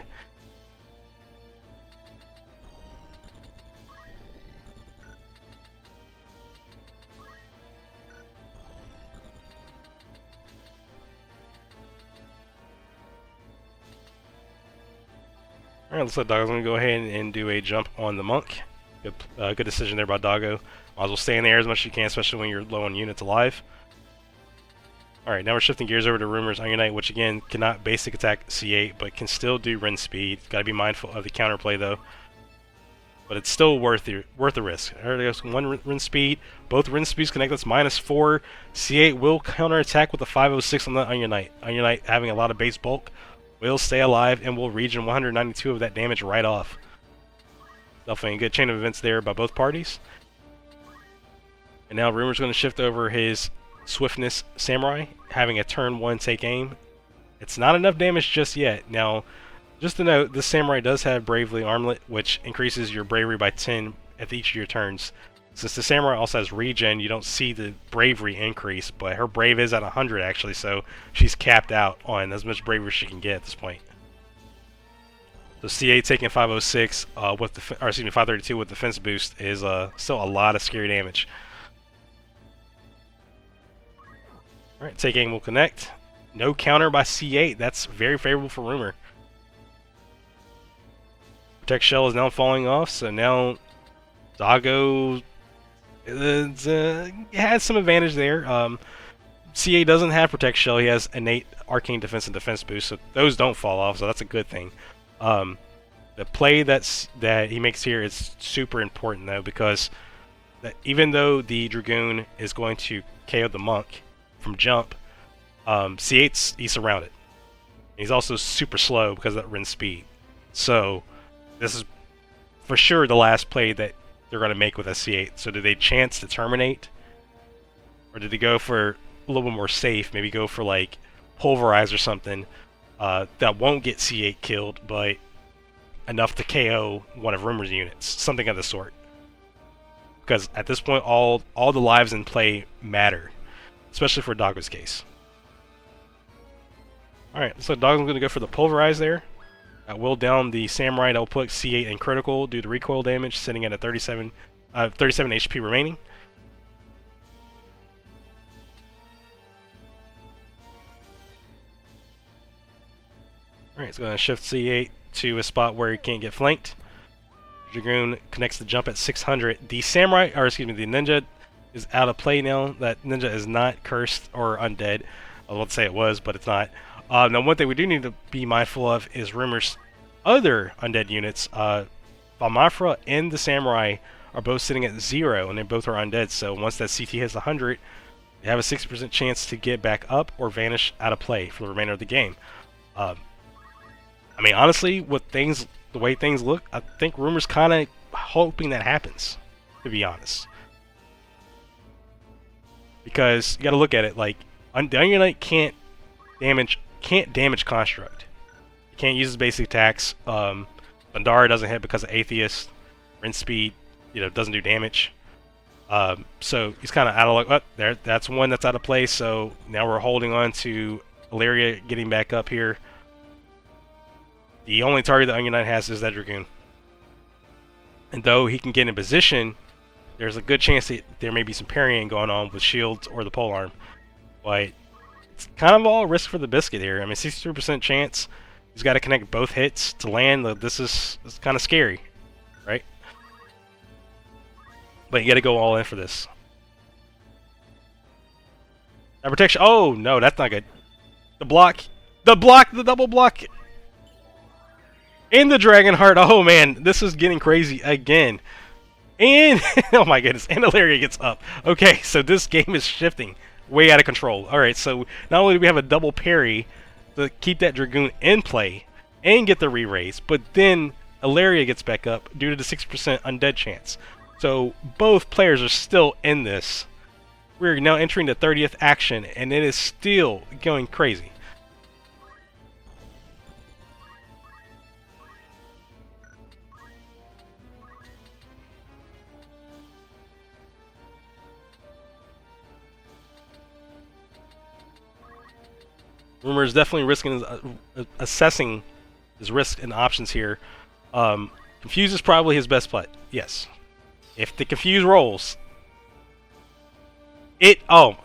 Alright, looks like Doggo's going to go ahead and do a jump on the monk. Good decision there by Doggo. Might as well stay in the air as much as you can, especially when you're low on units alive. Alright, now we're shifting gears over to Rumer's Onion Knight, which again cannot basic attack C8, but can still do Ren Speed. Gotta be mindful of the counterplay though. But it's still worth the risk. There's one Ren Speed, both Ren Speeds connect, that's -4. C8 will counterattack with a 506 on the Onion Knight. Onion Knight, having a lot of base bulk, will stay alive and will region 192 of that damage right off. Definitely a good chain of events there by both parties. And now Rumer's going to shift over his Swiftness Samurai, having a turn 1 take aim. It's not enough damage just yet. Now, just to note, this Samurai does have Bravely Armlet, which increases your bravery by 10 at each of your turns. Since the Samurai also has regen, you don't see the bravery increase, but her brave is at 100 actually, so she's capped out on as much bravery as she can get at this point. So C8 taking 506 with 532 with defense boost is still a lot of scary damage. Alright, take aim will connect. No counter by C8. That's very favorable for Rumer. Protect Shell is now falling off, so now Doggo has some advantage there. CA doesn't have Protect Shell. He has innate Arcane Defense and Defense Boost, so those don't fall off, so that's a good thing. The play that he makes here is super important, though, because even though the Dragoon is going to KO the Monk from jump, he's surrounded. He's also super slow because of that Rin speed. So this is for sure the last play that they're going to make with a C8. So do they chance to terminate? Or did they go for a little bit more safe? Maybe go for like Pulverize or something that won't get C8 killed, but enough to KO one of Rumer's units. Something of the sort. Because at this point, all the lives in play matter. Especially for Doggo's case. Alright, so Doggo's going to go for the Pulverize there. That will down the Samurai. That will put C8 in critical due to recoil damage, sitting at a 37 HP remaining. Alright, it's going to shift C8 to a spot where he can't get flanked. Dragoon connects the jump at 600. The Samurai, or excuse me, the Ninja is out of play now. That Ninja is not cursed or undead. I won't say it was, but it's not. Now, one thing we do need to be mindful of is Rumer's other undead units. Valmafra and the Samurai are both sitting at 0, and they both are undead. So once that CT hits 100, they have a 60% chance to get back up or vanish out of play for the remainder of the game. I mean, honestly, the way things look, I think Rumer's kind of hoping that happens, to be honest. Because you got to look at it like the Onion Knight can't damage Construct. He can't use his basic attacks. Bandara doesn't hit because of Atheist. Rin speed, doesn't do damage. So he's kind of out of luck. Oh, there, that's one that's out of place. So now we're holding on to Ilaria getting back up here. The only target the Onion Knight has is that Dragoon. And though he can get in position, there's a good chance that there may be some parrying going on with shields or the polearm. But it's kind of all risk for the biscuit here. I mean, 63% chance. He's got to connect both hits to land. This is kind of scary, right? But you got to go all in for this. That protection. Oh, no, that's not good. The double block. And the Dragon Heart. Oh, man, this is getting crazy again. And, oh my goodness, and Ilaria gets up. Okay, so this game is shifting way out of control. Alright, so not only do we have a double parry to keep that Dragoon in play and get the re-raise, but then Ilaria gets back up due to the 6% undead chance. So both players are still in this. We're now entering the 30th action, and it is still going crazy. Rumer is definitely assessing his risk and options here. Confuse is probably his best play. Yes. If the Confuse rolls, oh my,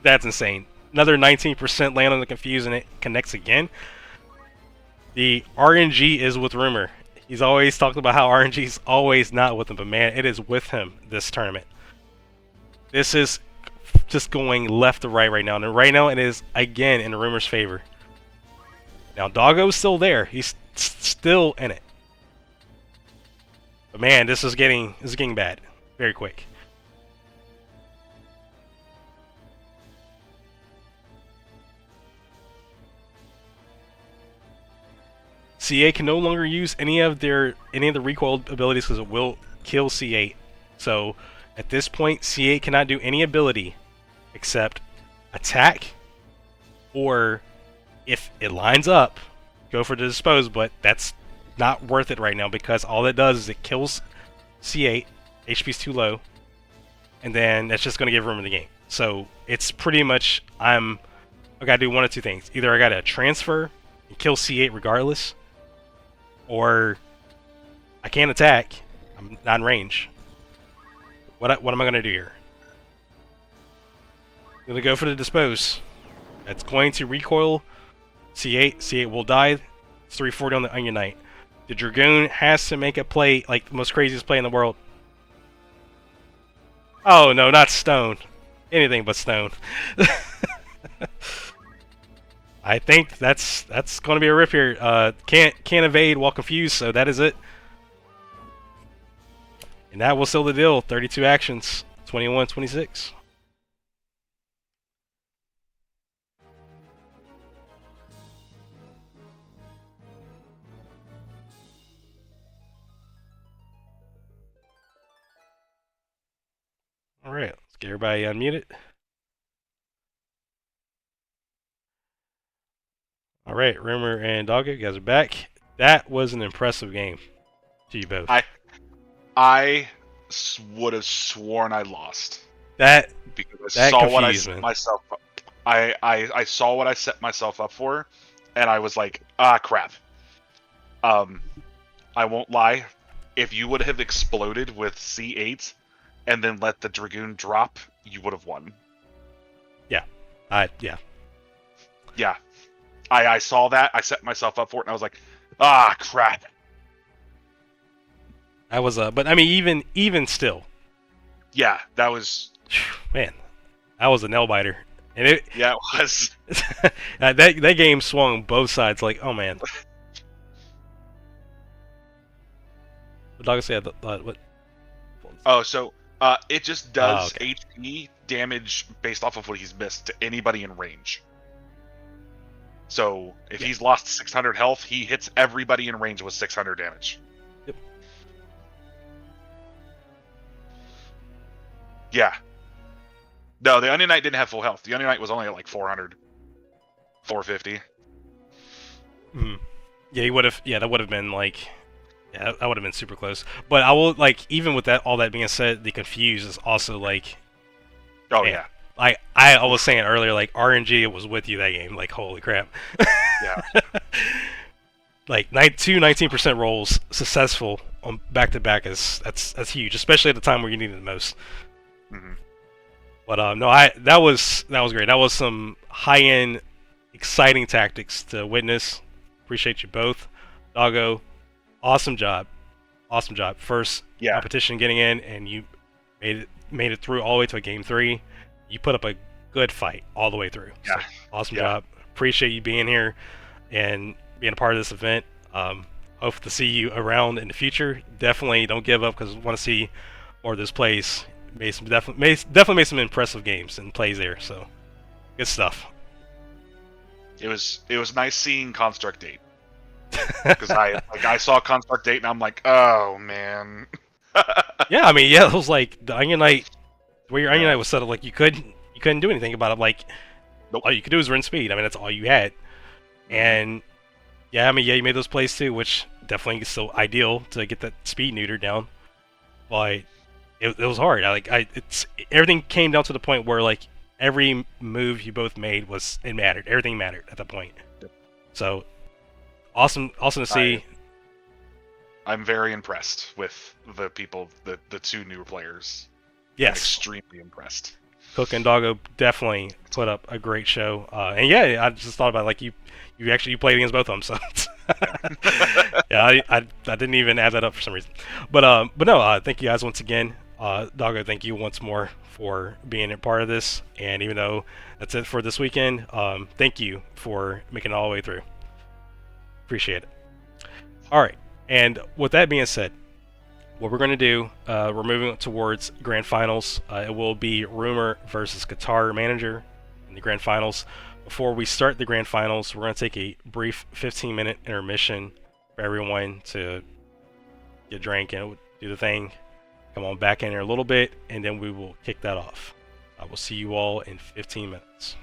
that's insane. Another 19% land on the Confuse and it connects again. The RNG is with Rumer. He's always talked about how RNG is always not with him, but man, it is with him this tournament. This is just going left to right now, and right now it is again in Rumer's favor. Now Doggo's still there; he's still in it. But man, this is getting bad very quick. CA can no longer use any of the recoil abilities because it will kill C8. So at this point, C8 cannot do any ability except attack, or if it lines up, go for the dispose, but that's not worth it right now because all it does is it kills C8, HP's too low, and then that's just going to give Rumer the game. So it's pretty much, I gotta do one of two things. Either I gotta transfer and kill C8 regardless, or I can't attack, I'm not in range. What am I going to do here? I'm going to go for the dispose. It's going to recoil. C8. C8 will die. It's 340 on the Onion Knight. The Dragoon has to make a play like the most craziest play in the world. Oh no, not stone. Anything but stone. I think that's going to be a rip here. Can't evade while confused, so that is it. And that will seal the deal. 32 actions, 21-26. All right, let's get everybody unmuted. All right, Rumer and DoggoK, you guys are back. That was an impressive game to you both. I would have sworn I lost. That because I saw what I set myself up. I saw what I set myself up for, and I was like, crap. I won't lie. If you would have exploded with C8 and then let the Dragoon drop, you would have won. Yeah. Yeah. I saw that. I set myself up for it, and I was like, crap. I was but I mean, even still. Yeah, that was. Man, that was a nail biter, and it. Yeah, it was. that game swung both sides. Like, oh man. What dog say? What? Oh, so it just does okay. HP damage based off of what he's missed to anybody in range. So if he's lost 600 health, he hits everybody in range with 600 damage. Yep. Yeah. No, the Onion Knight didn't have full health. The Onion Knight was only at like 400, 450. Mm-hmm. Yeah, he would have. Yeah, that would have been like. Yeah, that would have been super close. But I will even with that. All that being said, the confuse is also like. Oh man, yeah. Like I was saying earlier, like RNG was with you that game. Like holy crap. Yeah. Like 19% rolls successful on back to back that's huge, especially at the time where you need it the most. Mm-hmm. But no, that was great. That was some high end, exciting tactics to witness. Appreciate you both, DoggoK. Awesome job. First competition getting in, and you made it through all the way to a game 3. You put up a good fight all the way through. Yeah. So, awesome job. Appreciate you being here and being a part of this event. Hope to see you around in the future. Definitely don't give up because we want to see more of this plays. Definitely made some impressive games and plays there. So good stuff. It was nice seeing Construct 8 because I saw Construct 8 and I'm like, oh man. Yeah, I mean, it was like the Onion Knight. The way your Onion Knight was set up, like you couldn't do anything about it. Like, nope. All you could do was run speed. I mean, that's all you had. And yeah, I mean, you made those plays too, which definitely is so ideal to get that speed neuter down. But it was hard. Everything came down to the point where like every move you both made mattered. Everything mattered at that point. So awesome to see. I'm very impressed with the people, the two newer players. Yes. I'm extremely impressed. Cook and DoggoK definitely put up a great show. And yeah, I just thought about it, like you played against both of them, so yeah, I didn't even add that up for some reason. But no, thank you guys once again. DoggoK, thank you once more for being a part of this. And even though that's it for this weekend, thank you for making it all the way through. Appreciate it. All right, and with that being said, what we're going to do, we're moving towards grand finals. It will be Rumer versus Guitarmanager in the grand finals. Before we start the grand finals, we're going to take a brief 15-minute intermission for everyone to get a drink and do the thing. Come on back in here a little bit, and then we will kick that off. I will see you all in 15 minutes.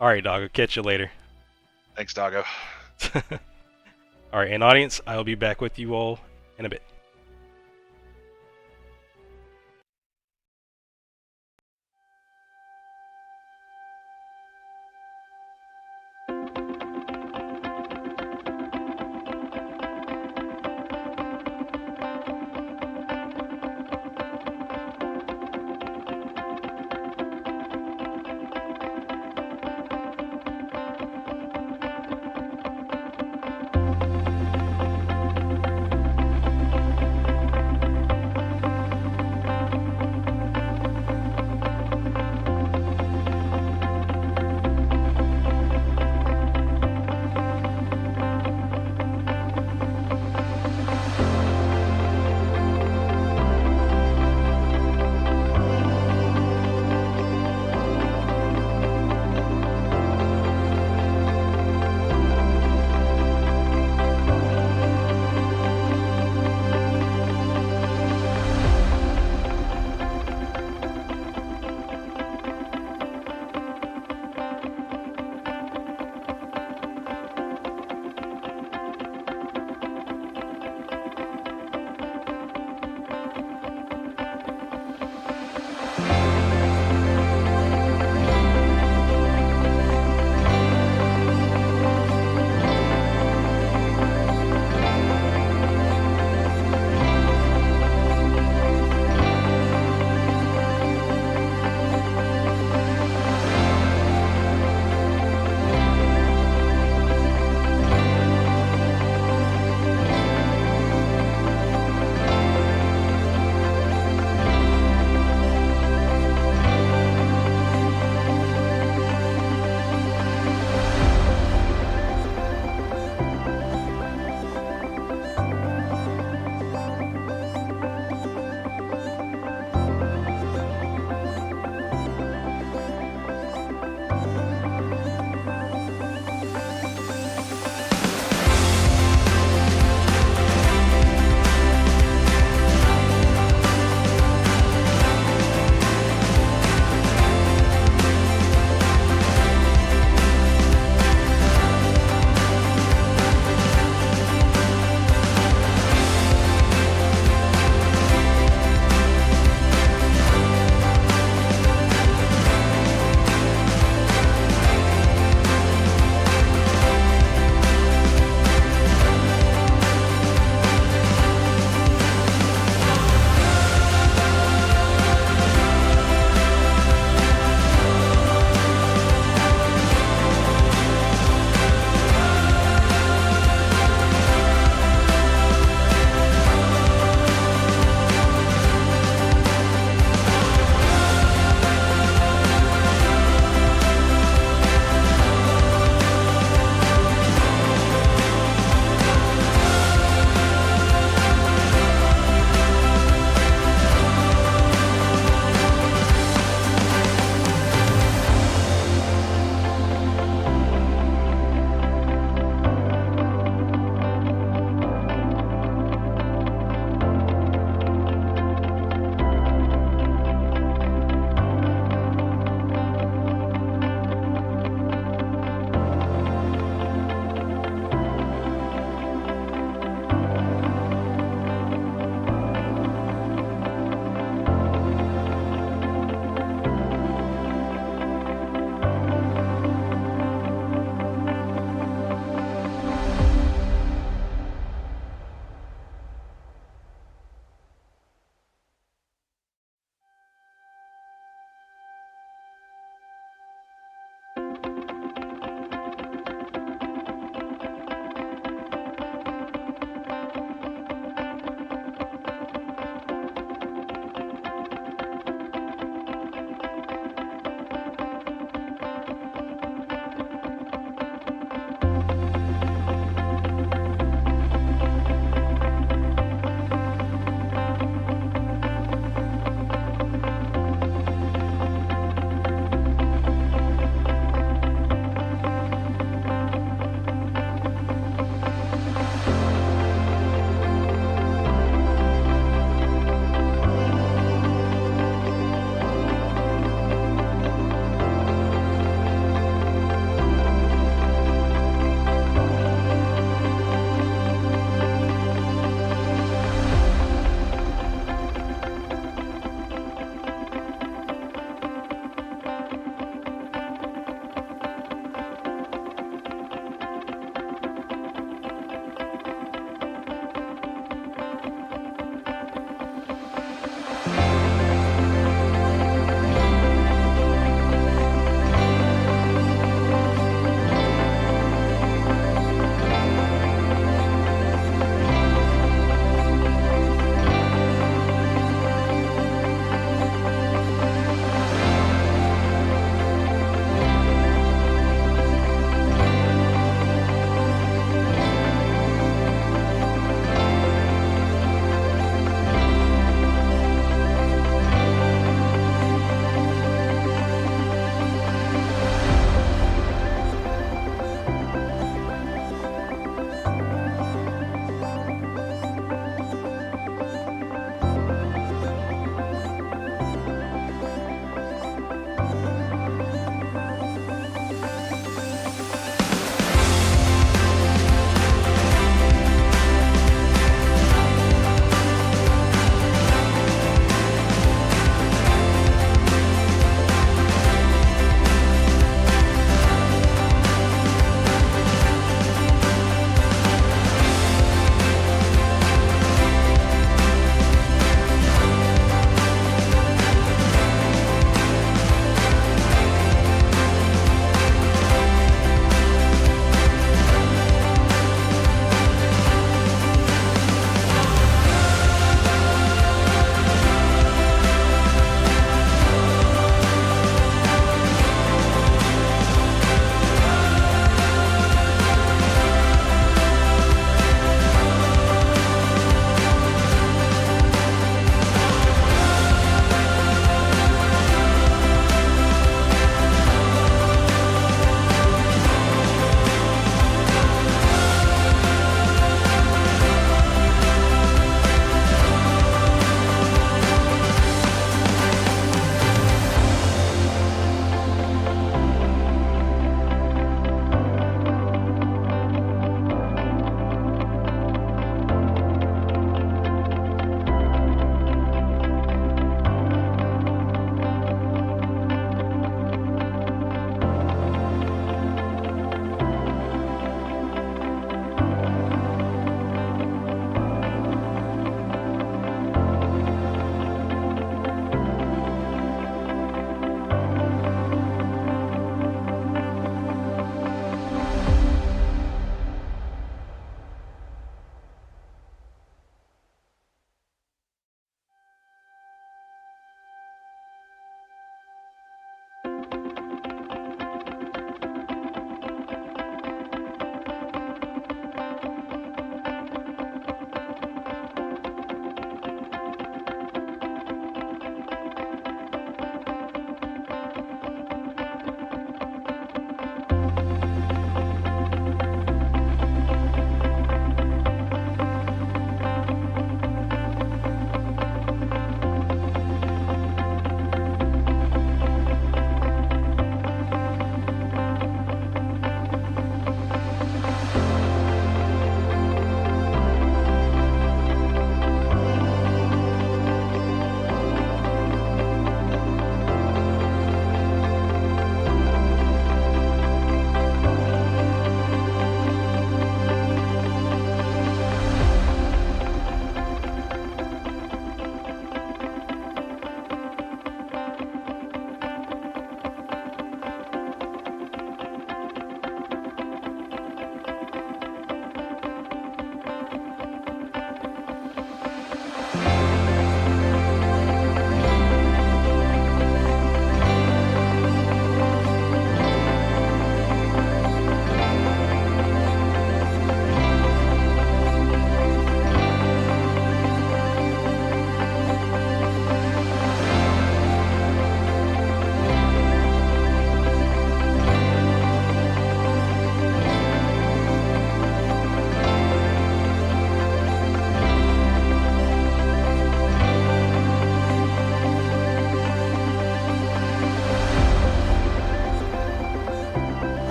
Alright, DoggoK. Catch you later. Thanks, Doggo. Alright, and audience, I will be back with you all in a bit.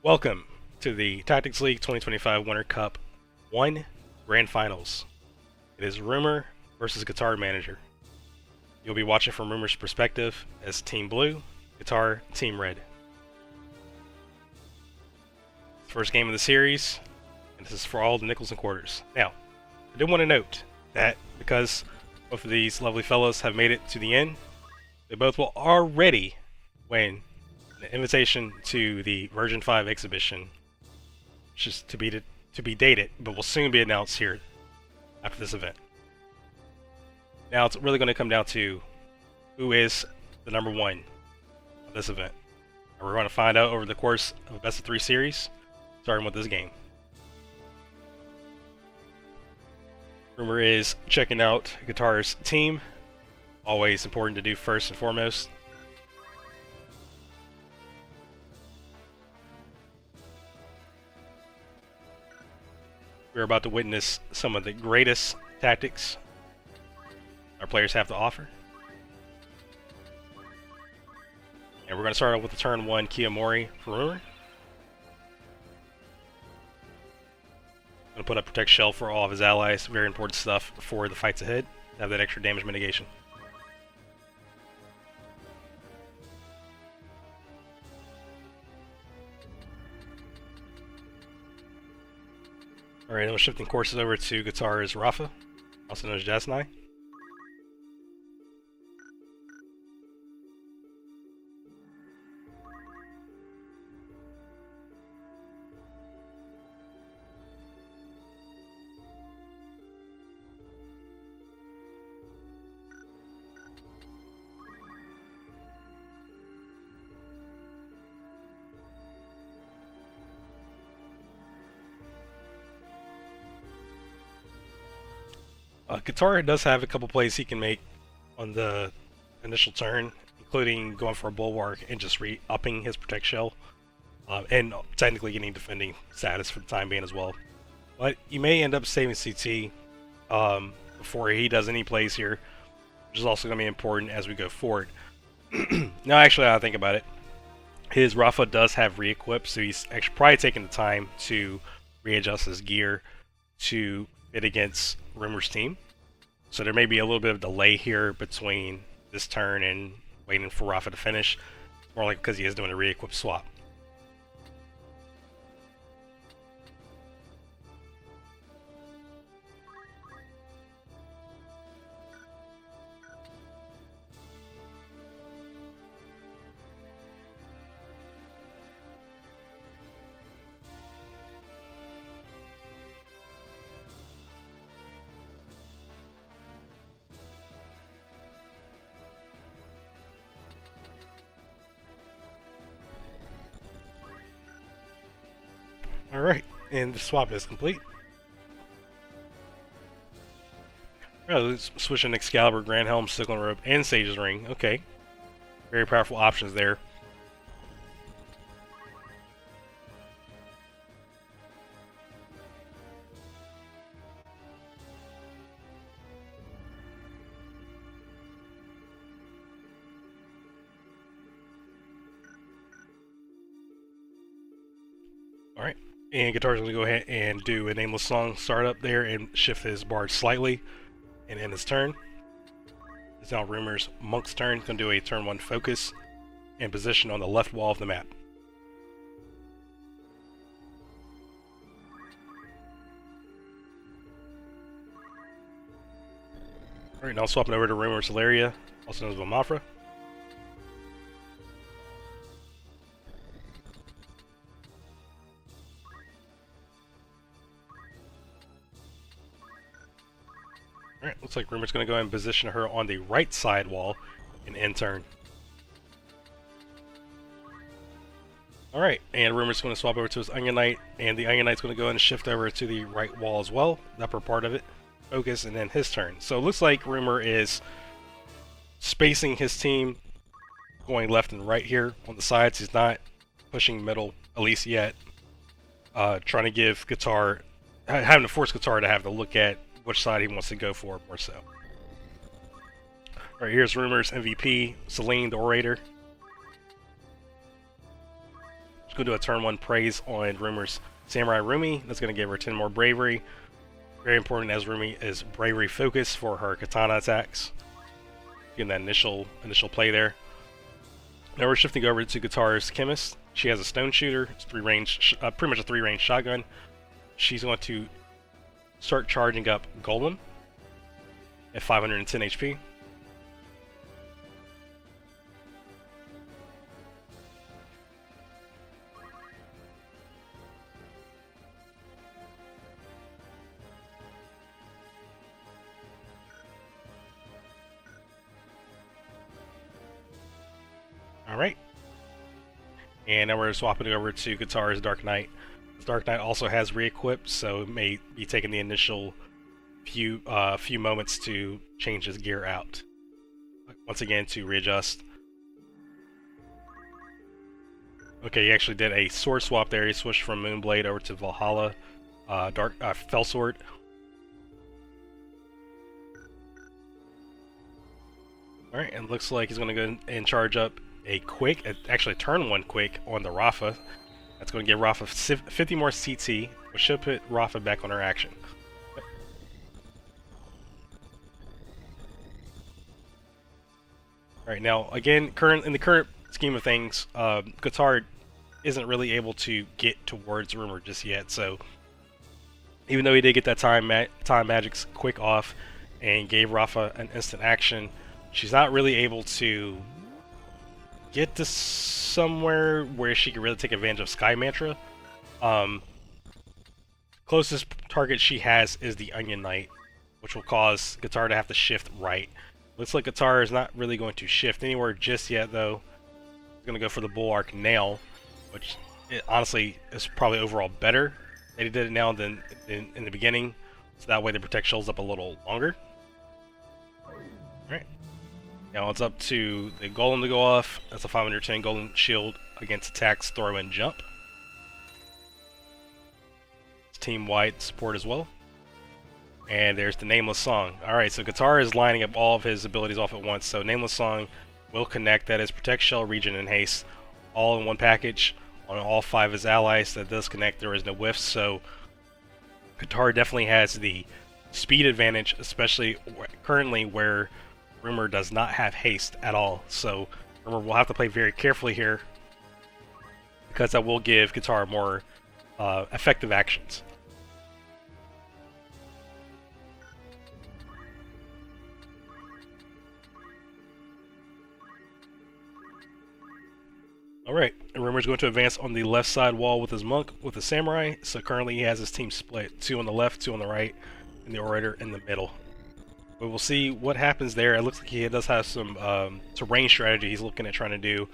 Welcome to the Tactics League 2025 Winter Cup 1 Grand Finals. It is Rumer versus Guitarmanager. You'll be watching from Rumer's perspective as Team Blue, Guitar, Team Red. First game of the series, and this is for all the nickels and quarters. Now, I do want to note that because both of these lovely fellows have made it to the end, they both will already win an invitation to the Version 5 exhibition, which is to be dated, but will soon be announced here after this event. Now it's really going to come down to who is the number one of this event. And we're going to find out over the course of a best of 3 series, starting with this game. Rumer is checking out Guitar's team. Always important to do first and foremost. We're about to witness some of the greatest tactics our players have to offer. And we're going to start out with the turn 1 Kiyomori for Rumer. Going to put up Protect Shell for all of his allies. Very important stuff for the fights ahead. Have that extra damage mitigation. Alright, now shifting courses over to Guitar's Rafa, also known as Jasnai. Guitar does have a couple plays he can make on the initial turn, including going for a Bulwark and just re-upping his Protect Shell, and technically getting defending status for the time being as well. But you may end up saving CT before he does any plays here, which is also going to be important as we go forward. Now, actually, I think about it, his Rafa does have re-equip, so he's actually probably taking the time to readjust his gear to fit against Rumer's team. So there may be a little bit of delay here between this turn and waiting for Rafa to finish. More like because he is doing a re-equip swap. Alright, and the swap is complete. Let's switch in Excalibur, Grand Helm, Sickle Robe, and Sage's Ring. Okay. Very powerful options there. Alright. And Guitar's going to go ahead and do a Nameless Song startup there and shift his bard slightly and end his turn. It's now Rumer's Monk's turn. Going to do a turn 1 focus and position on the left wall of the map. Alright, now swapping over to Rumer's Hilaria, also known as Vamafra. Alright, looks like Rumer's going to go ahead and position her on the right side wall and end turn. Alright, and Rumer's going to swap over to his Onion Knight, and the Onion Knight's going to go ahead and shift over to the right wall as well, the upper part of it, focus, and then his turn. So it looks like Rumer is spacing his team, going left and right here on the sides. He's not pushing middle, at least yet. Trying to give Guitar, having to force Guitar to have to look at which side he wants to go for more so. Alright, here's Rumer's MVP, Celine the Orator. Go to a turn 1 praise on Rumer's Samurai Rumi. That's going to give her 10 more bravery. Very important, as Rumi is bravery focused for her katana attacks. Getting that initial play there. Now we're shifting over to Guitar's Chemist. She has a stone shooter. It's pretty much a 3-range shotgun. She's going to start charging up Golem at 510 HP. Alright. And now we're swapping it over to Guitar's Dark Knight. Dark Knight also has re-equipped, so it may be taking the initial few moments to change his gear out. Once again, to readjust. Okay, he actually did a sword swap there. He switched from Moonblade over to Valhalla Fellsword. Alright, and looks like he's going to go and charge up a quick, actually turn 1 quick on the Rafa. That's going to give Rafa 50 more CT, which should put Rafa back on her action. Alright, now again, in the current scheme of things, Guitar isn't really able to get towards Rumer just yet, so even though he did get that time magic's quick off and gave Rafa an instant action, she's not really able to get to somewhere where she can really take advantage of Sky Mantra. Closest target she has is the Onion Knight, which will cause Guitar to have to shift right. Looks like Guitar is not really going to shift anywhere just yet, though. He's going to go for the Bulwark Nail, which honestly is probably overall better that he did it now than in the beginning, so that way the protect shields up a little longer. Alright. Now it's up to the Golem to go off. That's a 510 Golem shield against attacks, throw, and jump. It's team-wide support as well. And there's the Nameless Song. Alright, so Guitar is lining up all of his abilities off at once. So Nameless Song will connect. That is Protect, Shell, Regen, and Haste all in one package on all 5 of his allies. That does connect. There is no whiffs, so Guitar definitely has the speed advantage, especially currently where Rumer does not have haste at all, so Rumer will have to play very carefully here because that will give Guitar more effective actions. Alright, Rumer's going to advance on the left side wall with his monk with the samurai, so currently he has his team split, 2 on the left, 2 on the right, and the orator in the middle. But we'll see what happens there. It looks like he does have some terrain strategy he's looking at trying to do,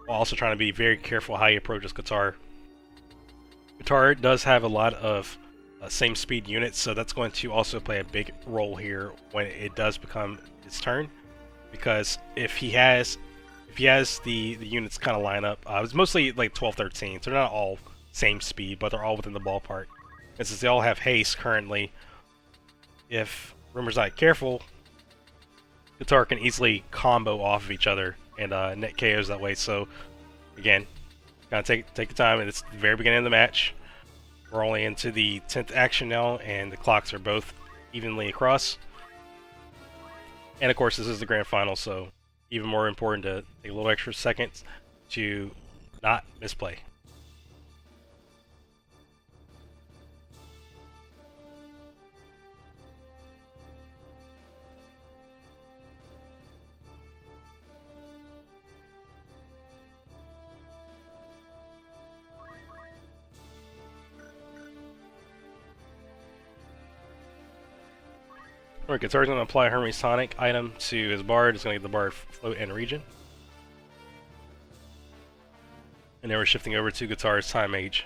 while also trying to be very careful how he approaches Guitar. Guitar does have a lot of same speed units, so that's going to also play a big role here when it does become his turn. Because if he has the units kind of line up, it's mostly like 12-13, so they're not all same speed, but they're all within the ballpark. And since they all have haste currently, if Rumer's not careful, Guitar can easily combo off of each other and net KOs that way. So again, gotta take the time, and it's the very beginning of the match. We're only into the 10th action now, and the clocks are both evenly across. And of course, this is the grand final, so even more important to take a little extra seconds to not misplay. Alright, Guitar's going to apply Hermes Tonic item to his Bard. It's going to get the Bard float and regen. And then we're shifting over to Guitar's Time Mage.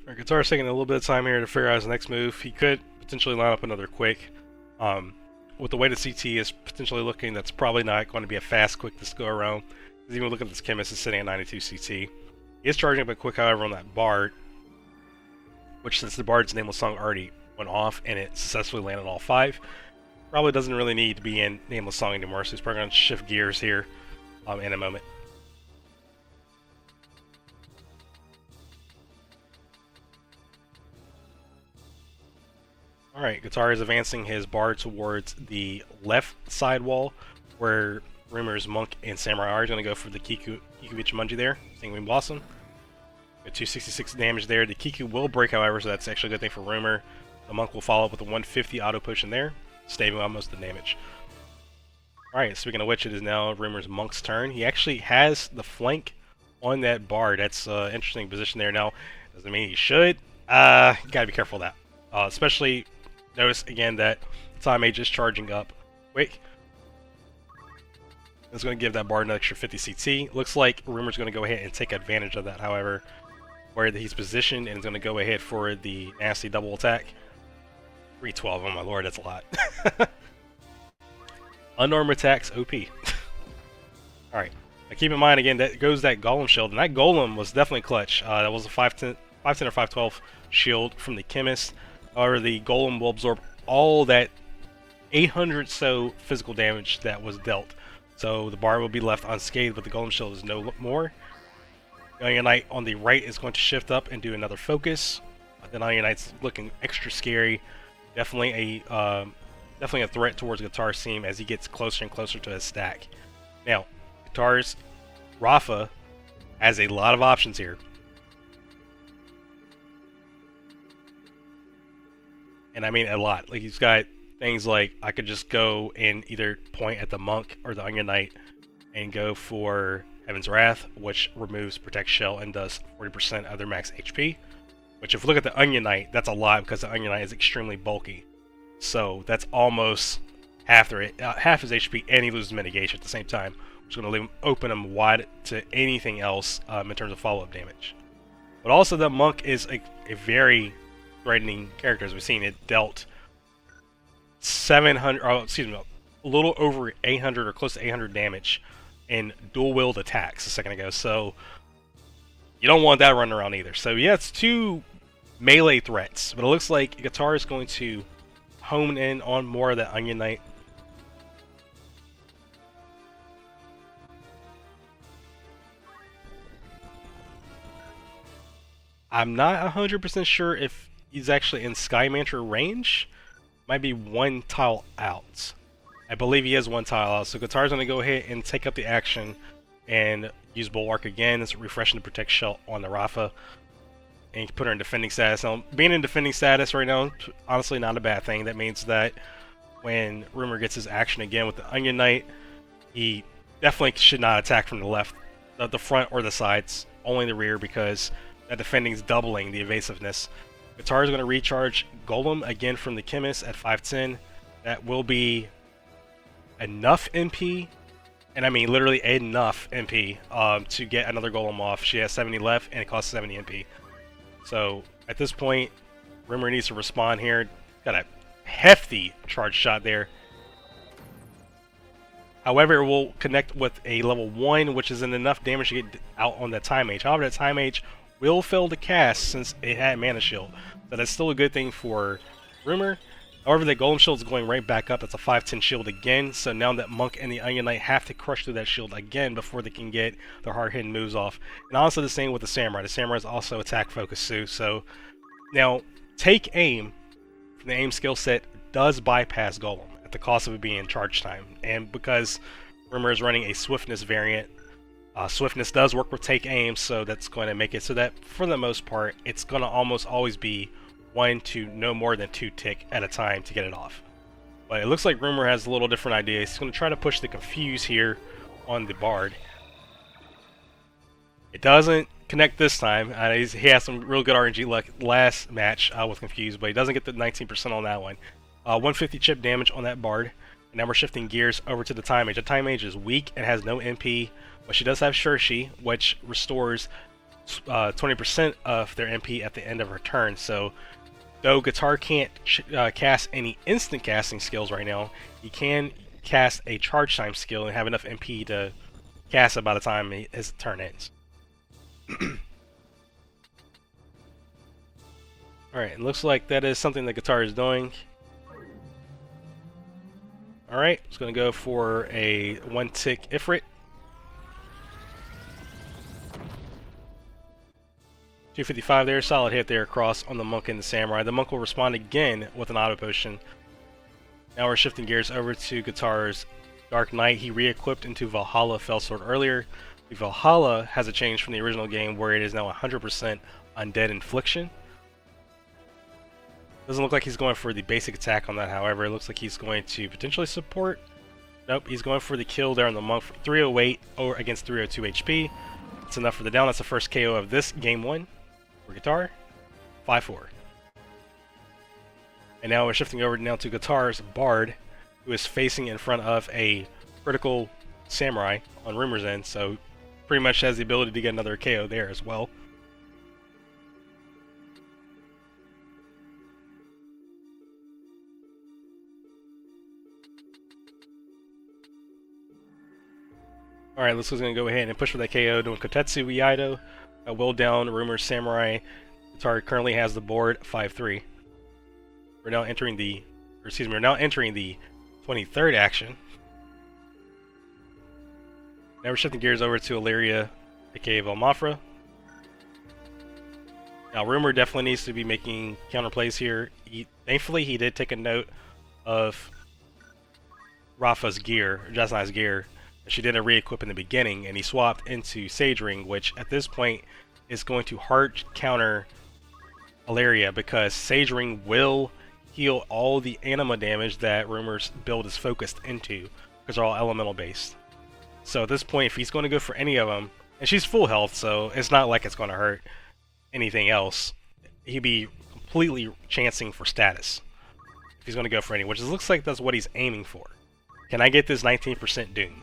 Our Guitar's taking a little bit of time here to figure out his next move. He could potentially line up another quick. With the way the CT is potentially looking, that's probably not going to be a fast quick this go around. Because even look at this Chemist is sitting at 92 CT. He is charging up a quick, however, on that Bard, which since the Bard's Nameless Song already went off and it successfully landed all 5, probably doesn't really need to be in Nameless Song anymore, so he's probably going to shift gears here in a moment. Alright, Guitar is advancing his Bard towards the left side wall, where Rumer's Monk and Samurai are going to go for the Kiku Ichimonji there, Stingwing Blossom. Got 266 damage there. The Kiku will break, however, so that's actually a good thing for Rumer. The Monk will follow up with a 150 auto potion there, staving out most of the damage. Alright, speaking of which, it is now Rumer's Monk's turn. He actually has the flank on that Bard. That's an interesting position there. Now, doesn't mean he should. Gotta be careful of that. Especially, notice again that Time Mage is charging up quick. It's going to give that Bard an extra 50 CT. Looks like Rumer's going to go ahead and take advantage of that, however, where he's positioned, and is going to go ahead for the nasty double attack. 312, oh my lord, that's a lot. Unarmed attacks, OP. Alright, now keep in mind again, that goes that Golem shield, and that Golem was definitely clutch. That was a 510 or 512 shield from the Chemist. However, the Golem will absorb all that 800 so physical damage that was dealt. So the Bard will be left unscathed, but the Golem shield is no more. Onion Knight on the right is going to shift up and do another focus. Then Onion Knight's looking extra scary. Definitely a threat towards Guitar's team as he gets closer and closer to his stack. Now, Guitar's Rafa has a lot of options here. And I mean a lot. Like, he's got things like, I could just go and either point at the Monk or the Onion Knight and go for Heaven's Wrath, which removes Protect Shell and does 40% of their max HP. Which, if we look at the Onion Knight, that's a lot because the Onion Knight is extremely bulky. So that's almost half his HP, and he loses mitigation at the same time, which is going to leave him open him wide to anything else in terms of follow-up damage. But also, the Monk is a very threatening character, as we've seen. It dealt 700, a little over 800 or close to 800 damage in dual-wielded attacks a second ago. So you don't want that running around either. So yeah, it's 2 melee threats, but it looks like Guitar is going to hone in on more of that Onion Knight. I'm not 100% sure if he's actually in Sky Mantler range. Might be 1 tile out. I believe he is 1 tile out, so Guitar's going to go ahead and take up the action and use Bulwark again. It's refreshing to Protect Shell on the Rafa. And put her in defending status. Now, being in defending status right now, honestly, not a bad thing. That means that when Rumer gets his action again with the Onion Knight, he definitely should not attack from the left, the front or the sides, only the rear, because that defending is doubling the evasiveness. Guitar is going to recharge Golem again from the Chemist at 510. That will be enough MP, and I mean literally enough MP to get another Golem off. She has 70 left, and it costs 70 MP. So, at this point, Rumer needs to respond here. Got a hefty charge shot there. However, it will connect with a level 1, which is enough damage to get out on that Time Mage. However, that Time Mage will fail to cast since it had Mana Shield. So that's still a good thing for Rumer. However, the Golem Shield is going right back up. That's a 510 shield again. So now that Monk and the Onion Knight have to crush through that shield again before they can get their hard-hitting moves off. And also the same with the Samurai. The Samurai is also attack focused too. So now, Take Aim from the aim skill set does bypass Golem at the cost of it being charge time. And because Rumer is running a Swiftness variant, Swiftness does work with Take Aim, so that's going to make it so that for the most part, it's going to almost always be 1 to no more than 2 tick at a time to get it off. But it looks like Rumer has a little different idea. He's going to try to push the Confuse here on the Bard. It doesn't connect this time. He has some real good RNG luck last match with Confuse, but he doesn't get the 19% on that one. 150 chip damage on that Bard. And now we're shifting gears over to the Time Mage. The Time Mage is weak and has no MP, but she does have Shurshi, which restores 20% of their MP at the end of her turn. So, though Guitar can't cast any instant casting skills right now, he can cast a charge time skill and have enough MP to cast it by the time his turn ends. Alright, it looks like that is something that Guitar is doing. Alright, it's going to go for a 1-tick Ifrit. 255 there, solid hit there across on the Monk and the Samurai. The Monk will respond again with an auto potion. Now we're shifting gears over to Guitar's Dark Knight. He re-equipped into Valhalla Fellsword earlier. The Valhalla has a change from the original game where it is now 100% Undead Infliction. Doesn't look like he's going for the basic attack on that, however. It looks like he's going to potentially support. Nope, he's going for the kill there on the Monk for 308 or against 302 HP. That's enough for the down. That's the first KO of this game 1 for Guitar. 5-4. And now we're shifting over now to Guitar's Bard, who is facing in front of a critical Samurai on Rumer's end, so pretty much has the ability to get another KO there as well. Alright, this is going to go ahead and push for that KO, doing Kotetsu Iaido. Will down Rumer's Samurai. Guitar currently has the board 5-3. We're now entering the 23rd action. Now we're shifting gears over to Illyria, aka Valmafra. Now Rumer definitely needs to be making counterplays here. Thankfully he did take a note of Rafa's gear, or Jasni's gear. She did a re-equip in the beginning, and he swapped into Sage Ring, which at this point is going to hard counter Illyria because Sage Ring will heal all the anima damage that Rumer's build is focused into, because they're all elemental based. So at this point, if he's going to go for any of them, and she's full health, so it's not like it's going to hurt anything else, he'd be completely chancing for status if he's going to go for any, which looks like that's what he's aiming for. Can I get this 19% Doom?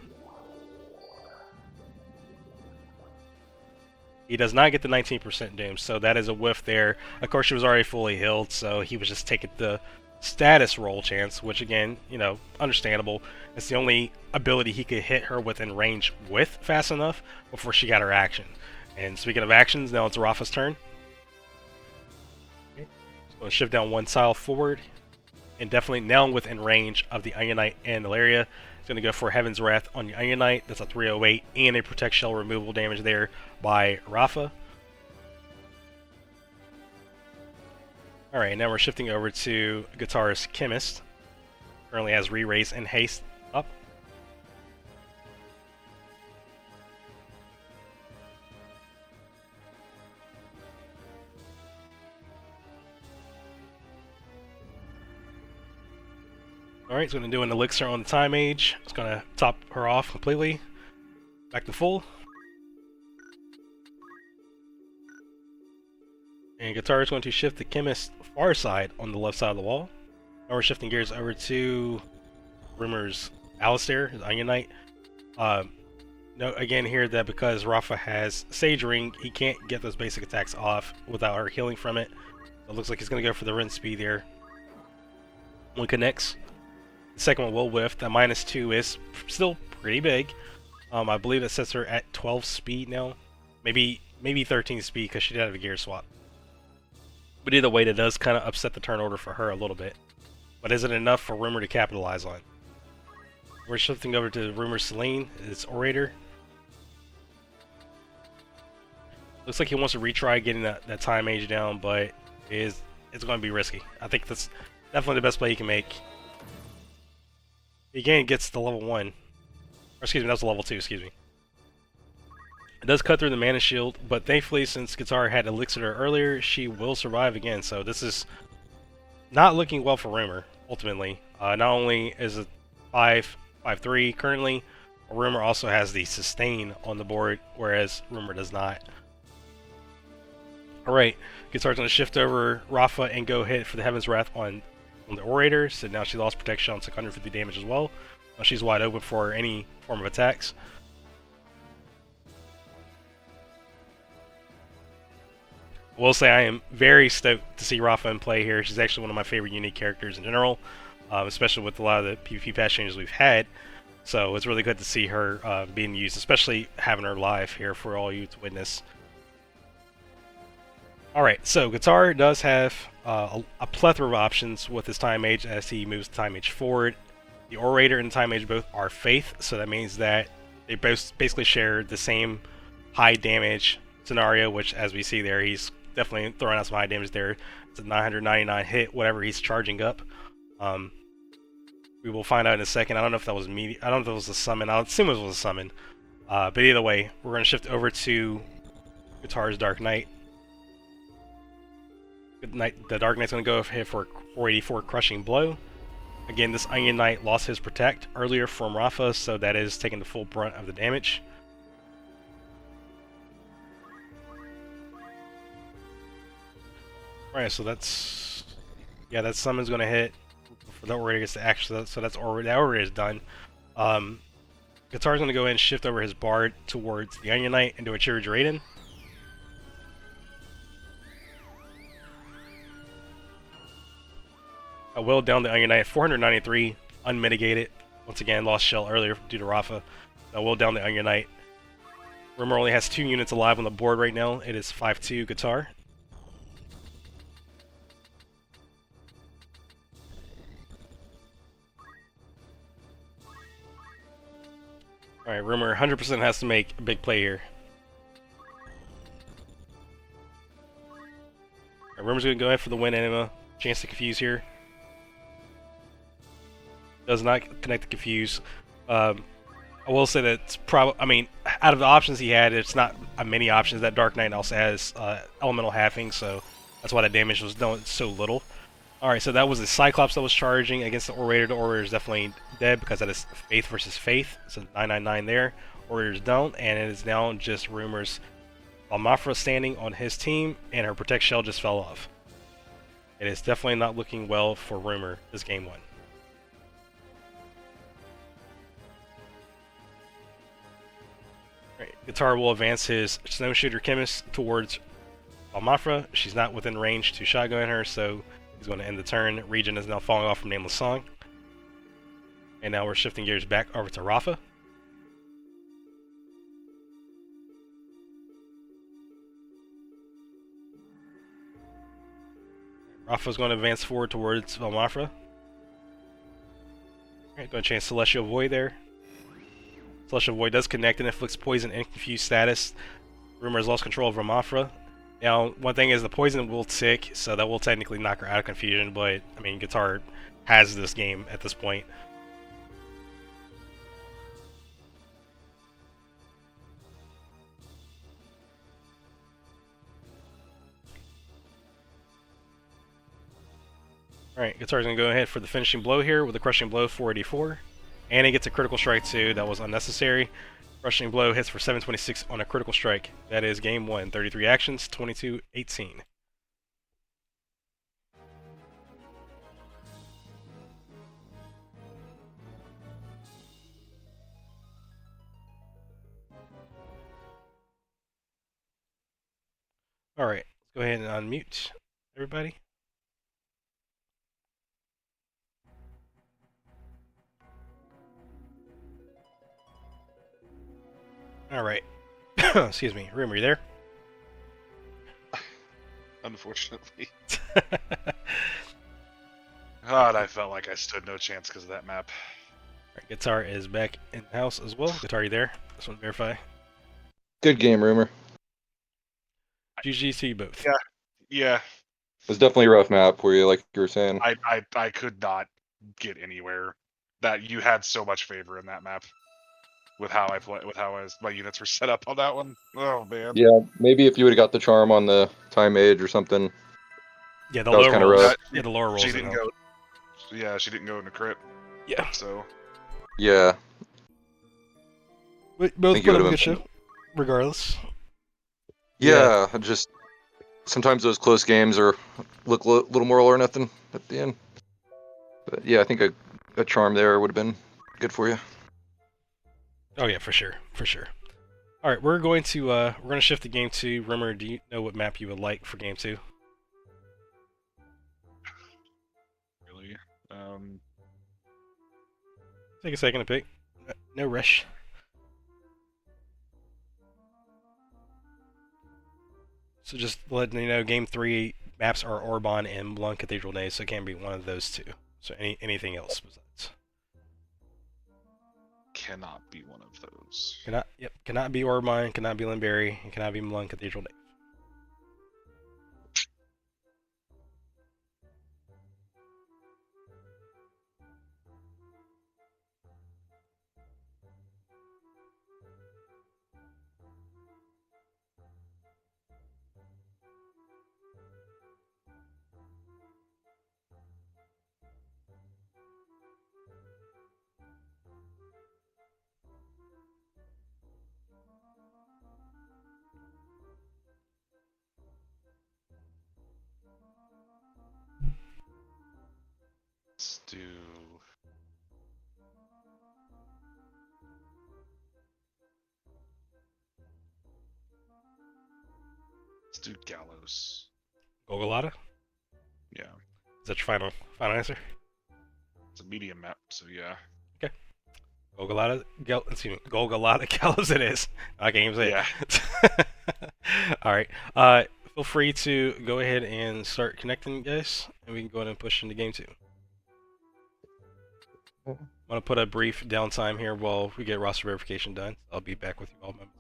He does not get the 19% Doom, so that is a whiff there. Of course, she was already fully healed, so he was just taking the status roll chance, which again, you know, understandable. It's the only ability he could hit her within range with fast enough before she got her action. And speaking of actions, now it's Rafa's turn. Okay. So going to shift down one tile forward, and definitely now within range of the Onion Knight and Illyria. Going to go for Heaven's Wrath on the Onion Knight. That's a 308 and a Protect Shell removal damage there by Rafa. Alright, now we're shifting over to Guitar's Chemist. Currently has Re-Raise and Haste up. Alright, so going to do an Elixir on the Time Mage. It's going to top her off completely. Back to full. And Guitar is going to shift the Chemist far side on the left side of the wall. Now we're shifting gears over to Rumer's Alistair, his Onion Knight. Note again here that because Rafa has Sage Ring, he can't get those basic attacks off without her healing from it. So it looks like he's going to go for the Rin Speed there. One connects. The second one will whiff. That -2 is still pretty big. I believe it sets her at 12 speed now. Maybe 13 speed because she did have a gear swap. But either way, that does kind of upset the turn order for her a little bit. But is it enough for Rumer to capitalize on? We're shifting over to Rumer's Selene, its Orator. Looks like he wants to retry getting that Time Mage down, but it's going to be risky. I think that's definitely the best play he can make. He again gets the level 1. Or excuse me, that's level 2, excuse me. It does cut through the mana shield, but thankfully since Guitar had Elixir earlier, she will survive again. So this is not looking well for Rumer, ultimately. Not only is it 5-3 currently, Rumer also has the sustain on the board, whereas Rumer does not. Alright, Guitar's going to shift over Rafa and go hit for the Heaven's Wrath on the Orator. So now she lost protection on 650 damage as well. Now she's wide open for any form of attacks. I will say I am very stoked to see Rafa in play here. She's actually one of my favorite unique characters in general, especially with a lot of the PvP patch changes we've had. So it's really good to see her being used, especially having her live here for all you to witness. Alright, so Guitar does have a plethora of options with his Time Mage as he moves the Time Mage forward. The Orator and the Time Mage both are Faith, so that means that they both basically share the same high damage scenario, which as we see there, he's definitely throwing out some high damage there. It's a 999 hit, whatever he's charging up. We will find out in a second. I don't know if that was I don't know if it was a summon. I'll assume it was a summon. But either way, we're going to shift over to Guitar's Dark Knight. The Dark Knight's going to go ahead for 484 Crushing Blow. Again, this Onion Knight lost his Protect earlier from Rafa, so that is taking the full brunt of the damage. Alright, so that's... yeah, that summon's going to hit. The Orator gets the action, so that Orator is done. Guitar's going to go ahead and shift over his Bard towards the Onion Knight and do a Cheer Drayden. I will down the Onion Knight at 493, unmitigated. Once again, lost shell earlier due to Rafa. I will down the Onion Knight. Rumer only has 2 units alive on the board right now. It is 5-2 Guitar. Alright, Rumer 100% has to make a big play here. Right, Rumer's going to go ahead for the win anima. Chance to confuse here. Does not connect to confuse. I will say that it's probably, I mean, out of the options he had, it's not many options. That Dark Knight also has elemental halving, so that's why the damage was done so little. Alright, so that was the Cyclops that was charging against the Orator. The Orator is definitely dead because that is Faith versus Faith. So 999 there. Orator's down, and it is now just Rumer's Almafra standing on his team, and her Protect Shell just fell off. It is definitely not looking well for Rumer this game 1. Right, Guitar will advance his Snowshooter Chemist towards Almafra. She's not within range to shotgun her, so he's going to end the turn. Regen is now falling off from Nameless Song. And now we're shifting gears back over to Rafa. Rafa's going to advance forward towards Almafra. Alright, going to change Celestial Void there. Celestial Void does connect and inflicts poison and confused status. Rumer has lost control of Almafra. Now, one thing is the poison will tick, so that will technically knock her out of confusion, but, I mean, Guitar has this game at this point. Alright, Guitar's going to go ahead for the finishing blow here with a Crushing Blow 484. And he gets a Critical Strike too, that was unnecessary. Crushing Blow hits for 726 on a Critical Strike. That is game 1, 33 actions, 22-18. Alright, let's go ahead and unmute everybody. Alright. Excuse me. Rumer, you there? Unfortunately. God, I felt like I stood no chance because of that map. Alright, Guitar is back in the house as well. Guitar, you there? Just want to verify. Good game, Rumer. GG to you both. Yeah. Yeah. It was definitely a rough map for you, like you were saying. I could not get anywhere. That you had so much favor in that map. With how I play, my units were set up on that one. Oh man. Yeah, maybe if you would have got the charm on the Time Mage or something. Yeah, the That was lower kinda rolls. rough. Yeah, the lower rolls. She didn't go. Yeah, she didn't go into crit. Yeah. So. Yeah. We both think you put up a would've good been- show, regardless. Yeah, just sometimes those close games look a little more all or nothing at the end. But yeah, I think a charm there would have been good for you. Oh yeah, for sure, for sure. All right, we're going to shift the game to Rumer. Do you know what map you would like for game 2? Really? Take a second to pick. No rush. So just letting you know, game 3 maps are Orban and Blanc Cathedral Days, so it can't be one of those two. So anything else besides. Cannot be one of those. Cannot be Orban, cannot be Limberry, and cannot be Blanc Cathedral Days. Let's do. Let's do Gallows. Golgolata? Yeah, Is that your final answer? it's a medium map, so yeah. Golgolata, Gallows it is. I can't even say Yeah. it. Alright. Feel free to go ahead and start connecting, guys, and we can go ahead and push into game 2. I'm going to put a brief downtime here while we get roster verification done. I'll be back with you all momentarily.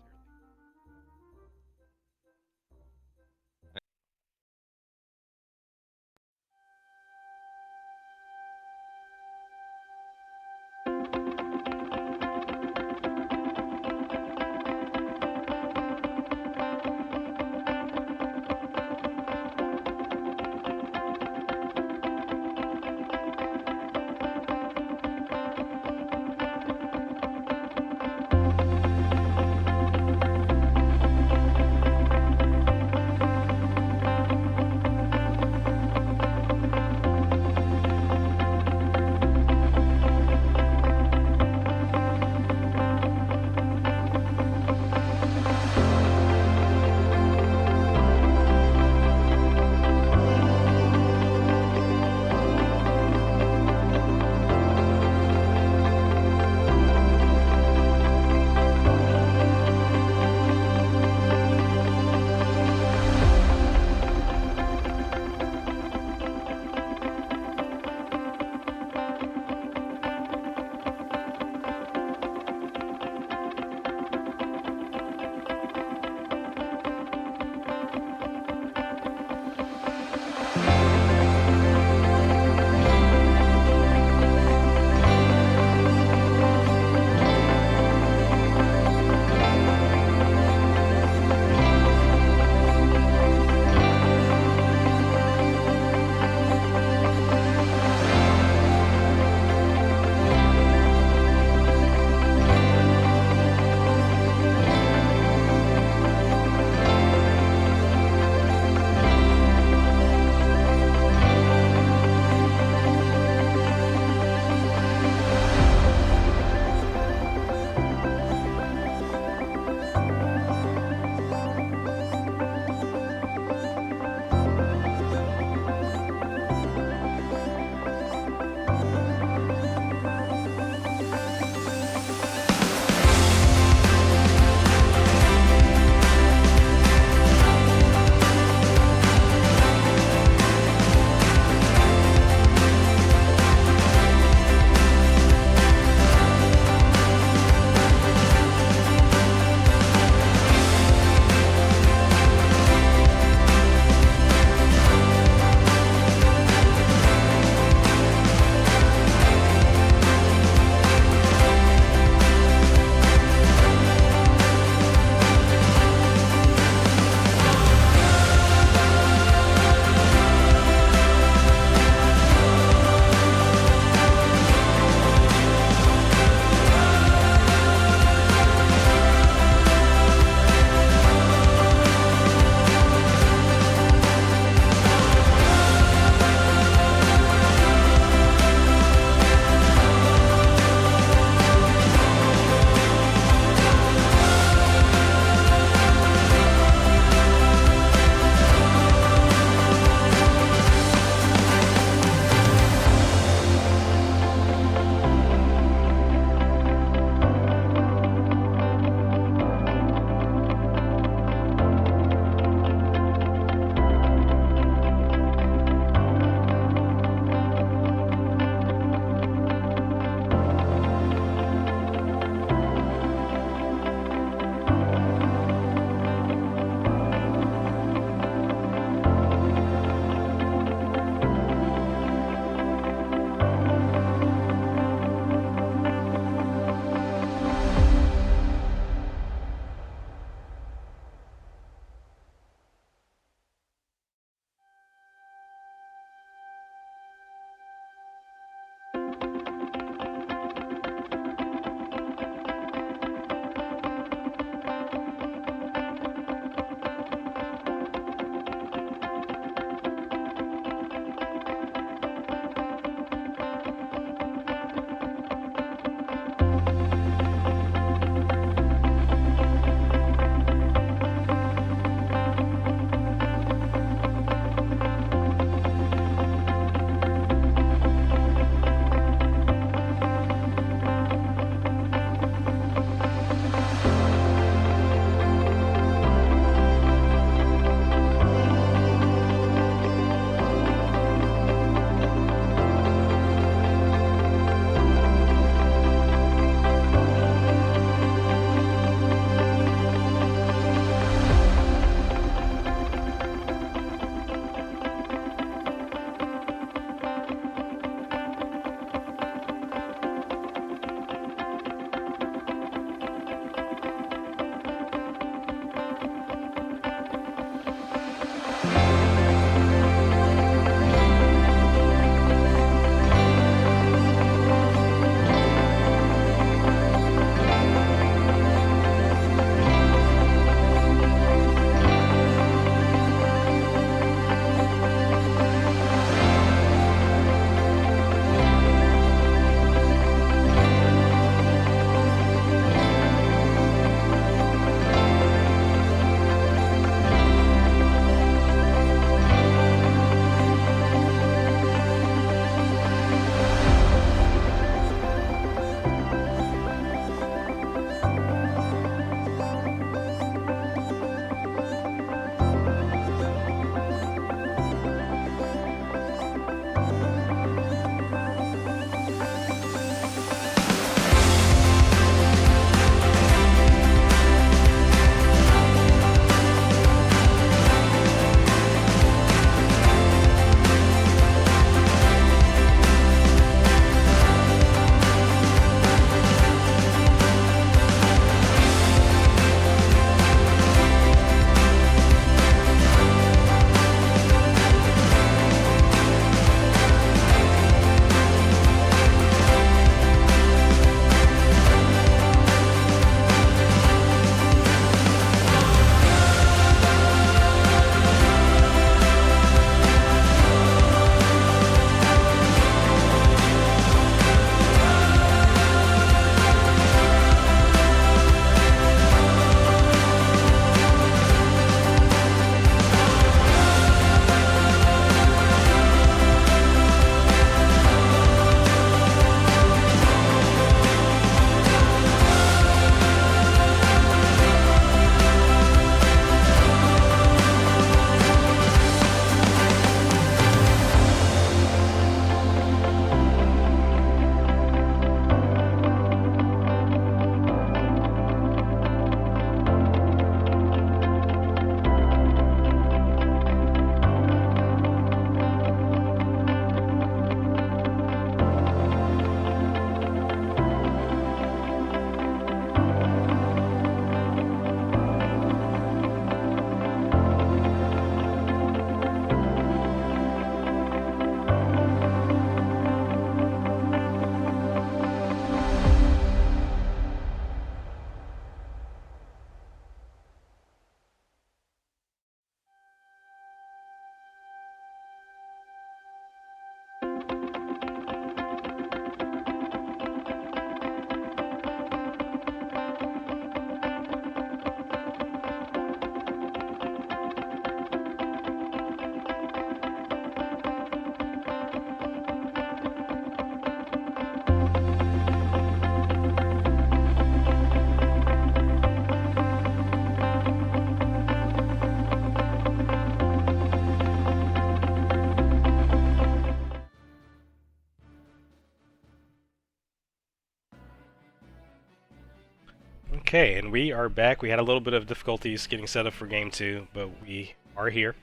Okay, and we are back. We had a little bit of difficulties getting set up for game 2, but we are here.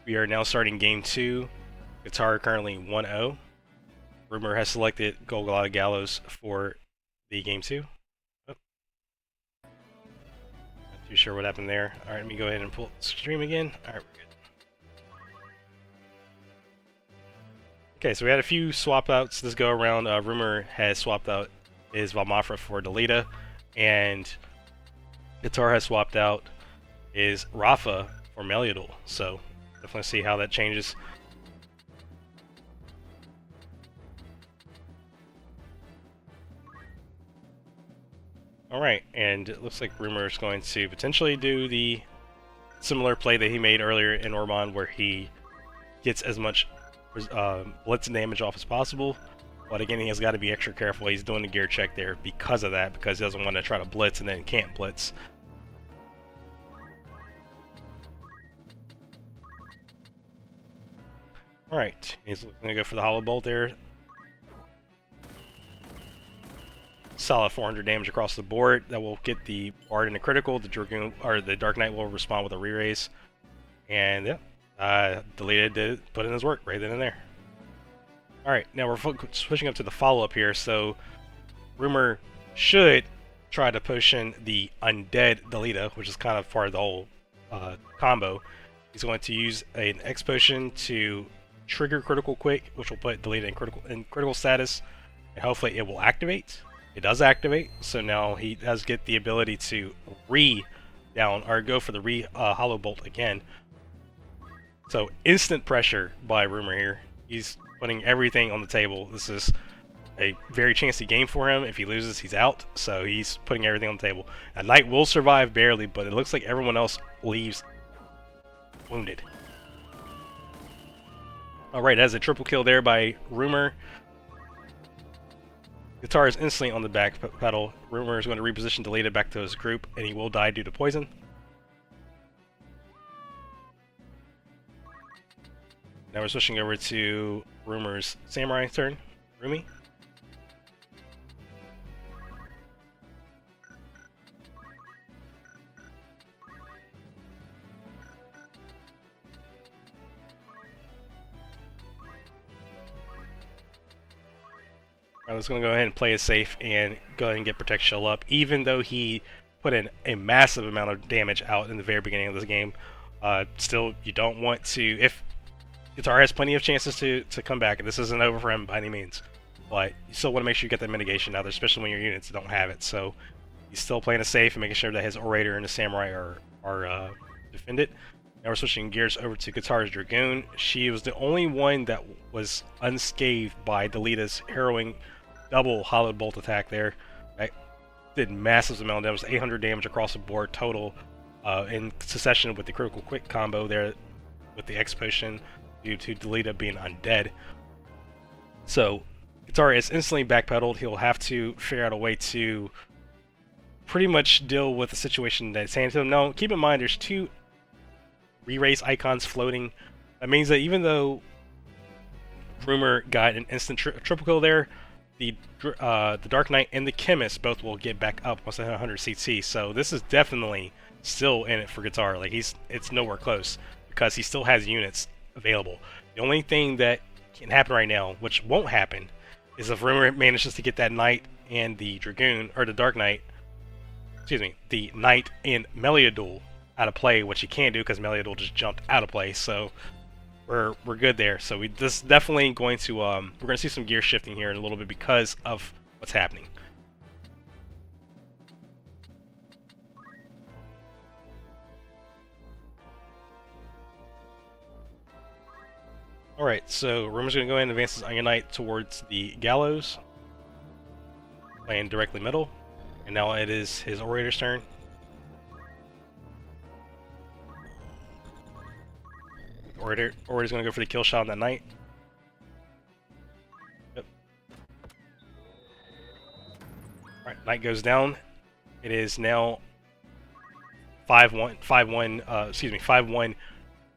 We are now starting game 2. Guitar currently 1-0. Rumer has selected Golgotha Gallows for the game 2. Oh. Not too sure what happened there. Alright, let me go ahead and pull the stream again. Alright, we're good. Okay, so we had a few swap outs this go around. Rumer has swapped out his Valmafra for Delita, and Guitar has swapped out his Rafa for Meliodol. So definitely see how that changes. Alright, and it looks like Rumer is going to potentially do the similar play that he made earlier in Orban, where he gets as much blitz and damage off as possible. But again, he has got to be extra careful. He's doing the gear check there because of that, because he doesn't want to try to blitz and then can't blitz. Alright, he's going to go for the Hollow Bolt there. Solid 400 damage across the board. That will get the Bard in a critical. The Dragoon, or the Dark Knight, will respond with a re-raise. And yeah, Deleted did put in his work right then and there. Alright, now we're switching up to the follow-up here. So Rumer should try to potion the Undead Delita, which is kind of part of the whole combo. He's going to use an X potion to trigger critical quick, which will put Delita in critical status, and hopefully it will activate. It does activate, so now he does get the ability to re-down, or go for the Hollow Bolt again. So instant pressure by Rumer here. He's putting everything on the table. This is a very chancy game for him. If he loses, he's out, so he's putting everything on the table. Now, Knight will survive barely, but it looks like everyone else leaves wounded. Alright, that's a triple kill there by Rumer. Guitar is instantly on the back pedal. Rumer is going to reposition Delita back to his group, and he will die due to poison. Now we're switching over to Rumer's Samurai turn. Rumi. I was going to go ahead and play it safe and go ahead and get Protect Shell up, even though he put in a massive amount of damage out in the very beginning of this game. Still, you don't want to... If Guitar has plenty of chances to come back, and this isn't over for him by any means, but you still want to make sure you get that mitigation out there, especially when your units don't have it. So he's still playing it safe and making sure that his Orator and his Samurai are defended. Now we're switching gears over to Guitar's Dragoon. She was the only one that was unscathed by Delita's harrowing double Hollow Bolt attack there. That did massive amount of damage, 800 damage across the board total, in succession with the critical quick combo there with the X potion due to Delita being undead. So Guitar is instantly backpedaled. He'll have to figure out a way to pretty much deal with the situation that's handed to him. Now, keep in mind, there's two re-raise icons floating. That means that even though Rumer got an instant triple kill there, the Dark Knight and the Chemist both will get back up once they hit 100 CT. So this is definitely still in it for Guitar. Like, it's nowhere close because he still has units available. The only thing that can happen right now, which won't happen, is if Rumer manages to get that Knight and the Dragoon, or the Dark Knight, excuse me, the Knight and Meliodol out of play, which he can't do because Meliodol just jumped out of play. So we're good there. So this definitely going to we're going to see some gear shifting here in a little bit because of what's happening. Alright, so Rumer's going to go ahead and advance his Onion Knight towards the Gallows, playing directly middle, and now it is his Orator's turn. Orator's going to go for the kill shot on that Knight. Yep. Alright, Knight goes down. It is now 5-1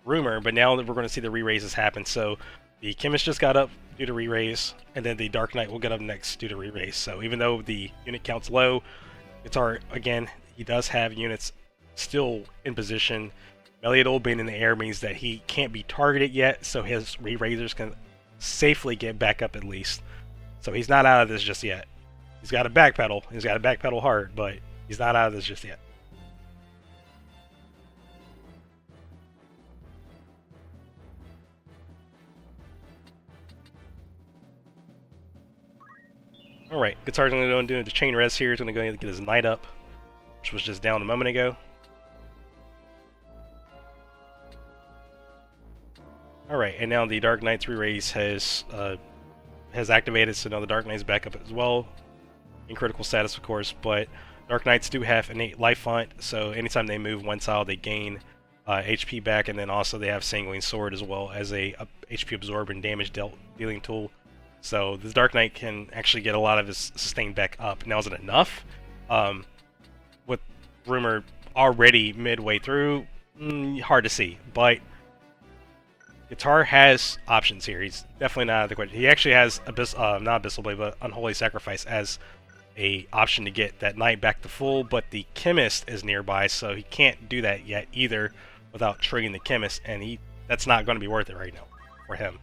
Rumer, but now that we're going to see the re-raises happen. So the Chemist just got up due to re-raise, and then the Dark Knight will get up next due to re-raise. So even though the unit count's low, Guitar, again, he does have units still in position. Meliadol being in the air means that he can't be targeted yet, so his Razors can safely get back up at least. So he's not out of this just yet. He's got to backpedal. He's got to backpedal hard, but he's not out of this just yet. Alright, Guitar's going to go and do the chain res here. He's going to go and get his Knight up, which was just down a moment ago. Alright, and now the Dark Knight's re-raise has activated, so now the Dark Knight's back up as well. In critical status, of course, but Dark Knights do have innate life font, so anytime they move one tile, they gain HP back, and then also they have Sanguine Sword as well as a HP absorb and damage dealing tool. So this Dark Knight can actually get a lot of his sustain back up. Now, is it enough? With Rumer already midway through, hard to see, but Guitar has options here. He's definitely not out of the question. He actually has not Abyssal Blade, but Unholy Sacrifice as a option to get that Knight back to full, but the Chemist is nearby, so he can't do that yet either without triggering the Chemist, and that's not going to be worth it right now for him.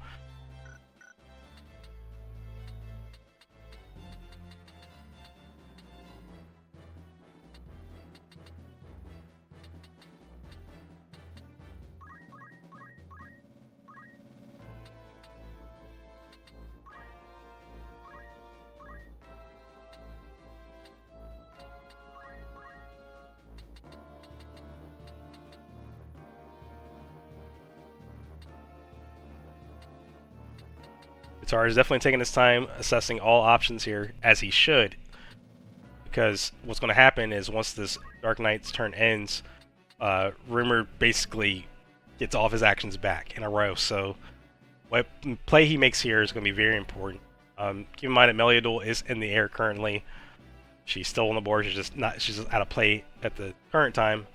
Guitar is definitely taking his time assessing all options here, as he should, because what's going to happen is once this Dark Knight's turn ends, Rumer basically gets all of his actions back in a row, so what play he makes here is going to be very important. Keep in mind that Meliadol is in the air currently. She's still on the board, she's just out of play at the current time,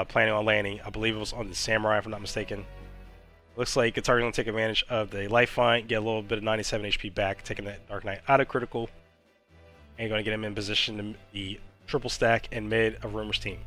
planning on landing. I believe it was on the Samurai, if I'm not mistaken. Looks like Guitar going to take advantage of the life font, get a little bit of 97 HP back, taking that Dark Knight out of critical, and going to get him in position to the triple stack and mid of Rumer's team.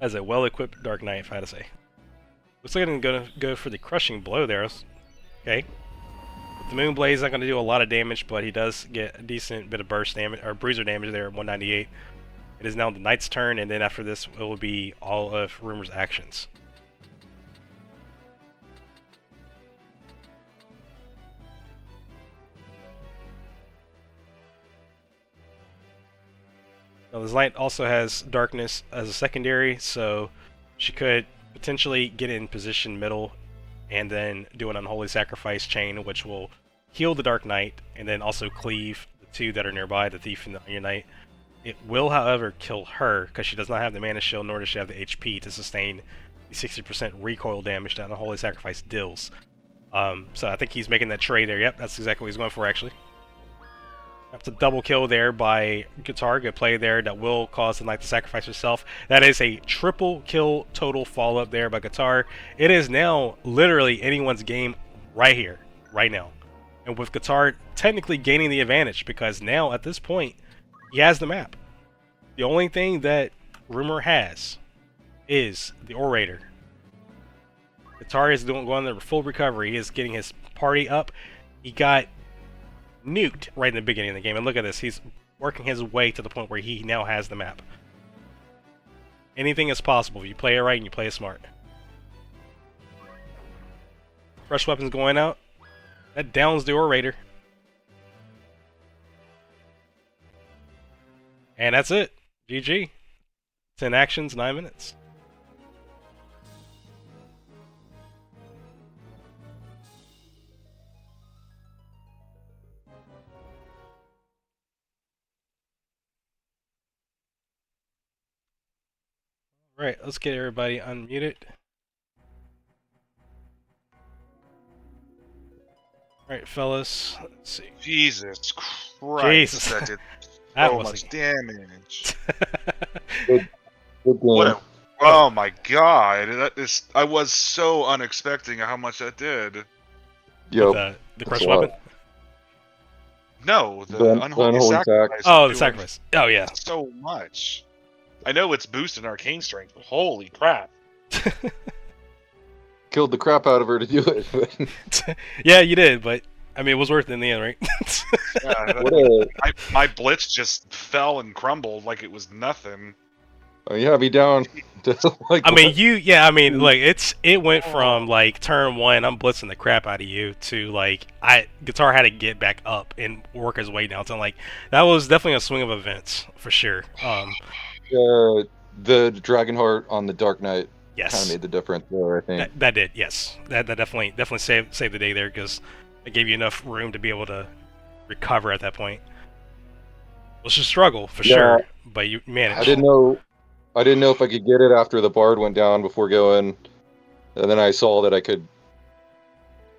As a well-equipped Dark Knight, if I had to say. Looks like I'm going to go for the Crushing Blow there. Okay. The Moonblade is not going to do a lot of damage, but he does get a decent bit of burst damage, or bruiser damage there at 198. It is now the Knight's turn, and then after this it will be all of Rumer's actions. Now this Knight also has Darkness as a secondary, so she could potentially get in position middle and then do an Unholy Sacrifice chain, which will heal the Dark Knight and then also cleave the two that are nearby, the Thief and the Onion Knight. It will, however, kill her because she does not have the Mana Shield, nor does she have the HP to sustain the 60% recoil damage that Unholy Sacrifice deals. So I think he's making that trade there. Yep, that's exactly what he's going for, actually. That's a double kill there by Guitar. Good play there. That will cause the Knight to sacrifice herself. That is a triple kill total follow-up there by Guitar. It is now literally anyone's game right here, right now. And with Guitar technically gaining the advantage because now at this point, he has the map. The only thing that Rumer has is the Orator. Guitar is going there full recovery. He is getting his party up. He got nuked right in the beginning of the game, and look at this, he's working his way to the point where he now has the map. Anything is possible if you play it right and you play it smart. Fresh weapons going out. That downs the Orator. And that's it. GG. 10 actions, 9 minutes. Right, let's get everybody unmuted. Alright, fellas. Let's see. Jesus Christ, Jesus. that did That so wasn't- much damage. Good What game. a, oh my god, that is, I was so unexpecting how much that did. Yep. The That's crush a lot. weapon? No, the The unholy, unholy sacrifice. Oh, the doing sacrifice. Oh, yeah. So much. I know it's boosted arcane strength, but holy crap. Killed the crap out of her to do it. Yeah, you did, but I mean, it was worth it in the end, right? Yeah, What a, my blitz just fell and crumbled like it was nothing. oh, you have me down. To, like, I mean, what? like it went from like turn 1, I'm blitzing the crap out of you, to like Guitar had to get back up and work his way down. So like that was definitely a swing of events for sure. The Dragonheart on the Dark Knight kind Yes, of made the difference there, I think. that did. Yes, that definitely saved the day there, because it gave you enough room to be able to recover at that point. It was a struggle for Yeah. sure, but you managed. I didn't know if I could get it after the Bard went down before going, and then I saw that I could,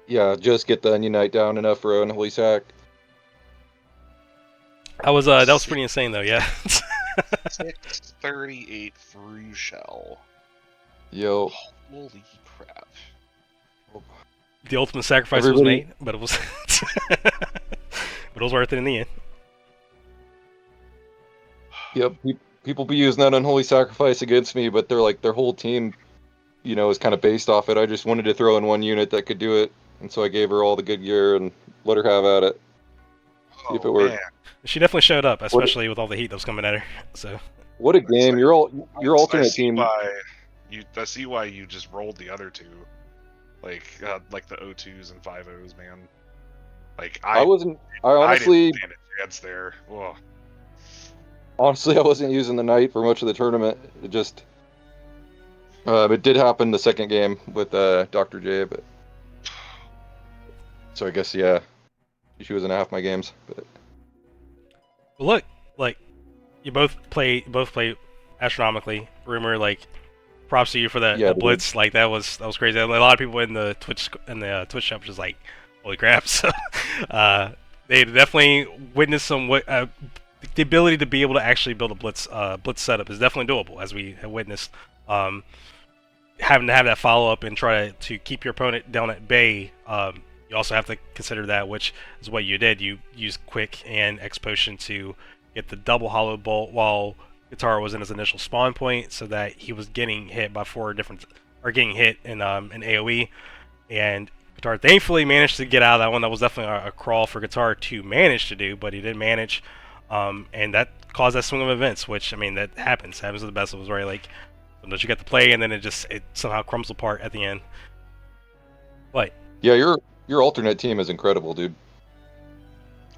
just get the Onion Knight down enough for an Unholy Sack. That was pretty insane though. Yeah. 638 through shell. Yo, Holy crap. The ultimate sacrifice was Everybody- made, but it was but it was worth it in the end. yep. People be using that Unholy Sacrifice against me, but they're like their whole team, is kind of based off it. I just wanted to throw in one unit that could do it, and so I gave her all the good gear and let her have at it. See if it worked. Man. She definitely showed up, especially with all the heat that was coming at her. So What a game! Your alternate team. I see why you just rolled the other two, like the O2s and 5-0s, man. Like I honestly, didn't stand a chance there. Whoa. honestly, I wasn't using the knight for much of the tournament. It just, it did happen the second game with Dr. J, but so I guess she was in half my games. But but look, like you both play astronomically. Rumer, like props to you for that Yeah, the blitz. Like that was crazy. A lot of people in the Twitch shop was just like, holy crap. So they definitely witnessed some the ability to be able to actually build a blitz setup is definitely doable, as we have witnessed. Having to have that follow up and try to keep your opponent down at bay. You also have to consider that, which is what you did. You used Quick and X Potion to get the double hollow bolt while Guitar was in his initial spawn point, so that he was getting hit by getting hit in AoE, and Guitar thankfully managed to get out of that one. That was definitely a crawl for Guitar to manage to do, but he did manage, and that caused that swing of events, which, I mean, that happens to the best of us, right? Like, sometimes you get to play, and then it somehow crumbles apart at the end. But yeah, your alternate team is incredible, dude.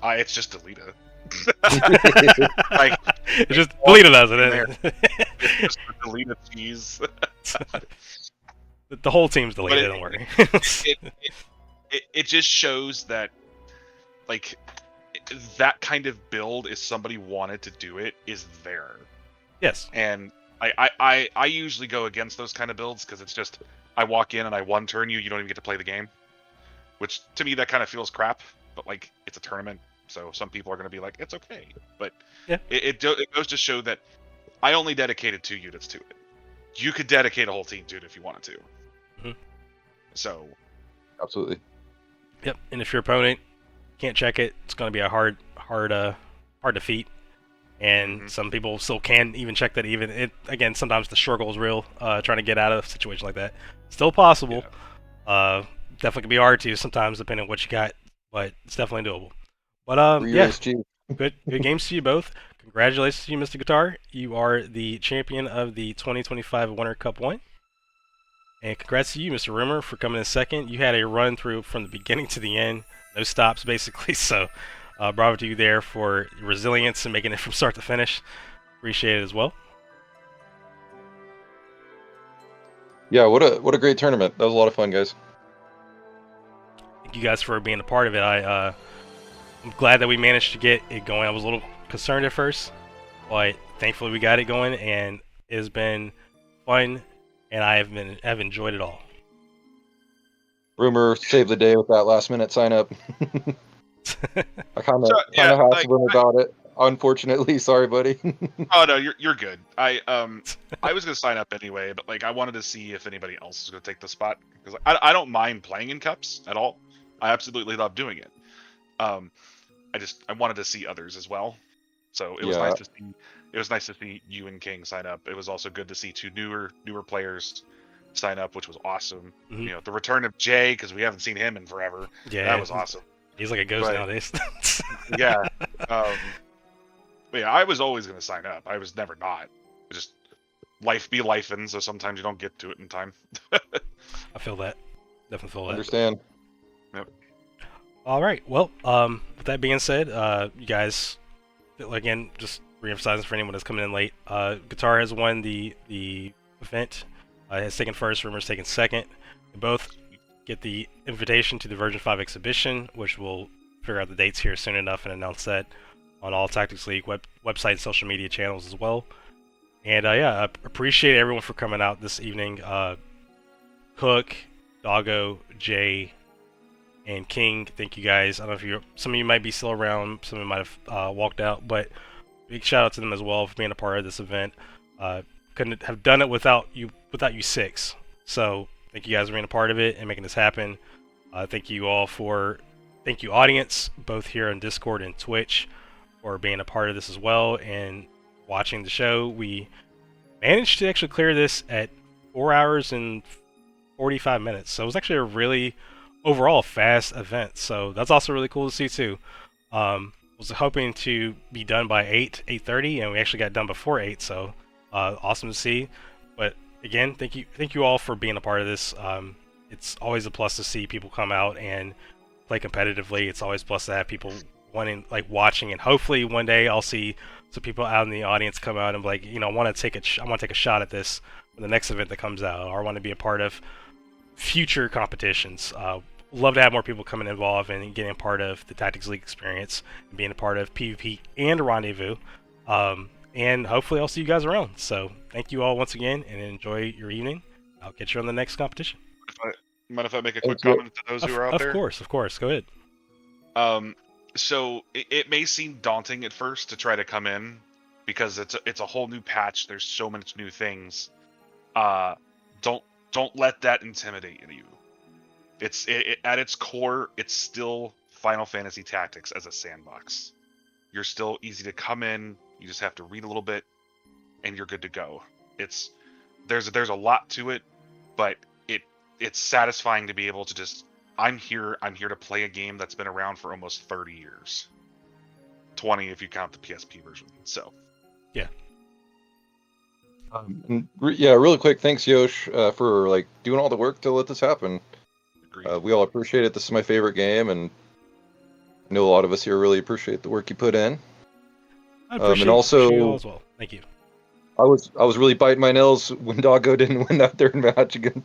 It's just Alita. Like it just deleted us, and it's just the deleted cheese. the whole team's deleted. Don't worry. It just shows that, like, that kind of build, if somebody wanted to do it, is there. Yes. And I usually go against those kind of builds, because it's just, I walk in and I one turn you, you don't even get to play the game. Which, to me, that kind of feels crap, but, like, it's a tournament, so some people are going to be like, it's okay. But yeah. it goes to show that I only dedicated 2 units to it. You could dedicate a whole team to it if you wanted to. Mm-hmm. So. Absolutely. Yep, and if your opponent can't check it, it's going to be a hard defeat. And some people still can even check that. Again, sometimes the struggle is real. Trying to get out of a situation like that, still possible. Yeah. Definitely can be hard to sometimes, depending on what you got, but it's definitely doable. But good games to you both. Congratulations to you, Mr. Guitar. You are the champion of the 2025 Winter Cup 1. And congrats to you, Mr. Rumer, for coming in second. You had a run through from the beginning to the end, no stops basically. So, bravo to you there for your resilience and making it from start to finish. Appreciate it as well. Yeah, what a great tournament. That was a lot of fun, guys. Thank you guys for being a part of it. I'm glad that we managed to get it going. I was a little concerned at first, but thankfully we got it going, and it has been fun, and have enjoyed it all. Rumer saved the day with that last minute sign up. I kind of yeah, hassled him about it. Unfortunately, sorry, buddy. Oh no, you're good. I was gonna sign up anyway, but like I wanted to see if anybody else was gonna take the spot because I don't mind playing in cups at all. I absolutely love doing it. I wanted to see others as well. So it was Yeah. nice to see. It was nice to see you and King sign up. It was also good to see two newer players sign up, which was awesome. Mhm. You know, the return of Jay because we haven't seen him in forever. Yeah, That was awesome. He's like a ghost But- nowadays. Yeah. But yeah, I was always going to sign up. I was never not. It just life be lifing, so sometimes you don't get to it in time. I feel that. Definitely feel that. Understand. All right. Well, with that being said, you guys, again, just re-emphasizing for anyone that's coming in late, Guitar has won the event. Has taken first, Rumer's taken second. They both get the invitation to the Version 5 exhibition, which we'll figure out the dates here soon enough and announce that on all Tactics League website and social media channels as well. And yeah, I appreciate everyone for coming out this evening. Cook, Doggo, Jay, and King, thank you guys. I don't know if some of you might be still around, some of you might have walked out, but big shout out to them as well for being a part of this event. Couldn't have done it without you six. So thank you guys for being a part of it and making this happen. Thank you audience, both here on Discord and Twitch, for being a part of this as well and watching the show. We managed to actually clear this at 4 hours and 45 minutes. So it was actually a really overall fast event. So that's also really cool to see too. Was hoping to be done by 8:30, and we actually got done before 8. So awesome to see. But again, thank you all for being a part of this. It's always a plus to see people come out and play competitively. It's always a plus to have people watching, and hopefully one day I'll see some people out in the audience come out and be like, I want to take a shot at this for the next event that comes out, or I want to be a part of future competitions. Love to have more people coming involved and getting a part of the Tactics League experience and being a part of PvP and Rendezvous. And hopefully I'll see you guys around. So thank you all once again and enjoy your evening. I'll catch you on the next competition. Mind if I make a quick Thank you. comment to those who are out there? Of course. Go ahead. So it may seem daunting at first to try to come in because it's a whole new patch. There's so many new things. Don't let that intimidate you. It's at its core, it's still Final Fantasy Tactics as a sandbox. You're still easy to come in. You just have to read a little bit, and you're good to go. There's a lot to it, but it's satisfying to be able to just I'm here to play a game that's been around for almost 30 years. 20 if you count the PSP version. So yeah. Really quick, thanks Yosh for doing all the work to let this happen. agreed. We all appreciate it. This is my favorite game, and I know a lot of us here really appreciate the work you put in. I appreciate, and also, appreciate you all as well. Thank you. I was really biting my nails when Doggo didn't win that third match again.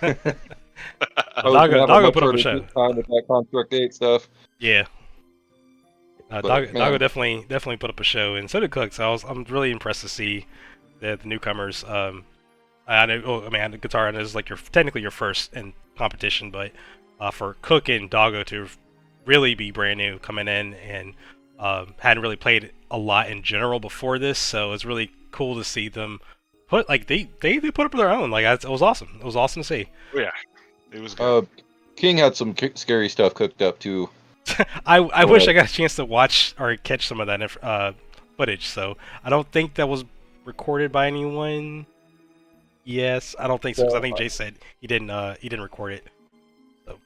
Doggo put up a show. Time with that Construct 8 stuff. Yeah. But, Doggo definitely put up a show, and so did Cook. So I'm really impressed to see the newcomers. I know, Guitar is technically your first in competition, but for Cook and Doggo to really be brand new coming in and hadn't really played a lot in general before this, so it's really cool to see them put they put up their own. It was awesome. It was awesome to see. Oh, yeah, it was good. King had some scary stuff cooked up too. I wish I got a chance to watch or catch some of that footage. So I don't think that was recorded by anyone. Yes, I don't think so. 'Cause I think Jay said he didn't record it. So.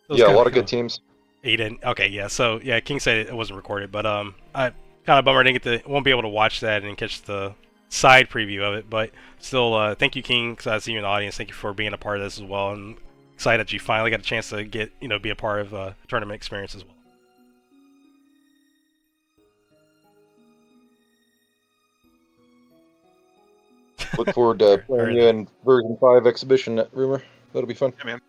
Yeah, a lot of good teams. He didn't. Okay, yeah. So yeah, King said it wasn't recorded, but I kind of bummer I won't be able to watch that and catch the side preview of it. But still, thank you, King, because I see you in the audience. Thank you for being a part of this as well, and excited that you finally got a chance to be a part of a tournament experience as well. Look forward to playing you in version 5 exhibition Rumer. That'll be fun. Yeah, man.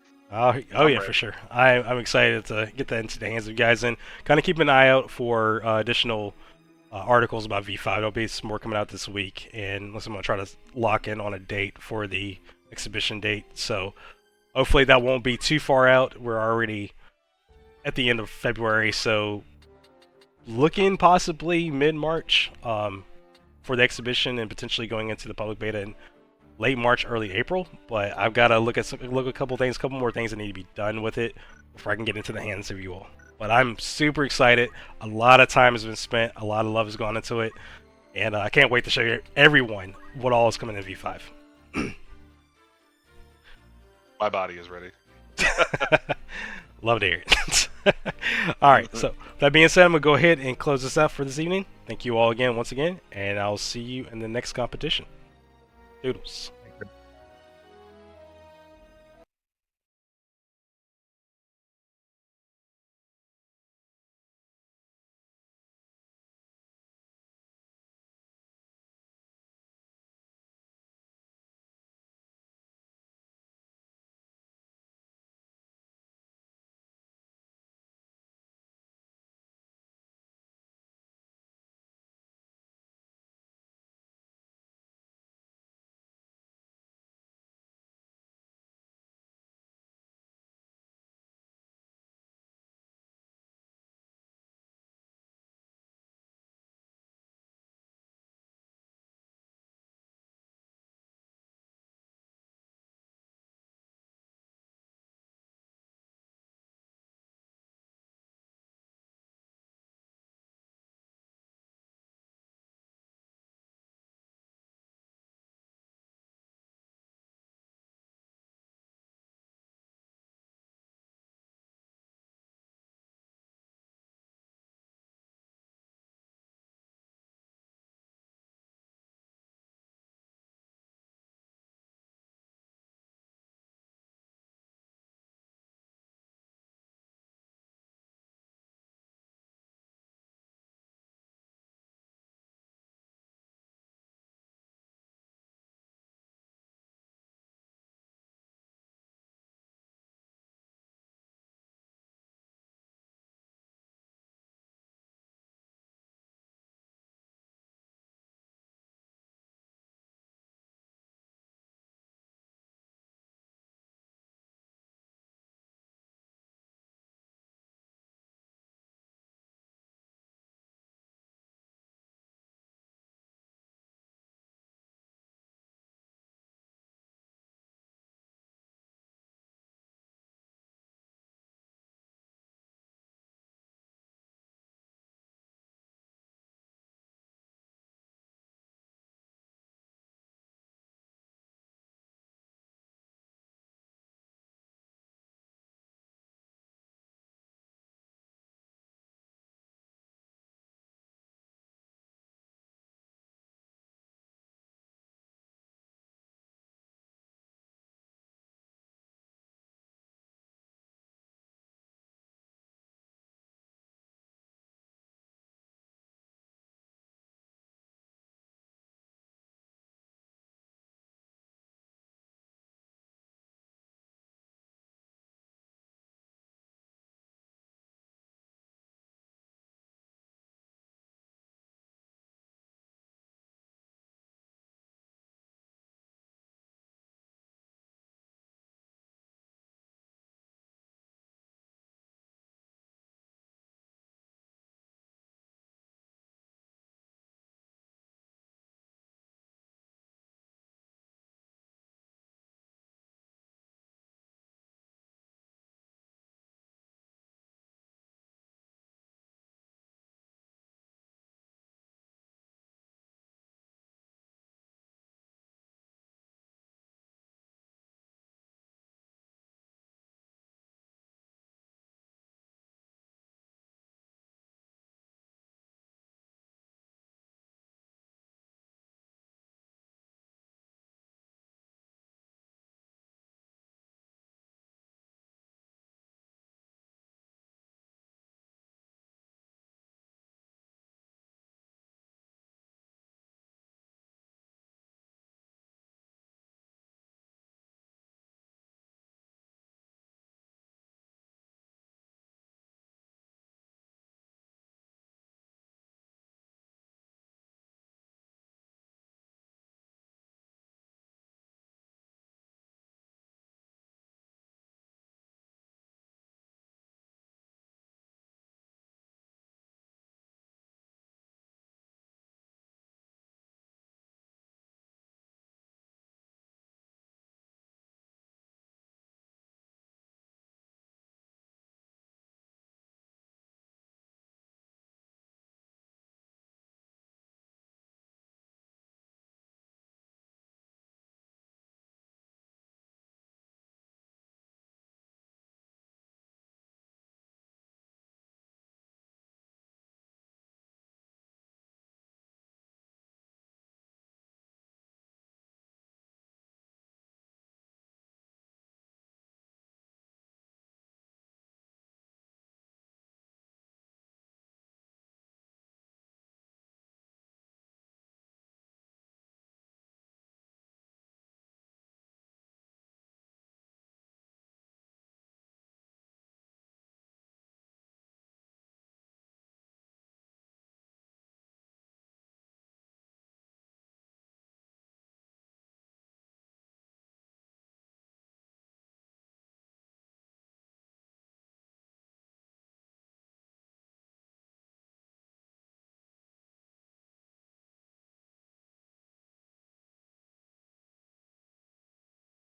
Oh yeah, for sure. I'm excited to get that into the hands of you guys, and kind of keep an eye out for additional articles about V5. There'll be some more coming out this week, and I'm going to try to lock in on a date for the exhibition date. So hopefully that won't be too far out. We're already at the end of February, so looking possibly mid-March for the exhibition, and potentially going into the public beta in late March, early April. But I've got to look at a couple more things that need to be done with it before I can get into the hands of you all. But I'm super excited. A lot of time has been spent. A lot of love has gone into it. And I can't wait to show everyone what all is coming in V5. My body is ready. Love to hear it. Alright, so that being said, I'm going to go ahead and close this out for this evening. Thank you all again, once again. And I'll see you in the next competition. Doodles.